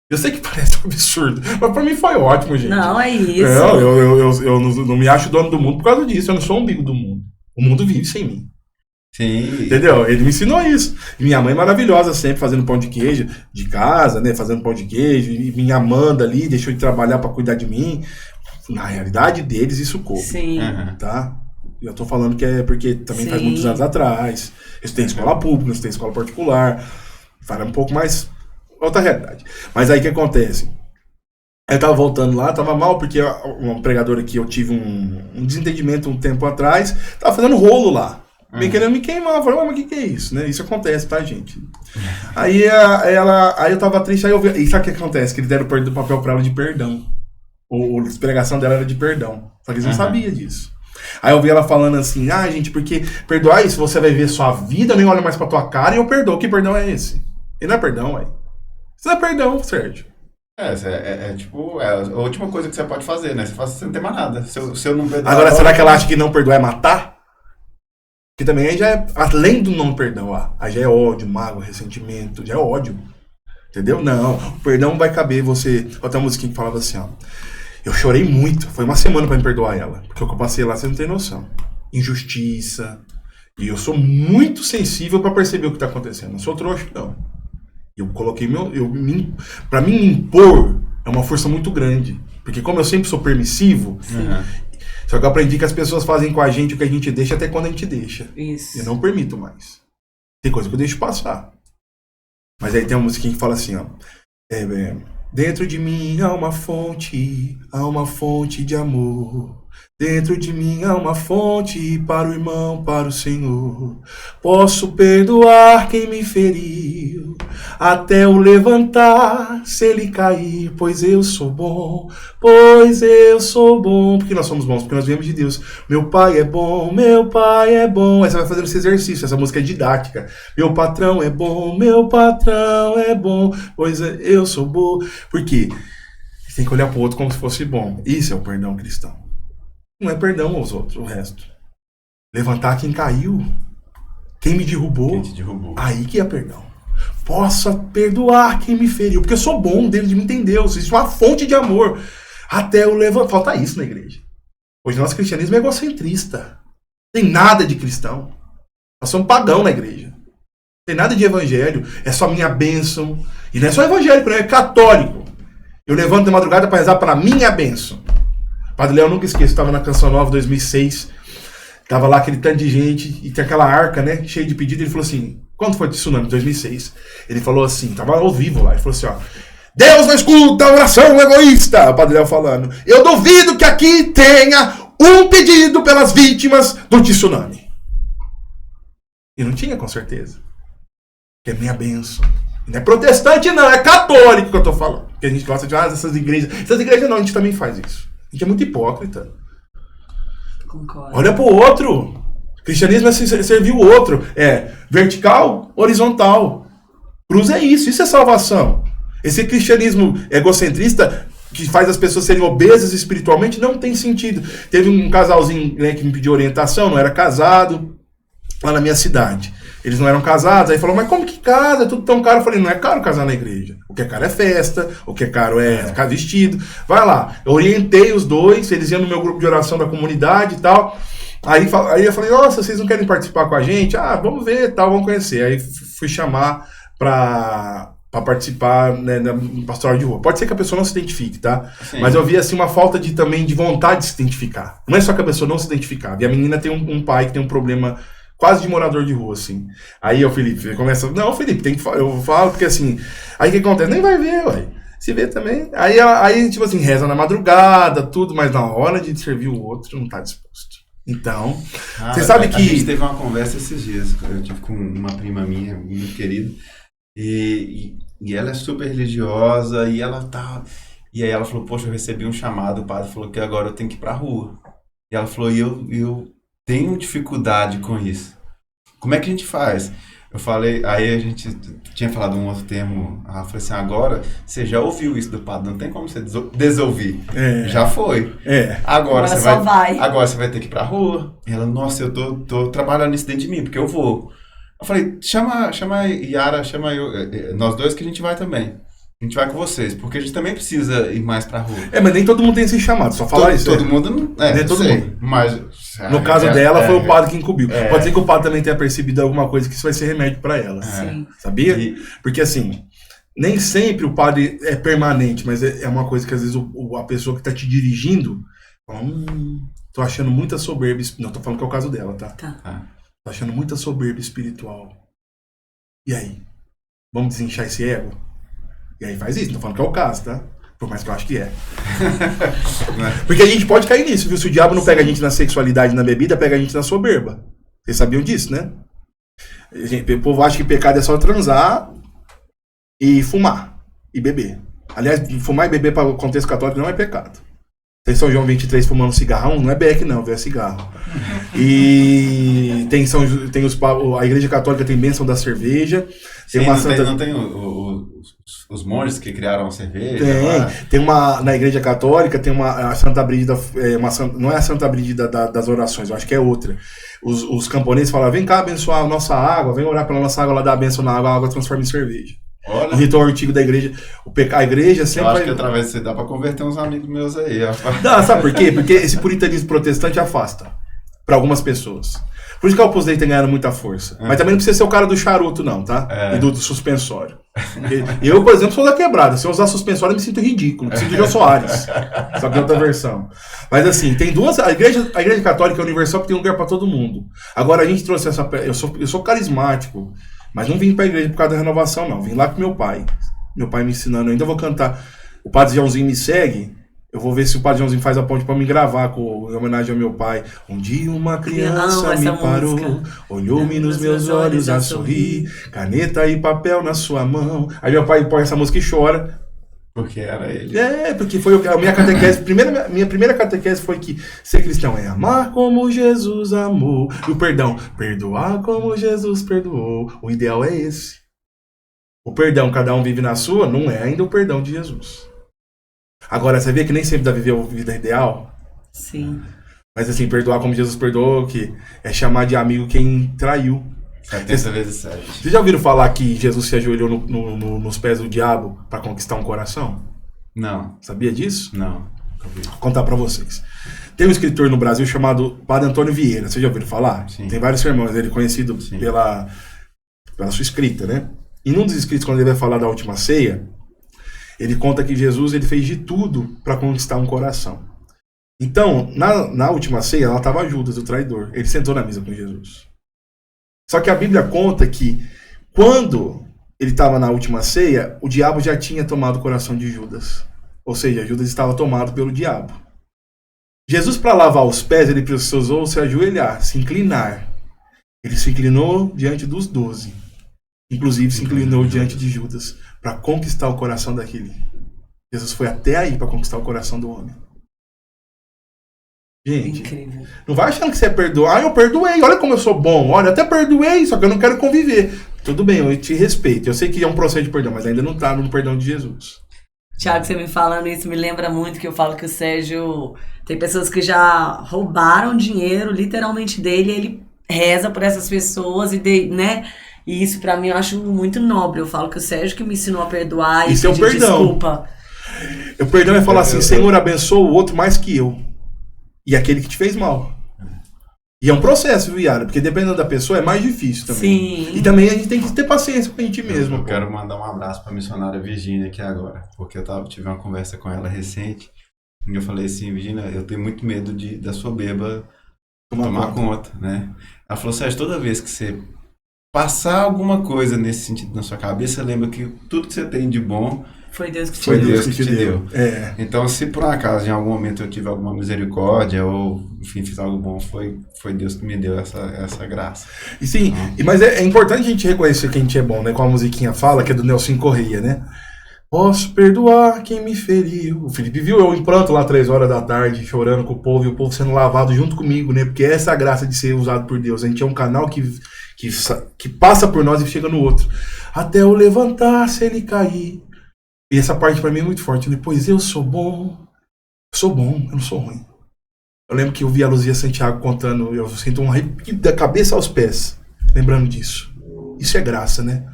Speaker 3: Eu sei que parece um absurdo, mas pra mim foi ótimo, gente.
Speaker 2: Não, é isso.
Speaker 3: Eu não me acho dono do mundo por causa disso. Eu não sou o umbigo do mundo. O mundo vive sem mim.
Speaker 1: Sim.
Speaker 3: Entendeu? Ele me ensinou isso. E minha mãe maravilhosa, sempre fazendo pão de queijo de casa, né? Fazendo pão de queijo, e me amando ali, deixou de trabalhar pra cuidar de mim. Na realidade deles, isso coube.
Speaker 2: Sim.
Speaker 3: Tá? Eu tô falando que é porque também faz muitos anos atrás. Eles têm escola pública, eles têm escola particular. Fala um pouco mais outra realidade. Mas aí o que acontece? Eu tava voltando lá, tava mal, porque uma pregadora que eu tive um desentendimento um tempo atrás, tava fazendo rolo lá. Bem querendo me queimar. Eu falei, mas o que é isso, né? Isso acontece, tá, gente? Aí eu tava triste, aí eu vi. E sabe o que acontece? Que eles deram o papel pra ela de perdão. A pregação dela era de perdão. Só que eles não sabiam disso. Aí eu vi ela falando assim, gente, porque perdoar isso, você vai ver sua vida, nem olha mais pra tua cara e eu perdoo. Que perdão é esse? E não é perdão, ué. Isso não é perdão, Sérgio.
Speaker 1: Tipo, é a última coisa que você pode fazer, né? Você faz sem não ter mais nada. Se eu não perdoar.
Speaker 3: Agora, será que ela acha que não perdoar é matar? Que também aí já é, além do não perdão, aí já é ódio, mágoa, ressentimento, já é ódio. Entendeu? Não, o perdão vai caber você. Outra musiquinha que falava assim, ó. Eu chorei muito, foi uma semana pra me perdoar ela. Porque o que eu passei lá, você não tem noção. Injustiça. E eu sou muito sensível pra perceber o que tá acontecendo. Não sou trouxa, não. Eu coloquei pra mim me impor é uma força muito grande. Porque como eu sempre sou permissivo, só que eu aprendi que as pessoas fazem com a gente o que a gente deixa até quando a gente deixa.
Speaker 2: Isso.
Speaker 3: Eu não permito mais. Tem coisa que eu deixo passar. Mas aí tem uma musiquinha que fala assim, ó. Dentro de mim há uma fonte de amor. Dentro de mim há uma fonte para o irmão, para o Senhor. Posso perdoar quem me feriu, até o levantar se ele cair, pois eu sou bom, pois eu sou bom. Porque nós somos bons, porque nós viemos de Deus. Meu pai é bom, meu pai é bom. Aí você vai fazendo esse exercício, essa música é didática. Meu patrão é bom, meu patrão é bom, pois eu sou bom. Por quê? Você tem que olhar pro outro como se fosse bom. Isso é o perdão cristão. Não é perdão aos outros, o resto. Levantar quem caiu, quem me derrubou,
Speaker 1: quem te derrubou.
Speaker 3: Aí que é perdão. Possa perdoar quem me feriu, porque eu sou bom, dentro de mim tem Deus. Isso é uma fonte de amor. Até eu levantar. Falta isso na igreja. Hoje nosso cristianismo é egocentrista. Tem nada de cristão. Nós somos pagão na igreja. Tem nada de evangelho. É só minha bênção. E não é só evangélico, não é católico. Eu levanto de madrugada para rezar para minha bênção. Padre Léo, nunca esqueço, estava na Canção Nova 2006, tava lá aquele tanto de gente, e tem aquela arca, né, cheia de pedido, ele falou assim, quando foi o tsunami? 2006. Ele falou assim, tava ao vivo lá, ele falou assim, ó, Deus não escuta a oração egoísta, o Padre Léo falando, eu duvido que aqui tenha um pedido pelas vítimas do tsunami. E não tinha, com certeza. Que é minha bênção. Não é protestante não, é católico que eu tô falando. Porque a gente gosta de essas igrejas. Essas igrejas não, a gente também faz isso. A gente é muito hipócrita.
Speaker 2: Concordo.
Speaker 3: Olha pro outro. Cristianismo é servir o outro. É vertical, horizontal. Cruz é isso é salvação. Esse cristianismo egocentrista que faz as pessoas serem obesas espiritualmente não tem sentido. Teve um casalzinho, né, que me pediu orientação, não era casado, lá na minha cidade. Eles não eram casados, aí falou, mas como que casa? É tudo tão caro. Eu falei, não é caro casar na igreja. O que é caro é festa, o que é caro é ficar vestido. Vai lá. Eu orientei os dois, eles iam no meu grupo de oração da comunidade e tal. Aí eu falei, nossa, vocês não querem participar com a gente? Vamos ver, tal, vamos conhecer. Aí fui chamar pra participar, né, na pastoral de rua. Pode ser que a pessoa não se identifique, tá? Sim. Mas eu vi assim uma falta também de vontade de se identificar. Não é só que a pessoa não se identificava. E a menina tem um pai que tem um problema quase de morador de rua, assim. Aí o Felipe começa, não, Felipe, eu falo, porque assim, aí o que acontece? Nem vai ver, ué. Se vê também. Aí, tipo assim, reza na madrugada, tudo, mas na hora de servir o outro, não tá disposto. Então, você sabe que...
Speaker 1: A gente teve uma conversa esses dias, eu tive com uma prima minha, muito querida, e ela é super religiosa, e ela tá... E aí ela falou, poxa, eu recebi um chamado, o padre falou que agora eu tenho que ir pra rua. E ela falou, eu tenho dificuldade com isso. Como é que a gente faz? Eu falei, aí a gente tinha falado um outro termo, ela falou assim, agora você já ouviu isso do padre, não tem como você desouvir. Já foi. Agora você vai ter que ir pra rua. E ela, nossa, eu tô trabalhando isso dentro de mim, porque eu vou. Eu falei, chama a Yara, chama eu, nós dois que a gente vai também. a gente vai com vocês, porque a gente também precisa ir mais pra rua.
Speaker 3: Mas nem todo mundo tem esse chamado, só falar isso.
Speaker 1: Todo mundo não.
Speaker 3: Nem todo mundo.
Speaker 1: Mas.
Speaker 3: No caso dela, foi o padre que incumbiu. Pode ser que o padre também tenha percebido alguma coisa que isso vai ser remédio pra ela.
Speaker 2: Sim.
Speaker 3: Sabia? Porque assim, nem sempre o padre é permanente, mas é uma coisa que às vezes a pessoa que tá te dirigindo fala, tô achando muita soberba. Não, tô falando que é o caso dela, tá? Tô achando muita soberba espiritual. E aí? Vamos desinchar esse ego? E aí faz isso, não tô falando que é o caso, tá? Por mais que eu acho que é. Porque a gente pode cair nisso, viu? Se o diabo não pega a gente na sexualidade, na bebida, pega a gente na soberba. Vocês sabiam disso, né? O povo acha que pecado é só transar e fumar e beber. Aliás, fumar e beber para o contexto católico não é pecado. Tem São João 23 fumando cigarrão, não é beck não, é cigarro. E tem a Igreja Católica tem bênção da cerveja.
Speaker 1: Sim, não tem os monges que criaram a cerveja?
Speaker 3: Tem uma, na Igreja Católica tem a Santa Brígida, não é a Santa Brígida das orações, eu acho que é outra. Os camponeses falam, vem cá abençoar a nossa água, vem orar pela nossa água, lá dá a benção na água, a água transforma em cerveja.
Speaker 1: Olha.
Speaker 3: O ritual antigo da igreja, a igreja sempre...
Speaker 1: Eu acho que através disso dá pra converter uns amigos meus aí.
Speaker 3: Dá, sabe por quê? Porque esse puritanismo protestante afasta pra algumas pessoas. Por isso que a Opus Dei tem ganhado muita força. Mas também não precisa ser o cara do charuto, não, tá? E do suspensório. Eu, por exemplo, sou da quebrada. Se eu usar suspensório, eu me sinto ridículo. Me sinto Jô Soares. Só que é outra versão. Mas assim, tem duas... A igreja católica é universal porque tem lugar pra todo mundo. Agora, a gente trouxe essa... Eu sou carismático. Mas não vim pra igreja por causa da renovação, não. Vim lá com meu pai. Meu pai me ensinando. Eu ainda vou cantar. O Padre Joãozinho me segue. Eu vou ver se o Padre Joãozinho faz a ponte pra me gravar em homenagem ao meu pai. Um dia uma criança me parou, olhou-me nos meus olhos a sorrir, caneta e papel na sua mão. Aí meu pai põe essa música e chora.
Speaker 1: Porque era ele.
Speaker 3: Porque foi a minha catequese. Minha primeira catequese foi que ser cristão é amar como Jesus amou. E o perdão, perdoar como Jesus perdoou. O ideal é esse. O perdão, cada um vive na sua, não é ainda o perdão de Jesus. Agora, você vê que nem sempre dá viver a vida ideal?
Speaker 2: Sim.
Speaker 3: Mas assim, perdoar como Jesus perdoou, que é chamar de amigo quem traiu.
Speaker 1: 70 vezes 7.
Speaker 3: Vocês já ouviram falar que Jesus se ajoelhou nos pés do diabo para conquistar um coração?
Speaker 1: Não.
Speaker 3: Sabia disso?
Speaker 1: Não.
Speaker 3: Vou contar para vocês. Tem um escritor no Brasil chamado Padre Antônio Vieira. Vocês já ouviram falar?
Speaker 1: Sim.
Speaker 3: Tem vários sermões dele, conhecido pela sua escrita, né? E num dos escritos, quando ele vai falar da última ceia, ele conta que Jesus ele fez de tudo para conquistar um coração. Então, na última ceia, lá estava Judas, o traidor. Ele sentou na mesa com Jesus. Só que a Bíblia conta que quando ele estava na última ceia, o diabo já tinha tomado o coração de Judas. Ou seja, Judas estava tomado pelo diabo. Jesus, para lavar os pés, ele precisou se ajoelhar, se inclinar. Ele se inclinou diante dos 12. Inclusive, se inclinou diante de Judas para conquistar o coração daquele. Jesus foi até aí para conquistar o coração do homem. Gente,
Speaker 2: incrível.
Speaker 3: Não vai achando que você é perdoar. Eu perdoei, olha como eu sou bom. Olha, até perdoei, só que eu não quero conviver. Tudo bem, eu te respeito. Eu sei que é um processo de perdão, mas ainda não está no perdão de Jesus.
Speaker 2: Tiago, você me falando isso me lembra muito que eu falo que o Sérgio... Tem pessoas que já roubaram dinheiro, literalmente, dele, e ele reza por essas pessoas, né? E isso pra mim eu acho muito nobre. Eu falo que o Sérgio que me ensinou a perdoar
Speaker 3: isso
Speaker 2: e pedir desculpa.
Speaker 3: O perdão é falar assim, Senhor, abençoa o outro mais que eu. E aquele que te fez mal. E é um processo, viu, Yara? Porque dependendo da pessoa é mais difícil também.
Speaker 2: Sim.
Speaker 3: E também a gente tem que ter paciência com a gente mesmo.
Speaker 1: Eu quero mandar um abraço pra missionária Virgínia aqui agora. Porque eu tive uma conversa com ela recente. E eu falei assim, Virgínia, eu tenho muito medo da soberba tomar conta, né? Ela falou, Sérgio, toda vez que você passar alguma coisa nesse sentido na sua cabeça, lembra que tudo que você tem de bom
Speaker 2: foi Deus que te
Speaker 1: foi
Speaker 2: deu.
Speaker 1: Deus que te deu.
Speaker 3: É.
Speaker 1: Então, se por acaso em algum momento eu tive alguma misericórdia ou, enfim, fiz algo bom, foi Deus que me deu essa graça.
Speaker 3: E sim, mas é importante a gente reconhecer que a gente é bom, né? Como a musiquinha fala, que é do Nelson Correia, né? Posso perdoar quem me feriu. O Felipe viu eu em pranto lá 3 horas da tarde, chorando com o povo, e o povo sendo lavado junto comigo, né? Porque essa é a graça de ser usado por Deus. A gente é um canal que passa por nós e chega no outro. Até eu levantar, se ele cair. E essa parte pra mim é muito forte. Depois, eu sou bom. Eu sou bom, eu não sou ruim. Eu lembro que eu vi a Luzia Santiago contando, eu sinto um arrepio da cabeça aos pés, lembrando disso. Isso é graça, né?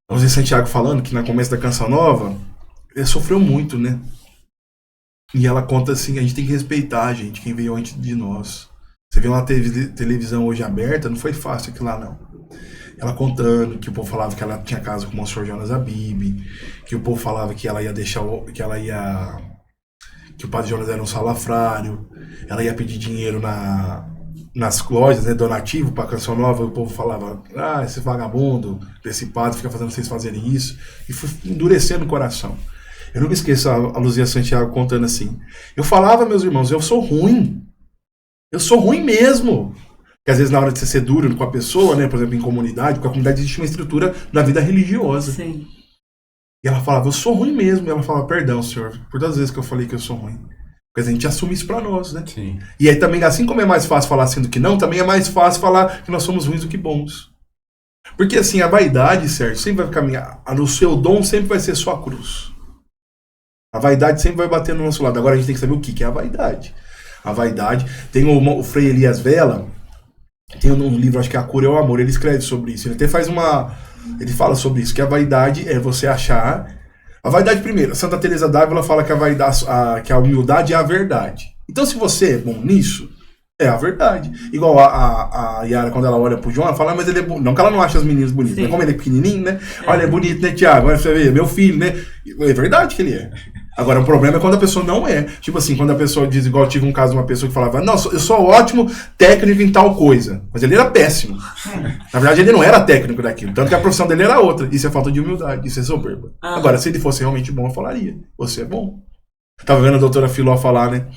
Speaker 3: O Zé Santiago falando que no começo da Canção Nova, ele sofreu muito, né? E ela conta assim, a gente tem que respeitar, gente, quem veio antes de nós. Você vê uma televisão hoje aberta, não foi fácil aquilo lá, não. Ela contando que o povo falava que ela tinha casa com o Monsenhor Jonas Abib, que o povo falava que ela ia deixar, que o Padre Jonas era um salafrário, ela ia pedir dinheiro nas lojas, né, donativo para a Canção Nova, o povo falava, esse vagabundo, esse padre fica fazendo vocês fazerem isso, e foi endurecendo o coração. Eu não me esqueço a Luzia Santiago contando assim, eu falava, meus irmãos, eu sou ruim mesmo. Porque às vezes na hora de você ser duro com a pessoa, né, por exemplo, em comunidade, porque a comunidade existe uma estrutura na vida religiosa.
Speaker 2: Sim.
Speaker 3: E ela falava, eu sou ruim mesmo. E ela falava, perdão, senhor, por todas as vezes que eu falei que eu sou ruim. Porque a gente assume isso pra nós, né?
Speaker 1: Sim.
Speaker 3: E aí também, assim como é mais fácil falar assim do que não, também é mais fácil falar que nós somos ruins do que bons. Porque assim, a vaidade, Sérgio, sempre vai caminhar, no seu dom sempre vai ser sua cruz. A vaidade sempre vai bater no nosso lado. Agora a gente tem que saber o que é a vaidade. A vaidade, tem o Frei Elias Vela, tem um livro, acho que é A Cura é o Amor, ele escreve sobre isso, ele até faz ele fala sobre isso, que a vaidade é você achar, a vaidade primeiro, Santa Teresa d'Ávila fala que que a humildade é a verdade. Então se você é bom nisso, é a verdade. Igual a Yara, quando ela olha pro João, ela fala, mas ele é bom. Não que ela não ache as meninas bonitas, mas como ele é pequenininho, né? Olha, é bonito, né, Tiago? Olha, você vê, meu filho, né? É verdade que ele é. Agora, o problema é quando a pessoa não é. Tipo assim, quando a pessoa diz, igual eu tive um caso de uma pessoa que falava, não, eu sou ótimo técnico em tal coisa. Mas ele era péssimo. Na verdade, ele não era técnico daquilo. Tanto que a profissão dele era outra. Isso é falta de humildade, isso é soberba. Agora, se ele fosse realmente bom, eu falaria. Você é bom. Tava vendo a doutora Filó falar, né?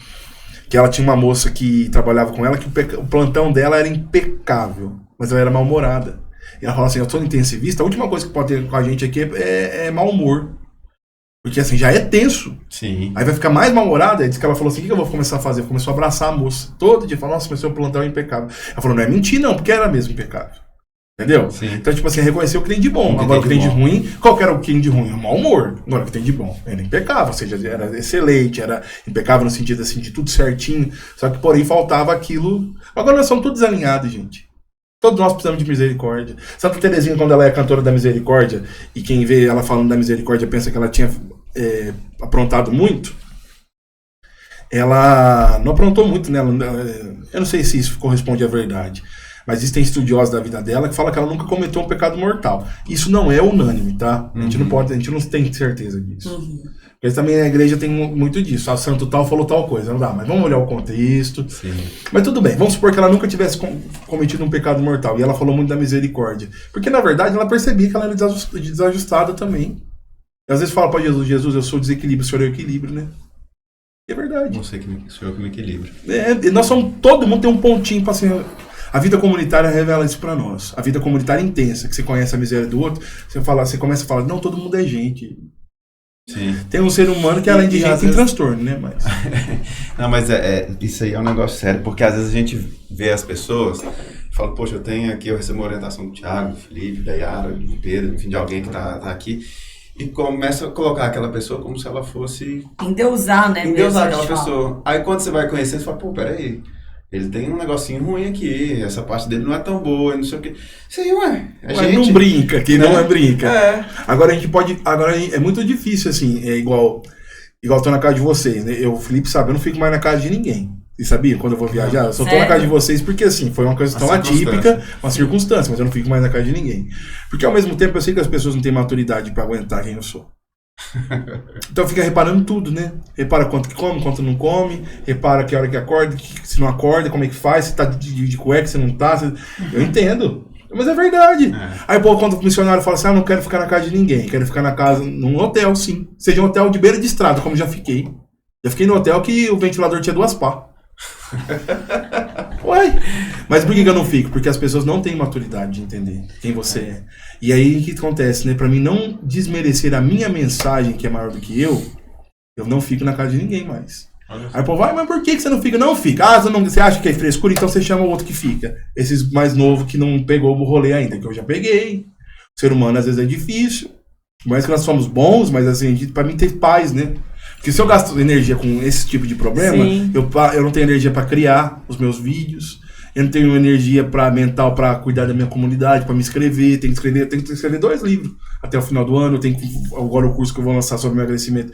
Speaker 3: Que ela tinha uma moça que trabalhava com ela, que o plantão dela era impecável. Mas ela era mal-humorada. E ela falou assim, eu sou intensivista, a última coisa que pode ter com a gente aqui é mau humor. Porque assim, já é tenso.
Speaker 1: Sim.
Speaker 3: Aí vai ficar mais mal-humorada. Aí diz que ela falou assim, o que eu vou começar a fazer? Começou a abraçar a moça. Todo dia, falou, nossa, mas seu plantão é impecável. Ela falou, não é mentir não, porque era mesmo impecável. Entendeu?
Speaker 1: Sim.
Speaker 3: Então, tipo assim, reconheceu o que tem de bom. Agora, o que tem de ruim, qual que era o que tem de ruim? O mau humor. Agora, o que tem de bom? Era impecável, ou seja, era excelente, era impecável no sentido assim, de tudo certinho. Só que, porém, faltava aquilo. Agora, nós somos todos desalinhados, gente. Todos nós precisamos de misericórdia. Santa Teresinha, quando ela é cantora da misericórdia, e quem vê ela falando da misericórdia pensa que ela tinha aprontado muito, ela não aprontou muito, né? Eu não sei se isso corresponde à verdade, mas existem estudiosos da vida dela que falam que ela nunca cometeu um pecado mortal. Isso não é unânime, tá? A gente não pode, a gente não tem certeza disso. Porque também a igreja tem muito disso. A santo tal falou tal coisa, não dá, mas vamos olhar o contexto.
Speaker 1: Sim.
Speaker 3: Mas tudo bem, vamos supor que ela nunca tivesse cometido um pecado mortal. E ela falou muito da misericórdia. Porque na verdade ela percebia que ela era desajustada também. E às vezes fala para Jesus, Jesus, eu sou desequilíbrio, o Senhor é o equilíbrio, né? E é verdade.
Speaker 1: Não sei que o Senhor que me equilibra.
Speaker 3: Nós somos, todo mundo tem um pontinho para assim. A vida comunitária revela isso para nós. A vida comunitária intensa, que você conhece a miséria do outro, você começa a falar, não, todo mundo é gente.
Speaker 1: Sim.
Speaker 3: Tem um ser humano que além de gente tem transtorno, né? Mas...
Speaker 1: Não, mas isso aí é um negócio sério, porque às vezes a gente vê as pessoas e fala, poxa, eu recebo uma orientação do Thiago, do Felipe, da Yara, do Pedro, enfim, de alguém que tá aqui, e começa a colocar aquela pessoa como se ela fosse...
Speaker 2: Endeusar, né?
Speaker 1: Endeusar aquela pessoa. Aí quando você vai conhecer, você fala, pô, peraí, ele tem um negocinho ruim aqui, essa parte dele não é tão boa, não sei o quê. Isso aí, gente...
Speaker 3: Não brinca, quem não brinca.
Speaker 1: É.
Speaker 3: Agora a gente pode... Agora é muito difícil, assim, igual tô na casa de vocês, né? O Felipe sabe, eu não fico mais na casa de ninguém. Vocês sabiam? Quando eu vou viajar, eu só tô na casa de vocês porque, assim, foi uma coisa tão atípica, uma circunstância, mas eu não fico mais na casa de ninguém. Porque, ao mesmo tempo, eu sei que as pessoas não têm maturidade pra aguentar quem eu sou. Então fica reparando tudo, né? Repara quanto que come, quanto não come, repara que hora que acorda, se não acorda, como é que faz, se tá de cueca, se não tá. Eu entendo. Mas é verdade. Aí, pô, quando o missionário fala assim, não quero ficar na casa de ninguém, quero ficar na casa, num hotel, sim. Seja um hotel de beira de estrada, como já fiquei. Já fiquei no hotel que o ventilador tinha 2 pás. Ué, mas por que eu não fico? Porque as pessoas não têm maturidade de entender quem você é. E aí o que acontece, né? Pra mim não desmerecer a minha mensagem, que é maior do que eu não fico na casa de ninguém mais. Aí o povo vai, mas por que você não fica? Não fica. Você acha que é frescura, então você chama o outro que fica. Esses mais novos que não pegou o rolê ainda, que eu já peguei. O ser humano às vezes é difícil. Por mais que nós somos bons, mas assim, pra mim ter paz, né? Porque se eu gasto energia com esse tipo de problema, eu não tenho energia para criar os meus vídeos, eu não tenho energia mental para cuidar da minha comunidade, para me inscrever, tenho que escrever 2 livros até o final do ano, eu tenho agora o curso que eu vou lançar sobre emagrecimento.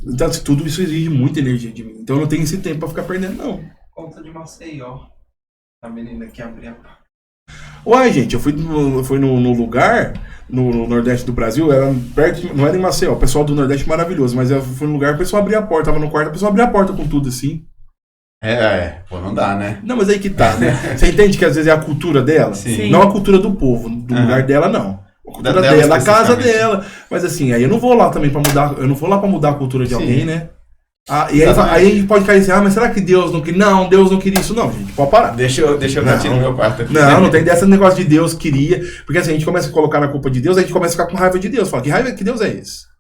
Speaker 3: Então, assim, tudo isso exige muita energia de mim. Então eu não tenho esse tempo para ficar perdendo, não.
Speaker 4: Conta de Maceió. A menina que abriu a...
Speaker 3: Uai, gente, eu fui no lugar, no Nordeste do Brasil, era perto, não era em Maceió, o pessoal do Nordeste é maravilhoso, mas eu fui no lugar, o pessoal abria a porta, tava no quarto, o pessoal abria a porta com tudo assim.
Speaker 1: Pô, não dá, né?
Speaker 3: Não, mas aí que tá, né? Você entende que às vezes é a cultura dela?
Speaker 1: Sim.
Speaker 3: Não a cultura do povo, do lugar dela, não. A cultura
Speaker 1: dela,
Speaker 3: dela, a casa dela. Mas assim, aí eu não vou lá também pra mudar, eu não vou lá pra mudar a cultura de alguém, né? E aí a gente pode cair assim, mas será que Deus não queria? Não, Deus não queria isso, não, gente. Pode parar.
Speaker 1: Deixa eu bater no meu quarto aqui.
Speaker 3: Não tem dessa negócio de Deus queria. Porque assim, a gente começa a colocar na culpa de Deus, a gente começa a ficar com raiva de Deus. Fala, que raiva que Deus é esse?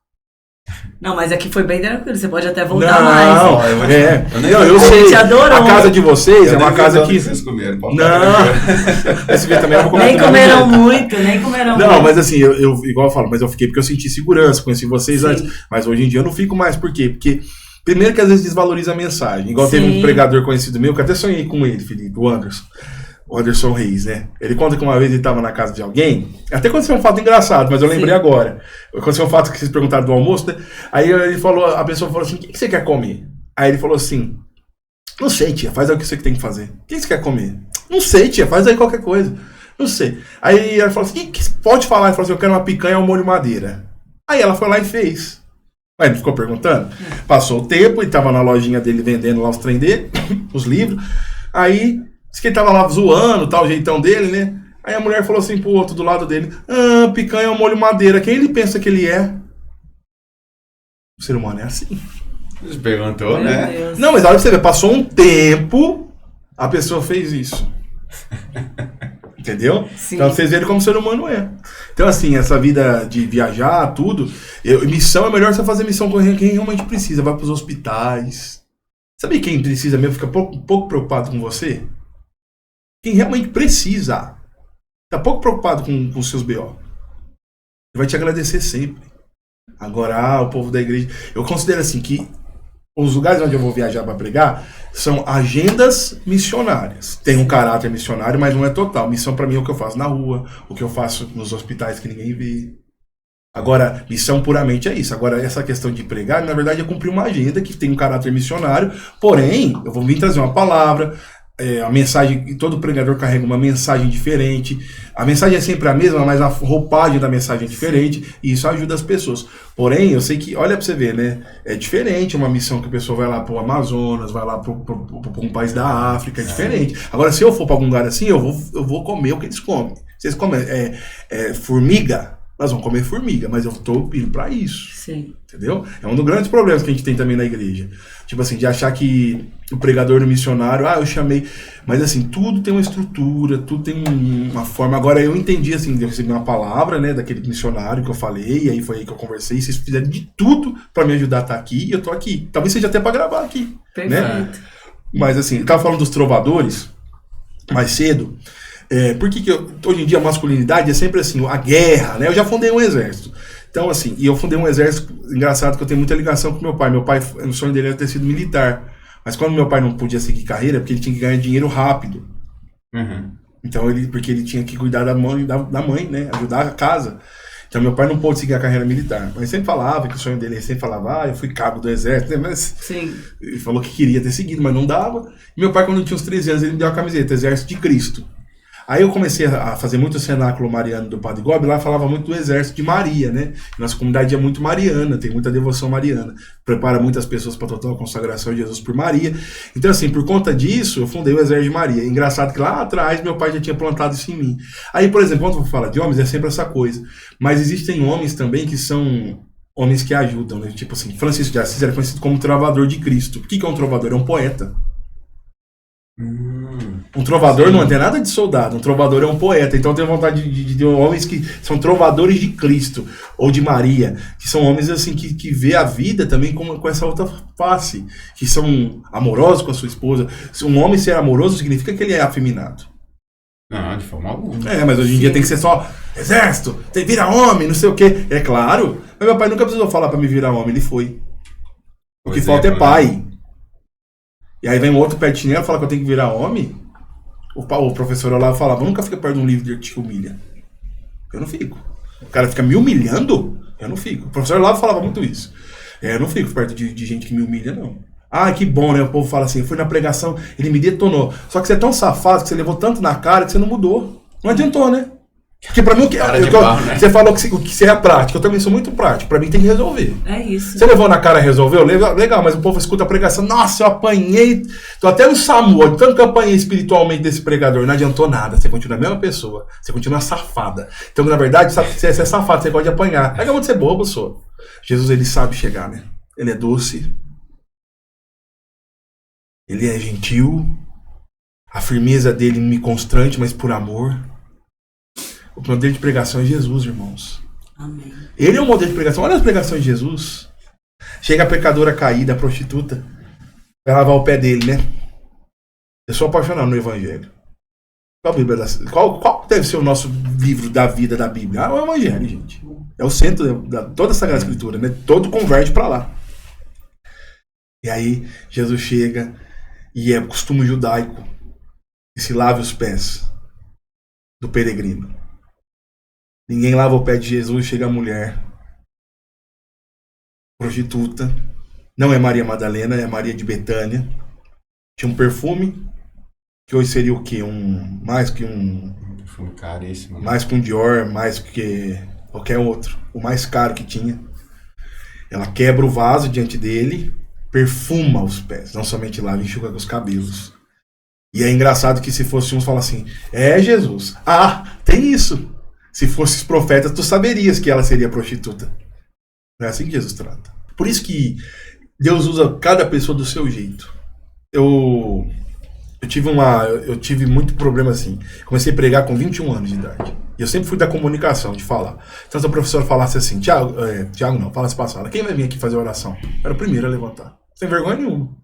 Speaker 2: Não, mas aqui foi bem tranquilo, você pode até voltar mais.
Speaker 3: Eu sei.
Speaker 2: Te adorou.
Speaker 3: A casa de vocês é uma casa que...
Speaker 1: Vocês comeram,
Speaker 3: Esse vídeo também eu vou comer.
Speaker 2: Nem comeram muito.
Speaker 3: Não, mas assim, eu igual eu falo, mas eu fiquei porque eu senti segurança, conheci vocês antes. Mas hoje em dia eu não fico mais, por quê? Porque, primeiro que às vezes desvaloriza a mensagem. Igual teve um pregador conhecido meu, que até sonhei com ele, Felipe, o Anderson Reis, né? Ele conta que uma vez ele estava na casa de alguém, até aconteceu um fato engraçado, mas eu lembrei agora. Aconteceu um fato que vocês perguntaram do almoço, né? Aí a pessoa falou assim, o que você quer comer? Aí ele falou assim, não sei, tia, faz aí o que você tem que fazer. O que você quer comer? Não sei, tia, faz aí qualquer coisa. Não sei. Aí ela falou assim, pode falar? Ele falou assim, eu quero uma picanha ao molho madeira. Aí ela foi lá e fez. Aí ele ficou perguntando. Passou o tempo, ele estava na lojinha dele vendendo lá os trem dele, os livros. Aí... Diz que ele tava lá zoando, tal, o jeitão dele, né? Aí a mulher falou assim pro outro do lado dele, picanha ao molho madeira, quem ele pensa que ele é? O ser humano é assim.
Speaker 1: Você perguntou,
Speaker 2: Meu
Speaker 1: né?
Speaker 2: Deus.
Speaker 3: Não, mas olha pra você ver, passou um tempo, a pessoa fez isso. Entendeu?
Speaker 2: Sim.
Speaker 3: Então vocês verem como o ser humano é. Então assim, essa vida de viajar, tudo, missão é melhor você fazer missão com quem realmente precisa, vai pros hospitais. Sabe quem precisa mesmo, fica pouco preocupado com você? Quem realmente precisa. Tá pouco preocupado com os seus BO. Ele vai te agradecer sempre. Agora, o povo da igreja... Eu considero assim que os lugares onde eu vou viajar para pregar são agendas missionárias. Tem um caráter missionário, mas não é total. Missão para mim é o que eu faço na rua, o que eu faço nos hospitais que ninguém vê. Agora, missão puramente é isso. Agora, essa questão de pregar, na verdade, é cumprir uma agenda que tem um caráter missionário. Porém, eu vou vir trazer uma palavra... a mensagem, todo pregador carrega uma mensagem diferente, a mensagem é sempre a mesma, mas a roupagem da mensagem é diferente, e isso ajuda as pessoas. Porém, eu sei que, olha pra você ver, né, é diferente uma missão que a pessoa vai lá pro Amazonas, vai lá pro um país da África, é diferente. Agora, se eu for pra algum lugar assim, eu vou comer o que eles comem. Se eles comem formiga, nós vamos comer formiga, mas eu tô indo pra isso.
Speaker 2: Sim.
Speaker 3: Entendeu? É um dos grandes problemas que a gente tem também na igreja. Tipo assim, de achar que o pregador no missionário, eu chamei. Mas assim, tudo tem uma estrutura, tudo tem uma forma. Agora eu entendi, assim, eu recebi uma palavra, né, daquele missionário que eu falei, e aí foi aí que eu conversei, vocês fizeram de tudo pra me ajudar a estar aqui, e eu tô aqui. Talvez seja até pra gravar aqui.
Speaker 2: Perfeito.
Speaker 3: Né? Mas assim, eu tava falando dos trovadores mais cedo. Por que hoje em dia a masculinidade é sempre assim, a guerra, né? Eu já fundei um exército. Então, assim, e eu fundei um exército, engraçado que eu tenho muita ligação com meu pai. Meu pai, o sonho dele era ter sido militar. Mas quando meu pai não podia seguir carreira, porque ele tinha que ganhar dinheiro rápido.
Speaker 1: Uhum.
Speaker 3: Então, porque ele tinha que cuidar da mãe, né? Ajudar a casa. Então, meu pai não pôde seguir a carreira militar. Mas sempre falava que o sonho dele, ele sempre falava, eu fui cabo do exército, né? Mas
Speaker 2: Sim.
Speaker 3: Ele falou que queria ter seguido, mas não dava. E meu pai, quando eu tinha uns 13 anos, ele me deu uma camiseta, Exército de Cristo. Aí eu comecei a fazer muito o cenáculo mariano do Padre Gobi, lá falava muito do exército de Maria, né? Nossa comunidade é muito mariana, tem muita devoção mariana. Prepara muitas pessoas para a total consagração de Jesus por Maria. Então, assim, por conta disso, eu fundei o Exército de Maria. Engraçado que lá atrás meu pai já tinha plantado isso em mim. Aí, por exemplo, quando eu falo de homens, é sempre essa coisa. Mas existem homens também que são homens que ajudam, né? Tipo assim, Francisco de Assis era conhecido como trovador de Cristo. O que é um trovador? É um poeta. Um trovador não tem nada de soldado, um trovador é um poeta. Então eu tenho vontade de homens que são trovadores de Cristo ou de Maria, que são homens assim que vê a vida também com essa outra face, que são amorosos com a sua esposa. Se um homem ser amoroso significa que ele é afeminado.
Speaker 1: Não, de forma alguma.
Speaker 3: Mas hoje em dia tem que ser só exército, tem vira homem, não sei o quê. É claro, mas meu pai nunca precisou falar pra me virar homem, ele foi. O que falta é pai. E aí vem um outro pé de chinelo e fala que eu tenho que virar homem. O professor lá falava, nunca fica perto de um livro que te humilha. Eu não fico. O cara fica me humilhando, eu não fico. O professor lá falava muito isso. Eu não fico perto de gente que me humilha, não. Ah, que bom, né? O povo fala assim, eu fui na pregação, ele me detonou. Só que você é tão safado, que você levou tanto na cara, que você não mudou. Não adiantou, né? Porque pra mim, né? Você falou que você é a prática, eu também sou muito prático. Pra mim tem que resolver.
Speaker 2: É isso.
Speaker 3: Você levou na cara e resolveu? Legal, mas o povo escuta a pregação. Nossa, eu apanhei. Tô até no SAMU, tanto que eu apanhei espiritualmente desse pregador. Não adiantou nada. Você continua a mesma pessoa. Você continua safada. Então, na verdade, você é safado, você gosta de apanhar. Acabou de ser bobo, só. Jesus, ele sabe chegar, né? Ele é doce. Ele é gentil. A firmeza dele me constrange, mas por amor. O modelo de pregação é Jesus, irmãos.
Speaker 2: Amém.
Speaker 3: Ele é o modelo de pregação. Olha as pregações de Jesus. Chega a pecadora caída, a prostituta, vai lavar o pé dele, né? Eu sou apaixonado no Evangelho. Qual deve ser o nosso livro da vida da Bíblia? É o Evangelho, gente. É o centro de toda a Sagrada Escritura, né? Todo converge para lá. E aí, Jesus chega e é o costume judaico que se lave os pés do peregrino. Ninguém lava o pé de Jesus, chega a mulher prostituta, não é Maria Madalena, é Maria de Betânia. Tinha um perfume que hoje seria o quê? Mais que um
Speaker 1: perfume caríssimo.
Speaker 3: Mais que um Dior, mais que qualquer outro, o mais caro que tinha. Ela quebra o vaso diante dele, perfuma os pés, não somente lava, enxuga os cabelos. E é engraçado que se fosse uns falar assim, Jesus, tem isso. Se fosse os profetas, tu saberias que ela seria prostituta. Não é assim que Jesus trata. Por isso que Deus usa cada pessoa do seu jeito. Eu tive muito problema assim. Comecei a pregar com 21 anos de idade. E eu sempre fui da comunicação, de falar. Então se a professora falasse assim, Tiago não, falasse pra sala, quem vai vir aqui fazer oração? Era o primeiro a levantar. Sem vergonha nenhuma.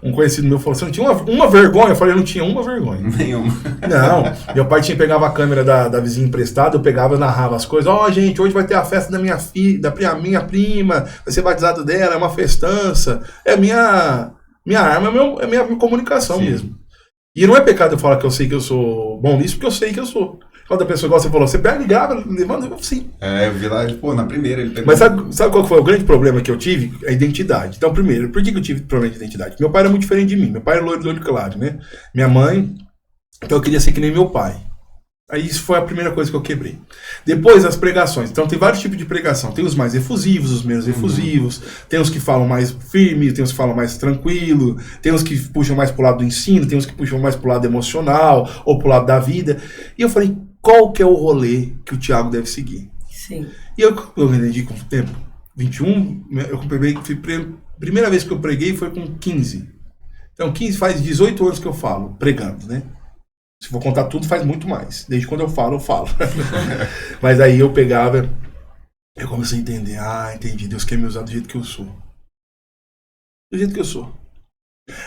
Speaker 3: Um conhecido meu falou, você não tinha uma vergonha? Eu falei, eu não tinha uma vergonha.
Speaker 1: Nenhuma.
Speaker 3: Não, meu pai pegava a câmera da vizinha emprestada, eu pegava e narrava as coisas. Gente, hoje vai ter a festa da minha filha, da minha prima, vai ser batizado dela, é uma festança. É minha arma, é minha comunicação. Sim. Mesmo. E não é pecado eu falar que eu sei que eu sou bom nisso, porque eu sei que eu sou. Quando a pessoa, igual você falou, você pega e grava, levanta, sim.
Speaker 1: Eu vi lá, na primeira ele pegou.
Speaker 3: Mas sabe qual foi o grande problema que eu tive? A identidade. Então, primeiro, por que eu tive problema de identidade? Meu pai era muito diferente de mim. Meu pai era loiro do olho claro, né? Minha mãe, então eu queria ser que nem meu pai. Aí isso foi a primeira coisa que eu quebrei. Depois, as pregações. Então, tem vários tipos de pregação. Tem os mais efusivos, os menos efusivos. Tem os que falam mais firme, tem os que falam mais tranquilo. Tem os que puxam mais pro lado do ensino, tem os que puxam mais pro lado emocional ou pro lado da vida. E eu falei, qual que é o rolê que o Tiago deve seguir?
Speaker 2: Sim.
Speaker 3: E eu entendi com o tempo. 21, primeira vez que eu preguei foi com 15. Então, 15 faz 18 anos que eu falo, pregando, né? Se for contar tudo, faz muito mais. Desde quando eu falo. Mas aí eu pegava, eu comecei a entender. Entendi, Deus quer me usar do jeito que eu sou. Do jeito que eu sou.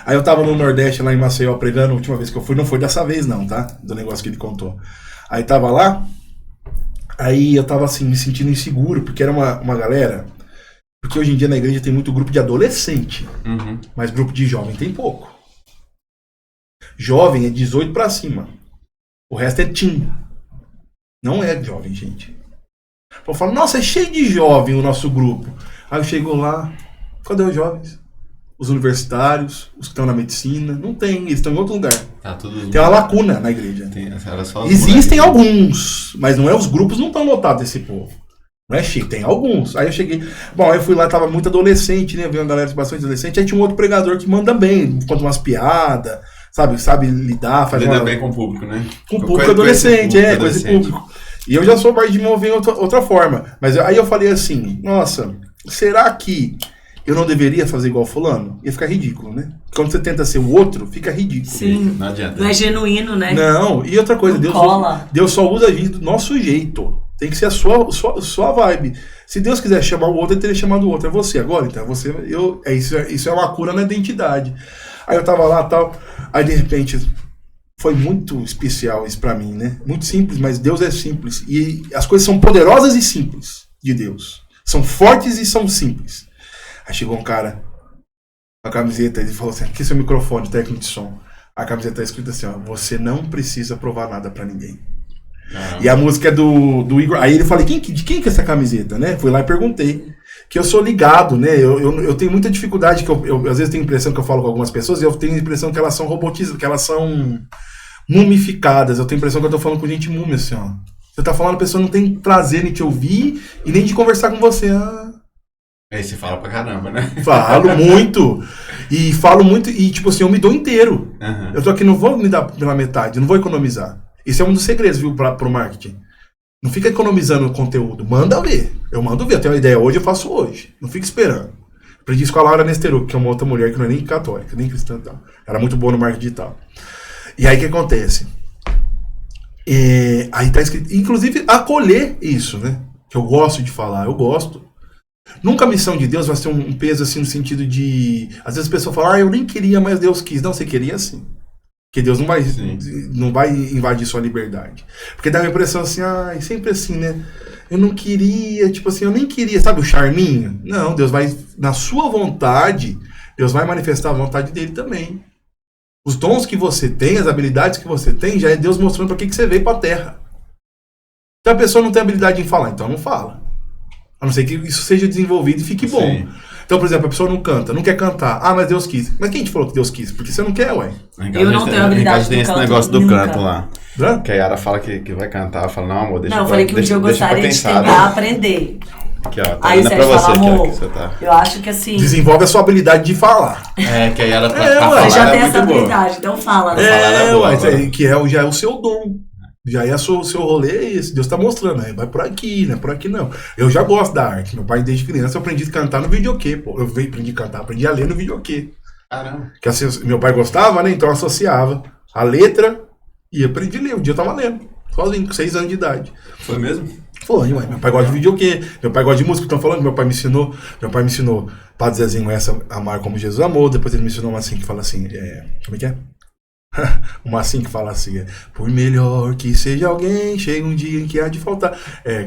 Speaker 3: Aí eu tava no Nordeste, lá em Maceió, pregando, a última vez que eu fui, não foi dessa vez não, tá? Do negócio que ele contou. Aí tava lá, aí eu tava assim, me sentindo inseguro, porque era uma galera, porque hoje em dia na igreja tem muito grupo de adolescente, mas grupo de jovem tem pouco. Jovem é 18 pra cima, o resto é teen, não é jovem, gente. Eu falo, nossa, é cheio de jovem o nosso grupo. Aí eu chego lá, cadê os jovens? Os universitários, os que estão na medicina, não tem, eles estão em outro lugar. Tem uma lacuna na igreja. Existem alguns, mas não é os grupos, não estão lotados desse povo. Não é cheio, tem alguns. Aí eu cheguei, aí eu fui lá, tava muito adolescente, né? Veio uma galera bastante adolescente, aí tinha um outro pregador que manda bem, conta umas piadas, sabe lidar, faz
Speaker 1: Lida bem com o público, né?
Speaker 3: Com o público adolescente, coisa de público. E eu já sou parte de mover em outra forma. Mas aí eu falei assim, nossa, será que eu não deveria fazer igual fulano? Ia ficar ridículo, né? Quando você tenta ser o outro, fica ridículo.
Speaker 2: Sim,
Speaker 1: não adianta.
Speaker 2: Não é genuíno, né?
Speaker 3: Não, e outra coisa, Deus só usa a gente do nosso jeito. Tem que ser a sua vibe. Se Deus quiser chamar o outro, ele teria chamado o outro. É você agora, então. Isso é uma cura na identidade. Aí eu tava lá e tal, aí de repente foi muito especial isso pra mim, né? Muito simples, mas Deus é simples. E as coisas são poderosas e simples de Deus. São fortes e são simples. Aí chegou um cara com a camiseta e falou assim, aqui é seu microfone, técnico de som. A camiseta tá escrita assim, ó, você não precisa provar nada pra ninguém.
Speaker 1: Caramba.
Speaker 3: E a música é do Igor. Aí ele falei, de quem que é essa camiseta, né? Fui lá e perguntei. Que eu sou ligado, né? Eu tenho muita dificuldade, que eu às vezes tenho a impressão que eu falo com algumas pessoas e eu tenho a impressão que elas são robotizadas, que elas são mumificadas. Eu tenho a impressão que eu tô falando com gente múmia, assim, ó. Você tá falando, a pessoa não tem prazer em te ouvir e nem de conversar com você.
Speaker 1: Aí você fala pra caramba, né?
Speaker 3: Falo muito. E falo muito, e tipo assim, eu me dou inteiro.
Speaker 1: Uhum.
Speaker 3: Eu tô aqui, não vou me dar pela metade, não vou economizar. Esse é um dos segredos, viu, pro marketing. Não fica economizando o conteúdo, manda ver. Eu mando ver, eu tenho uma ideia hoje, eu faço hoje. Não fica esperando. Aprendi isso com a Laura Nesteruk, que é uma outra mulher que não é nem católica, nem cristã e tal. Ela é muito boa no marketing digital. E aí o que acontece? Aí tá escrito, inclusive, acolher isso, né? Que eu gosto de falar, eu gosto. Nunca a missão de Deus vai ser um peso assim no sentido de... Às vezes a pessoa fala, eu nem queria, mas Deus quis. Não, você queria sim. Porque Deus não vai invadir sua liberdade. Porque dá uma impressão assim, sempre assim, né? Eu não queria, tipo assim, eu nem queria, sabe o charminho? Não, Deus vai, na sua vontade, Deus vai manifestar a vontade dele também. Os dons que você tem, as habilidades que você tem, já é Deus mostrando para que você veio para a Terra. Se a pessoa não tem habilidade em falar, então não fala. A não ser que isso seja desenvolvido e fique bom.
Speaker 1: Sim.
Speaker 3: Então, por exemplo, a pessoa não canta, não quer cantar. Mas Deus quis. Mas quem te falou que Deus quis? Porque você não quer, ué.
Speaker 2: Eu não tenho habilidade
Speaker 1: tem
Speaker 2: no
Speaker 1: esse
Speaker 2: canto
Speaker 1: negócio do
Speaker 2: nunca.
Speaker 1: canto lá. Que a Yara fala que vai cantar. Fala, não, amor, deixa
Speaker 2: eu falei que um dia eu gostaria de tentar aprender.
Speaker 1: Aqui, ó, tá
Speaker 2: Aí o
Speaker 1: indo pra
Speaker 2: Sérgio
Speaker 1: você,
Speaker 2: fala,
Speaker 1: aqui, ó,
Speaker 2: amor,
Speaker 1: que você tá.
Speaker 2: eu acho que assim...
Speaker 3: Desenvolve a sua habilidade de falar.
Speaker 1: Que a Yara pra
Speaker 3: ué,
Speaker 1: falar
Speaker 2: Você já
Speaker 1: é
Speaker 2: tem
Speaker 1: muito
Speaker 2: essa
Speaker 1: boa.
Speaker 2: habilidade, então fala. Né?
Speaker 1: falar é boa, agora.
Speaker 3: Que já é o seu dom. Já é o seu rolê, é esse. Deus tá mostrando, né? Vai por aqui, né? Por aqui não. Eu já gosto da arte. Meu pai, desde criança, eu aprendi a cantar no videokê, pô. Eu aprendi a cantar, aprendi a ler no videokê.
Speaker 1: Caramba.
Speaker 3: Que assim, meu pai gostava, né? Então eu associava a letra e aprendi a ler. Um dia eu tava lendo, sozinho, com 6 anos de idade.
Speaker 1: Foi mesmo?
Speaker 3: Foi, ué. Meu pai gosta de videokê, meu pai gosta de música, estão falando, meu pai me ensinou Padre Zezinho essa, amar como Jesus amou, depois ele me ensinou uma assim que fala assim, como é que é? Uma assim que fala assim, por melhor que seja alguém, chega um dia em que há de faltar,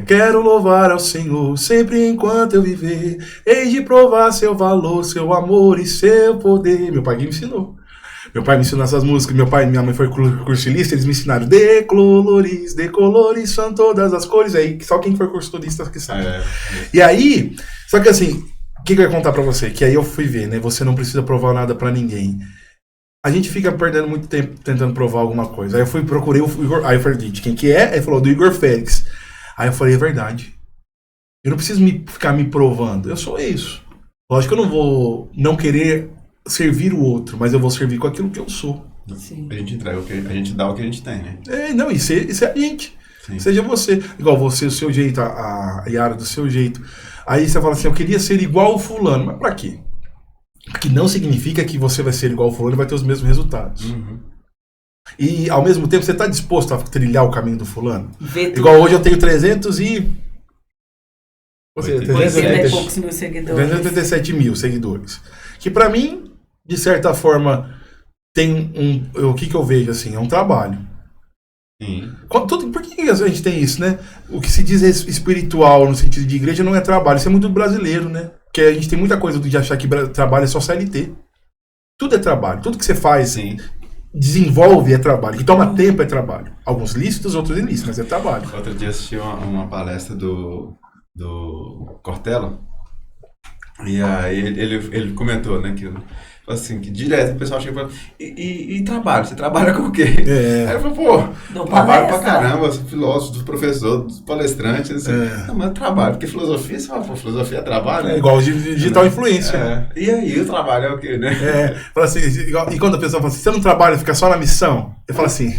Speaker 3: quero louvar ao Senhor, sempre enquanto eu viver, hei de provar seu valor, seu amor e seu poder. Meu pai que me ensinou. Meu pai me ensinou essas músicas, meu pai e minha mãe foi cursilista, eles me ensinaram de colores, são todas as cores, aí só quem foi cursilista que sabe. E aí, só que assim, o que eu ia contar pra você? Que aí eu fui ver, né, você não precisa provar nada pra ninguém. A gente fica perdendo muito tempo tentando provar alguma coisa. Aí eu procurei o Igor, aí eu falei, de quem que é? Aí ele falou, do Igor Félix. Aí eu falei, é verdade. Eu não preciso ficar me provando, eu sou isso. Lógico que eu não vou não querer servir o outro, mas eu vou servir com aquilo que eu sou.
Speaker 2: Sim.
Speaker 1: A gente entrega a gente dá o que a gente tem, né?
Speaker 3: Não, isso é a gente. Sim. Seja você. Igual você, o seu jeito, a Yara do seu jeito. Aí você fala assim, eu queria ser igual o fulano. Mas pra quê? Porque não significa que você vai ser igual o fulano e vai ter os mesmos resultados.
Speaker 1: Uhum.
Speaker 3: E ao mesmo tempo você está disposto a trilhar o caminho do fulano?
Speaker 2: Igual
Speaker 3: hoje eu tenho 387 mil seguidores. Que pra mim, de certa forma, tem o que eu vejo assim, é um trabalho.
Speaker 1: Sim.
Speaker 3: Por que a gente tem isso, né? O que se diz espiritual no sentido de igreja não é trabalho, isso é muito brasileiro, né? Porque a gente tem muita coisa de achar que trabalho é só CLT. Tudo é trabalho, tudo que você faz,
Speaker 1: sim,
Speaker 3: desenvolve é trabalho, que toma tempo é trabalho. Alguns lícitos, outros ilícitos, mas é trabalho.
Speaker 1: Outro dia assisti uma palestra do Cortella, e aí ele comentou, né, que assim, que direto o pessoal chega e fala, e trabalho? Você trabalha com o quê? Aí eu falo, pô, trabalho pra caramba, sou filósofo, dos professores, dos palestrantes, assim. Não, mas eu trabalho, porque filosofia, você fala, pô, filosofia é trabalho, né?
Speaker 3: Igual digital influência.
Speaker 1: E aí, o trabalho é o quê, né?
Speaker 3: Fala assim, e quando a pessoa fala assim, você não trabalha, fica só na missão? Eu falo assim,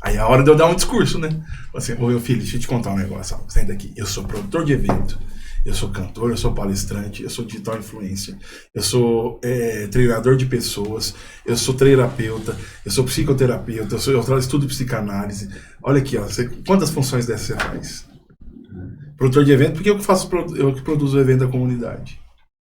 Speaker 3: aí é a hora de eu dar um discurso, né? Falo assim, ô meu filho, deixa eu te contar um negócio, ó, senta aqui, eu sou produtor de evento, eu sou cantor, eu sou palestrante, eu sou digital influencer, eu sou treinador de pessoas, eu sou terapeuta, eu sou psicoterapeuta, eu estudo psicanálise. Olha aqui, ó, quantas funções dessas você faz? Produtor de evento, porque eu que produzo o evento da comunidade.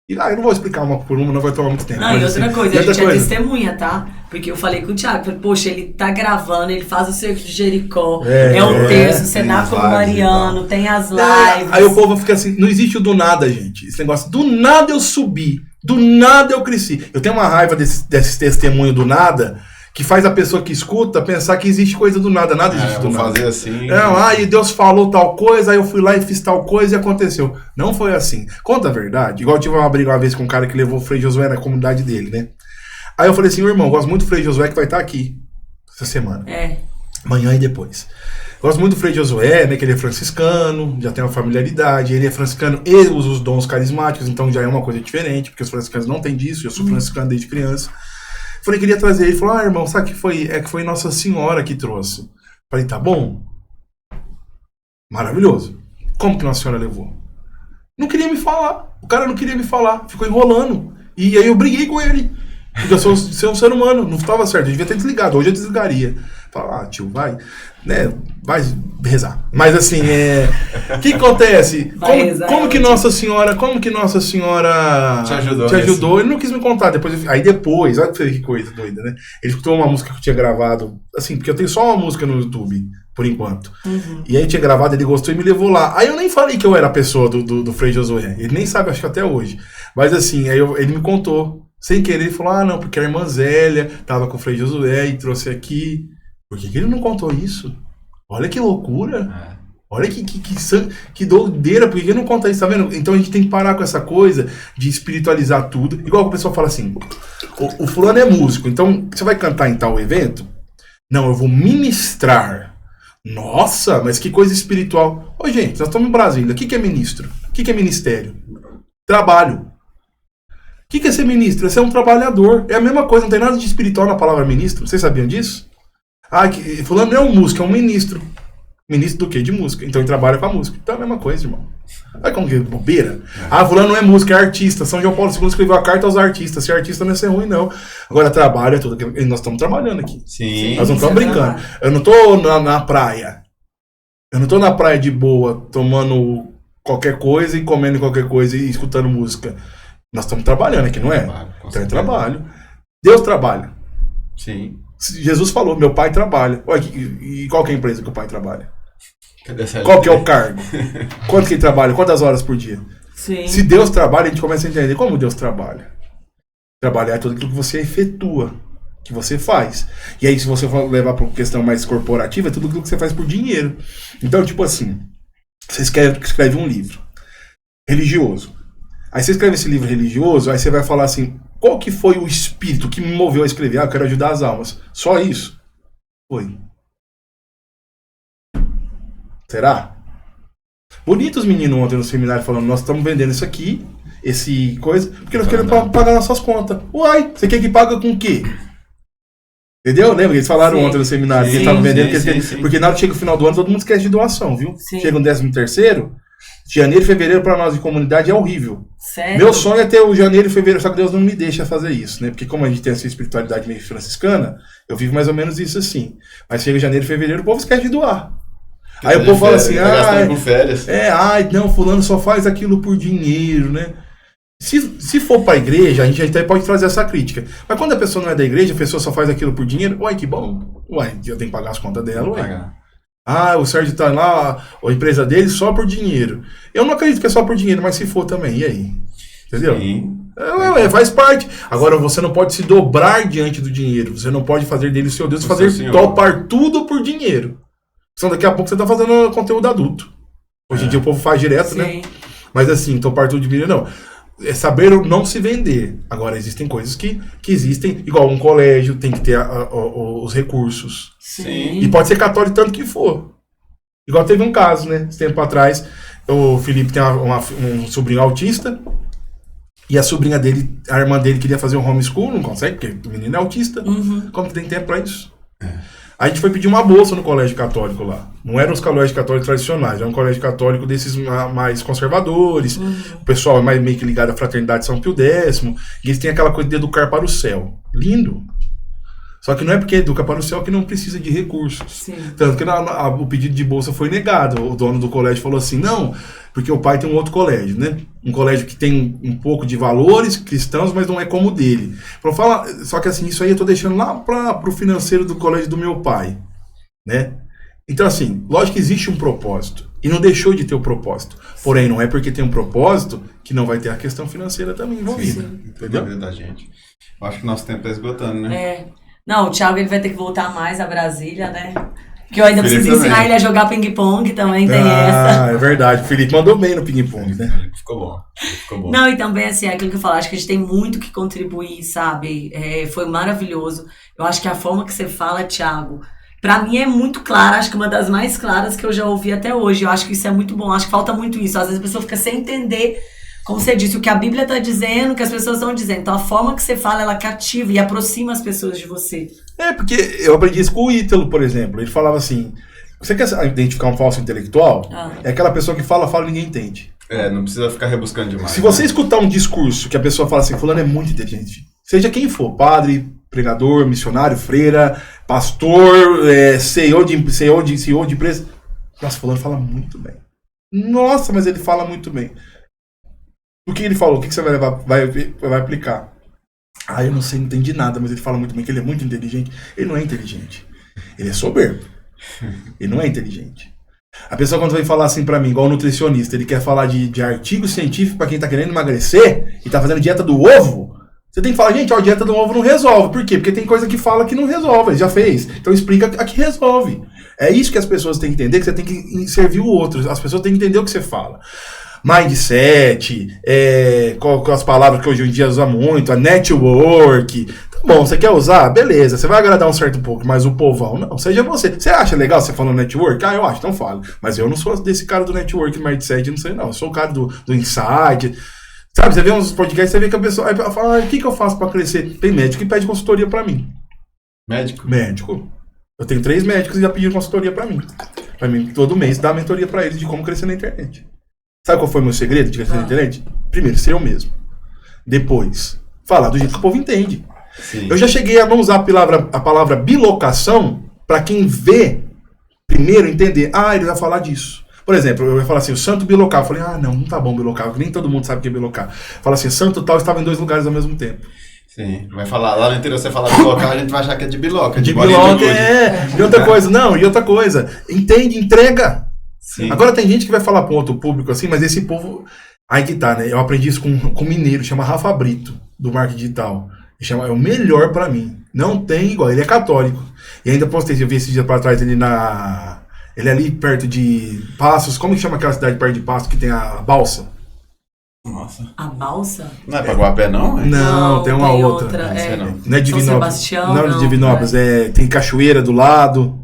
Speaker 3: E eu não vou explicar uma por uma, não vai tomar muito tempo.
Speaker 2: Não, e outra coisa, a gente é testemunha, tá? Porque eu falei com o Thiago, falei, poxa, ele tá gravando, ele faz o Cerco de Jericó, é o terço, cenáculo mariano, tem as lives.
Speaker 3: Aí o povo fica assim, não existe o do nada, gente. Esse negócio, do nada eu subi, do nada eu cresci. Eu tenho uma raiva desse testemunho do nada, que faz a pessoa que escuta pensar que existe coisa do nada. Nada existe do
Speaker 1: vou
Speaker 3: nada.
Speaker 1: fazer assim.
Speaker 3: Não, e Deus falou tal coisa, aí eu fui lá e fiz tal coisa e aconteceu. Não foi assim. Conta a verdade. Igual eu tive uma briga uma vez com um cara que levou o Frei Josué na comunidade dele, né? Aí eu falei assim, irmão, gosto muito do Frei Josué que vai estar aqui essa semana. Amanhã e depois. Gosto muito do Frei Josué, né? Que ele é franciscano, já tem uma familiaridade. Ele é franciscano e usa os dons carismáticos, então já é uma coisa diferente, porque os franciscanos não têm disso. Eu sou franciscano desde criança. Falei, queria trazer ele. Ele falou, irmão, sabe que foi? É que foi Nossa Senhora que trouxe. Falei, tá bom. Maravilhoso. Como que Nossa Senhora levou? Não queria me falar. O cara não queria me falar. Ficou enrolando. E aí eu briguei com ele. Porque eu sou um ser humano. Não estava certo. Eu devia ter desligado. Hoje eu desligaria. Falar, tio, vai. Né? Vai rezar. Mas assim, o que acontece? Como que Nossa Senhora te ajudou? Ele não quis me contar. Depois, olha que coisa doida, né? Ele escutou uma música que eu tinha gravado, assim, porque eu tenho só uma música no YouTube, por enquanto. E aí eu tinha gravado, ele gostou e me levou lá. Aí eu nem falei que eu era a pessoa do Frei Josué. Ele nem sabe, acho que até hoje. Mas assim, aí ele me contou. Sem querer, ele falou, não, porque a irmã Zélia tava com o Frei Josué e trouxe aqui. Por que ele não contou isso? Olha que loucura. Olha que doideira. Por que ele não conta isso? Tá vendo? Então a gente tem que parar com essa coisa de espiritualizar tudo. Igual o pessoal fala assim, o fulano é músico, então você vai cantar em tal evento? Não, eu vou ministrar. Nossa, mas que coisa espiritual. Ô gente, nós estamos em Brasília. O que é ministro? O que é ministério? Trabalho. O que é ser ministro? É ser um trabalhador. É a mesma coisa, não tem nada de espiritual na palavra ministro. Vocês sabiam disso? Fulano não é um músico, é um ministro. Ministro do quê? De música. Então ele trabalha com a música. Então é a mesma coisa, irmão. Olha como que é bobeira. Fulano não é músico, é artista. São João Paulo II escreveu a carta aos artistas. Ser artista não é ser ruim, não. Agora trabalho é tudo. Nós estamos trabalhando aqui.
Speaker 1: Sim.
Speaker 3: Nós não estamos brincando. Eu não estou na praia. Eu não estou na praia de boa, tomando qualquer coisa e comendo qualquer coisa e escutando música. Nós estamos trabalhando aqui, não é? Então é trabalho. Deus trabalha.
Speaker 1: Sim.
Speaker 3: Jesus falou, meu pai trabalha. E qual que é a empresa que o pai trabalha? Qual que é o cargo? Quanto que ele trabalha? Quantas horas por dia?
Speaker 2: Sim.
Speaker 3: Se Deus trabalha, a gente começa a entender como Deus trabalha. Trabalhar é tudo aquilo que você efetua, que você faz. E aí, se você for levar para uma questão mais corporativa, é tudo aquilo que você faz por dinheiro. Então, tipo assim, você escreve um livro religioso. Aí você escreve esse livro religioso, aí você vai falar assim, qual que foi o espírito que me moveu a escrever? Eu quero ajudar as almas. Só isso? Foi. Será? Bonitos meninos ontem no seminário falando, nós estamos vendendo isso aqui, esse coisa, porque nós queremos pagar nossas contas. Uai, você quer que paga com o quê? Entendeu? Lembra que eles falaram ontem no seminário que eles estavam vendendo, porque na hora que chega o final do ano todo mundo esquece de doação, viu?
Speaker 2: Sim.
Speaker 3: Chega um 13º, janeiro e fevereiro para nós de comunidade é horrível.
Speaker 2: Sério?
Speaker 3: Meu sonho é ter o janeiro e fevereiro, só que Deus não me deixa fazer isso, né? Porque como a gente tem essa espiritualidade meio franciscana, eu vivo mais ou menos isso assim. Mas chega janeiro e fevereiro, o povo esquece de doar. Aí o povo fala assim, não, fulano só faz aquilo por dinheiro, né? Se for pra igreja, a gente até pode trazer essa crítica. Mas quando a pessoa não é da igreja, a pessoa só faz aquilo por dinheiro, uai, que bom. Uai, eu tenho que pagar as contas dela, uai. O Sérgio tá lá, a empresa dele só por dinheiro. Eu não acredito que é só por dinheiro, mas se for também, e aí? Entendeu?
Speaker 1: Sim.
Speaker 3: Faz parte. Agora, você não pode se dobrar diante do dinheiro. Você não pode fazer dele o seu Deus, topar tudo por dinheiro. Senão daqui a pouco você tá fazendo conteúdo adulto. Hoje em dia o povo faz direto, né? Mas assim, topar tudo de dinheiro, não. É saber não se vender. Agora, existem coisas que existem, igual um colégio, tem que ter os recursos.
Speaker 2: Sim.
Speaker 3: E pode ser católico tanto que for. Igual teve um caso, né? Esse tempo atrás, o Felipe tem um sobrinho autista, e a sobrinha dele, a irmã dele queria fazer um homeschool, não consegue, porque o menino é autista. Como que tem tempo pra isso? A gente foi pedir uma bolsa no colégio católico lá. Não eram os colégios católicos tradicionais, era um colégio católico desses mais conservadores. O pessoal é meio que ligado à Fraternidade São Pio X. E eles têm aquela coisa de educar para o céu. Lindo. Só que não é porque educa para o céu que não precisa de recursos.
Speaker 2: Sim.
Speaker 3: Tanto que o pedido de bolsa foi negado. O dono do colégio falou assim, não, porque o pai tem um outro colégio, né? Um colégio que tem um pouco de valores cristãos, mas não é como o dele. Só que assim, isso aí eu tô deixando lá pro financeiro do colégio do meu pai, né? Então assim, lógico que existe um propósito. E não deixou de ter o propósito. Porém, não é porque tem um propósito que não vai ter a questão financeira também envolvida.
Speaker 1: Entendeu? Da gente. Eu acho que nosso tempo tá esgotando, né?
Speaker 2: Não, o Thiago ele vai ter que voltar mais a Brasília, né? Porque eu ainda
Speaker 1: Felipe
Speaker 2: preciso ensinar
Speaker 1: também.
Speaker 2: ele a jogar ping-pong, também tem essa.
Speaker 3: Ah, é verdade. O Felipe mandou bem no ping-pong, né?
Speaker 1: Ficou bom. Ficou bom.
Speaker 2: Não, e também, assim, aquilo que eu falo, acho que a gente tem muito que contribuir, sabe? Foi maravilhoso. Eu acho que a forma que você fala, Thiago, pra mim é muito clara, acho que uma das mais claras que eu já ouvi até hoje. Eu acho que isso é muito bom, acho que falta muito isso. Às vezes a pessoa fica sem entender, como você disse, o que a Bíblia tá dizendo, o que as pessoas estão dizendo. Então a forma que você fala, ela cativa e aproxima as pessoas de você.
Speaker 3: É, porque eu aprendi isso com o Ítalo, por exemplo. Ele falava assim, você quer identificar um falso intelectual? É aquela pessoa que fala e ninguém entende.
Speaker 1: Não precisa ficar rebuscando demais.
Speaker 3: Se você escutar um discurso que a pessoa fala assim, fulano é muito inteligente, seja quem for, padre, pregador, missionário, freira, pastor, CEO de empresa, nossa, fulano fala muito bem. Nossa, mas ele fala muito bem. O que ele falou? O que você vai levar, vai aplicar? Ah, eu não sei, não entendi nada, mas ele fala muito bem que ele é muito inteligente. Ele não é inteligente. Ele é soberbo. Ele não é inteligente. A pessoa quando vem falar assim pra mim, igual o nutricionista, ele quer falar de artigo científico pra quem tá querendo emagrecer e tá fazendo dieta do ovo, você tem que falar, gente, a dieta do ovo não resolve. Por quê? Porque tem coisa que fala que não resolve, ele já fez. Então explica a que resolve. É isso que as pessoas têm que entender, que você tem que servir o outro. As pessoas têm que entender o que você fala. Mindset, com as palavras que hoje em dia usa muito, a network. Tá bom, você quer usar? Beleza, você vai agradar um certo pouco, mas o povão, não, seja você. Você acha legal você falando network? Ah, eu acho, então fala. Mas eu não sou desse cara do network, mindset, não sei não. Eu sou o cara do insight. Sabe, você vê uns podcasts, você vê que a pessoa fala, o que eu faço pra crescer? Tem médico que pede consultoria pra mim. Médico. Eu tenho 3 médicos e já pediram consultoria pra mim. Pra mim, todo mês, dar mentoria pra eles de como crescer na internet. Sabe qual foi o meu segredo de crescer na internet? Primeiro, ser eu mesmo. Depois, falar do jeito que o povo entende.
Speaker 1: Sim.
Speaker 3: Eu já cheguei a não usar a palavra bilocação para quem vê primeiro entender. Ah, ele vai falar disso. Por exemplo, eu ia falar assim, o santo bilocar. Eu falei, não tá bom bilocar, nem todo mundo sabe o que é bilocar. Fala assim, santo tal estava em 2 lugares ao mesmo tempo.
Speaker 1: Sim, vai falar, lá no interior você fala bilocar, a gente vai achar que é de biloca.
Speaker 3: De biloca E outra coisa, entende, entrega.
Speaker 1: Sim.
Speaker 3: Agora tem gente que vai falar para um outro público assim, mas esse povo... Aí que tá, né? Eu aprendi isso com um mineiro, chama Rafa Brito, do marketing digital. É o melhor pra mim. Não tem igual, ele é católico. E ainda postei, eu vi esse dia pra trás, ele é ali perto de Passos. Como que chama aquela cidade perto de Passos que tem a balsa?
Speaker 1: Nossa.
Speaker 2: A balsa?
Speaker 1: Não é Paguapé, não?
Speaker 3: Não, tem uma outra.
Speaker 1: Não
Speaker 3: é Divinópolis.
Speaker 2: Sebastião,
Speaker 3: não é de Divinópolis, tem Cachoeira do lado.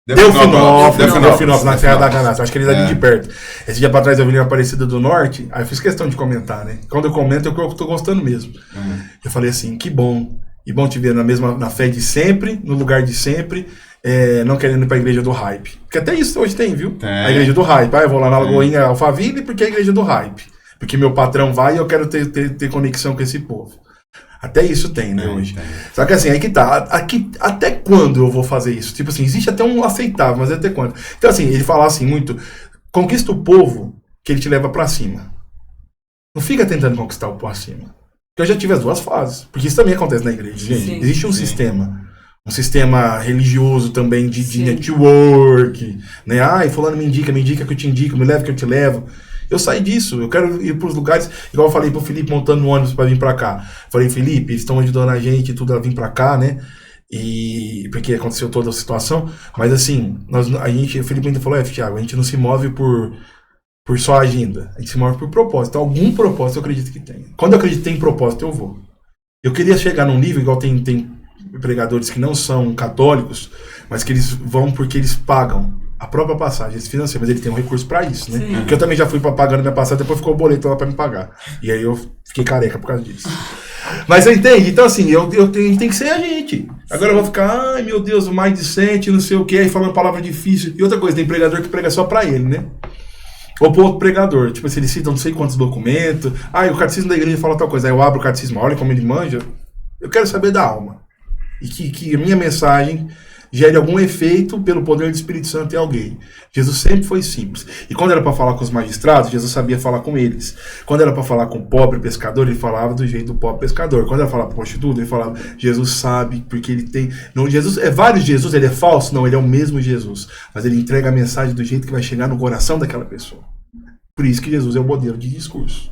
Speaker 3: Delfinópolis, na Serra da Canastra. Acho que eles ali de perto. Esse dia pra trás eu vi uma Aparecida do Norte, aí eu fiz questão de comentar, né? Quando eu comento, eu tô gostando mesmo. Eu falei assim, que bom. E bom te ver na fé de sempre, no lugar de sempre, não querendo ir pra igreja do hype. Porque até isso hoje tem, viu? A igreja do hype. Eu vou lá na Lagoinha Alphaville porque é a igreja do hype. Porque meu patrão vai e eu quero ter conexão com esse povo. Até isso tem, né, hoje. Só que assim, aí que tá. Até quando eu vou fazer isso? Tipo assim, existe até um aceitável, mas até quando? Então assim, ele fala assim muito, conquista o povo que ele te leva pra cima. Não fica tentando conquistar o povo acima. Porque eu já tive as 2 fases. Porque isso também acontece na igreja, gente.
Speaker 2: Sim,
Speaker 3: existe um sistema. Um sistema religioso também de network. Né? E fulano me indica que eu te indico, me leva que eu te levo. Eu saí disso, eu quero ir pros lugares, igual eu falei pro Felipe montando no ônibus pra vir pra cá. Falei, Felipe, eles estão ajudando a gente tudo a vir pra cá, né? E porque aconteceu toda a situação, mas assim, o Felipe ainda falou, Thiago, a gente não se move por só agenda, a gente se move por propósito. Então, algum propósito eu acredito que tem. Quando eu acredito que tem propósito, eu vou. Eu queria chegar num nível, igual tem pregadores que não são católicos, mas que eles vão porque eles pagam a própria passagem, esse financeiro, mas ele tem um recurso pra isso, né? Sim. Porque eu também já fui pagando minha passagem, depois ficou o boleto lá pra me pagar. E aí eu fiquei careca por causa disso. Mas você entende? Então assim, tem que ser a gente. Agora eu vou ficar, ai meu Deus, o mindset, não sei o que, aí falando palavra difícil. E outra coisa, tem pregador que prega só pra ele, né? Ou pro outro pregador. Tipo assim, ele cita não sei quantos documentos. O catecismo da igreja fala tal coisa. Aí eu abro o catecismo, olha como ele manja. Eu quero saber da alma. E que a minha mensagem gere algum efeito pelo poder do Espírito Santo em alguém. Jesus sempre foi simples. E quando era para falar com os magistrados, Jesus sabia falar com eles. Quando era para falar com o pobre pescador, ele falava do jeito do pobre pescador. Quando era para falar com o prostituto, ele falava, Jesus sabe, porque ele tem... Não, Jesus é vários Jesus, ele é falso? Não, ele é o mesmo Jesus. Mas ele entrega a mensagem do jeito que vai chegar no coração daquela pessoa. Por isso que Jesus é o modelo de discurso.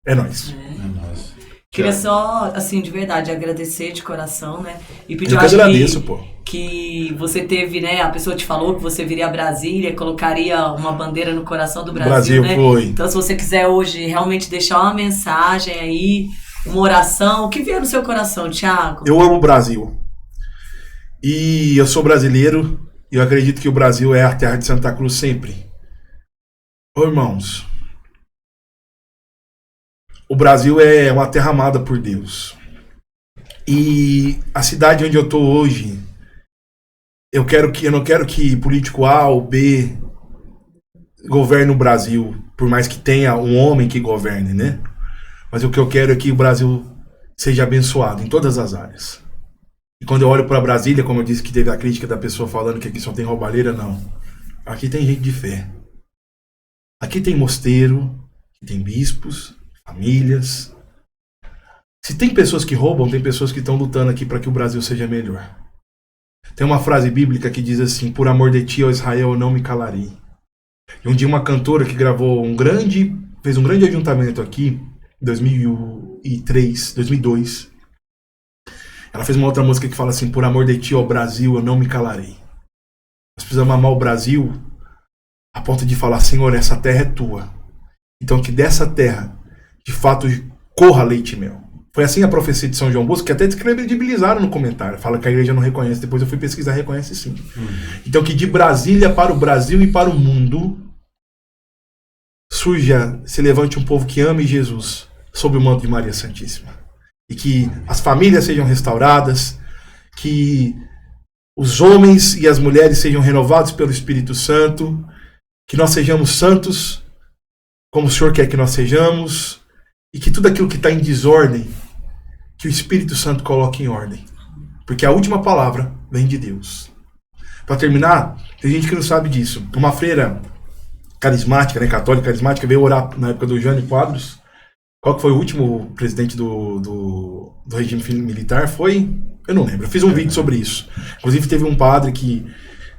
Speaker 3: É nóis.
Speaker 1: É nóis.
Speaker 2: Queria só, assim, de verdade, agradecer de coração, né? E pedir,
Speaker 3: Eu que agradeço, pô.
Speaker 2: Que você teve, né? A pessoa te falou que você viria a Brasília, colocaria uma bandeira no coração do Brasil, né?
Speaker 3: Foi.
Speaker 2: Então, se você quiser hoje realmente deixar uma mensagem aí, uma oração, o que vier no seu coração, Thiago?
Speaker 3: Eu amo o Brasil. E eu sou brasileiro e eu acredito que o Brasil é a terra de Santa Cruz sempre. Ô, irmãos, o Brasil é uma terra amada por Deus. E a cidade onde eu tô hoje, eu não quero que político A ou B governe o Brasil, por mais que tenha um homem que governe, né? Mas o que eu quero é que o Brasil seja abençoado em todas as áreas. E quando eu olho para Brasília, como eu disse que teve a crítica da pessoa falando que aqui só tem roubalheira, não. Aqui tem gente de fé. Aqui tem mosteiro, tem bispos, famílias. Se tem pessoas que roubam, tem pessoas que estão lutando aqui para que o Brasil seja melhor. Tem uma frase bíblica que diz assim: por amor de ti, ó Israel, eu não me calarei. E um dia uma cantora que fez um grande ajuntamento aqui, em 2002, ela fez uma outra música que fala assim: por amor de ti, ó Brasil, eu não me calarei. Nós precisamos amar o Brasil a ponto de falar: Senhor, essa terra é tua. Então que dessa terra, de fato, corra leite e mel. Foi assim a profecia de São João Bosco, que até descredibilizaram no comentário. Fala que a igreja não reconhece. Depois eu fui pesquisar, reconhece sim. Então que de Brasília para o Brasil e para o mundo se levante um povo que ame Jesus sob o manto de Maria Santíssima. E que as famílias sejam restauradas, que os homens e as mulheres sejam renovados pelo Espírito Santo, que nós sejamos santos como o Senhor quer que nós sejamos, e que tudo aquilo que está em desordem, que o Espírito Santo coloque em ordem. Porque a última palavra vem de Deus. Para terminar, tem gente que não sabe disso. Uma freira carismática, né, católica carismática, veio orar na época do Jânio Quadros. Qual que foi o último presidente do regime militar? Eu não lembro. Eu fiz um vídeo sobre isso. Inclusive teve um padre que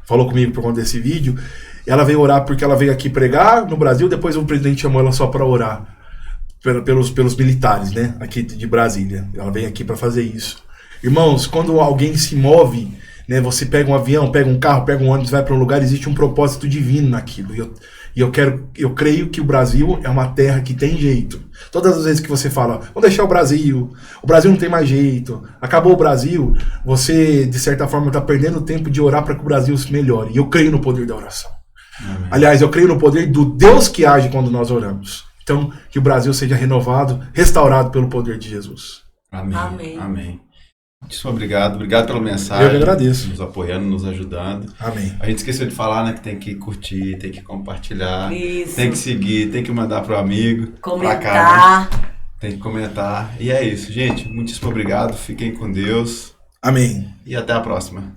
Speaker 3: falou comigo por conta desse vídeo. Ela veio orar porque ela veio aqui pregar no Brasil, depois o presidente chamou ela só para orar pelos militares, né, aqui de Brasília. Ela veio aqui para fazer isso. Irmãos, quando alguém se move, né, você pega um avião, pega um carro, pega um ônibus, vai para um lugar, existe um propósito divino naquilo. E eu creio que o Brasil é uma terra que tem jeito. Todas as vezes que você fala, vamos deixar o Brasil não tem mais jeito, acabou o Brasil, você, de certa forma, está perdendo o tempo de orar para que o Brasil se melhore. E eu creio no poder da oração. Amém. Aliás, eu creio no poder do Deus que age quando nós oramos. Então, que o Brasil seja renovado, restaurado pelo poder de Jesus.
Speaker 1: Amém. Amém. Amém. Muito obrigado. Obrigado pela mensagem.
Speaker 3: Eu que agradeço.
Speaker 1: Nos apoiando, nos ajudando.
Speaker 3: Amém.
Speaker 1: A gente esqueceu de falar, né, que tem que curtir, tem que compartilhar.
Speaker 2: Isso.
Speaker 1: Tem que seguir, tem que mandar pro amigo.
Speaker 2: Comentar.
Speaker 1: Pra cá, né? Tem que comentar. E é isso, gente. Muitíssimo obrigado. Fiquem com Deus.
Speaker 3: Amém.
Speaker 1: E até a próxima.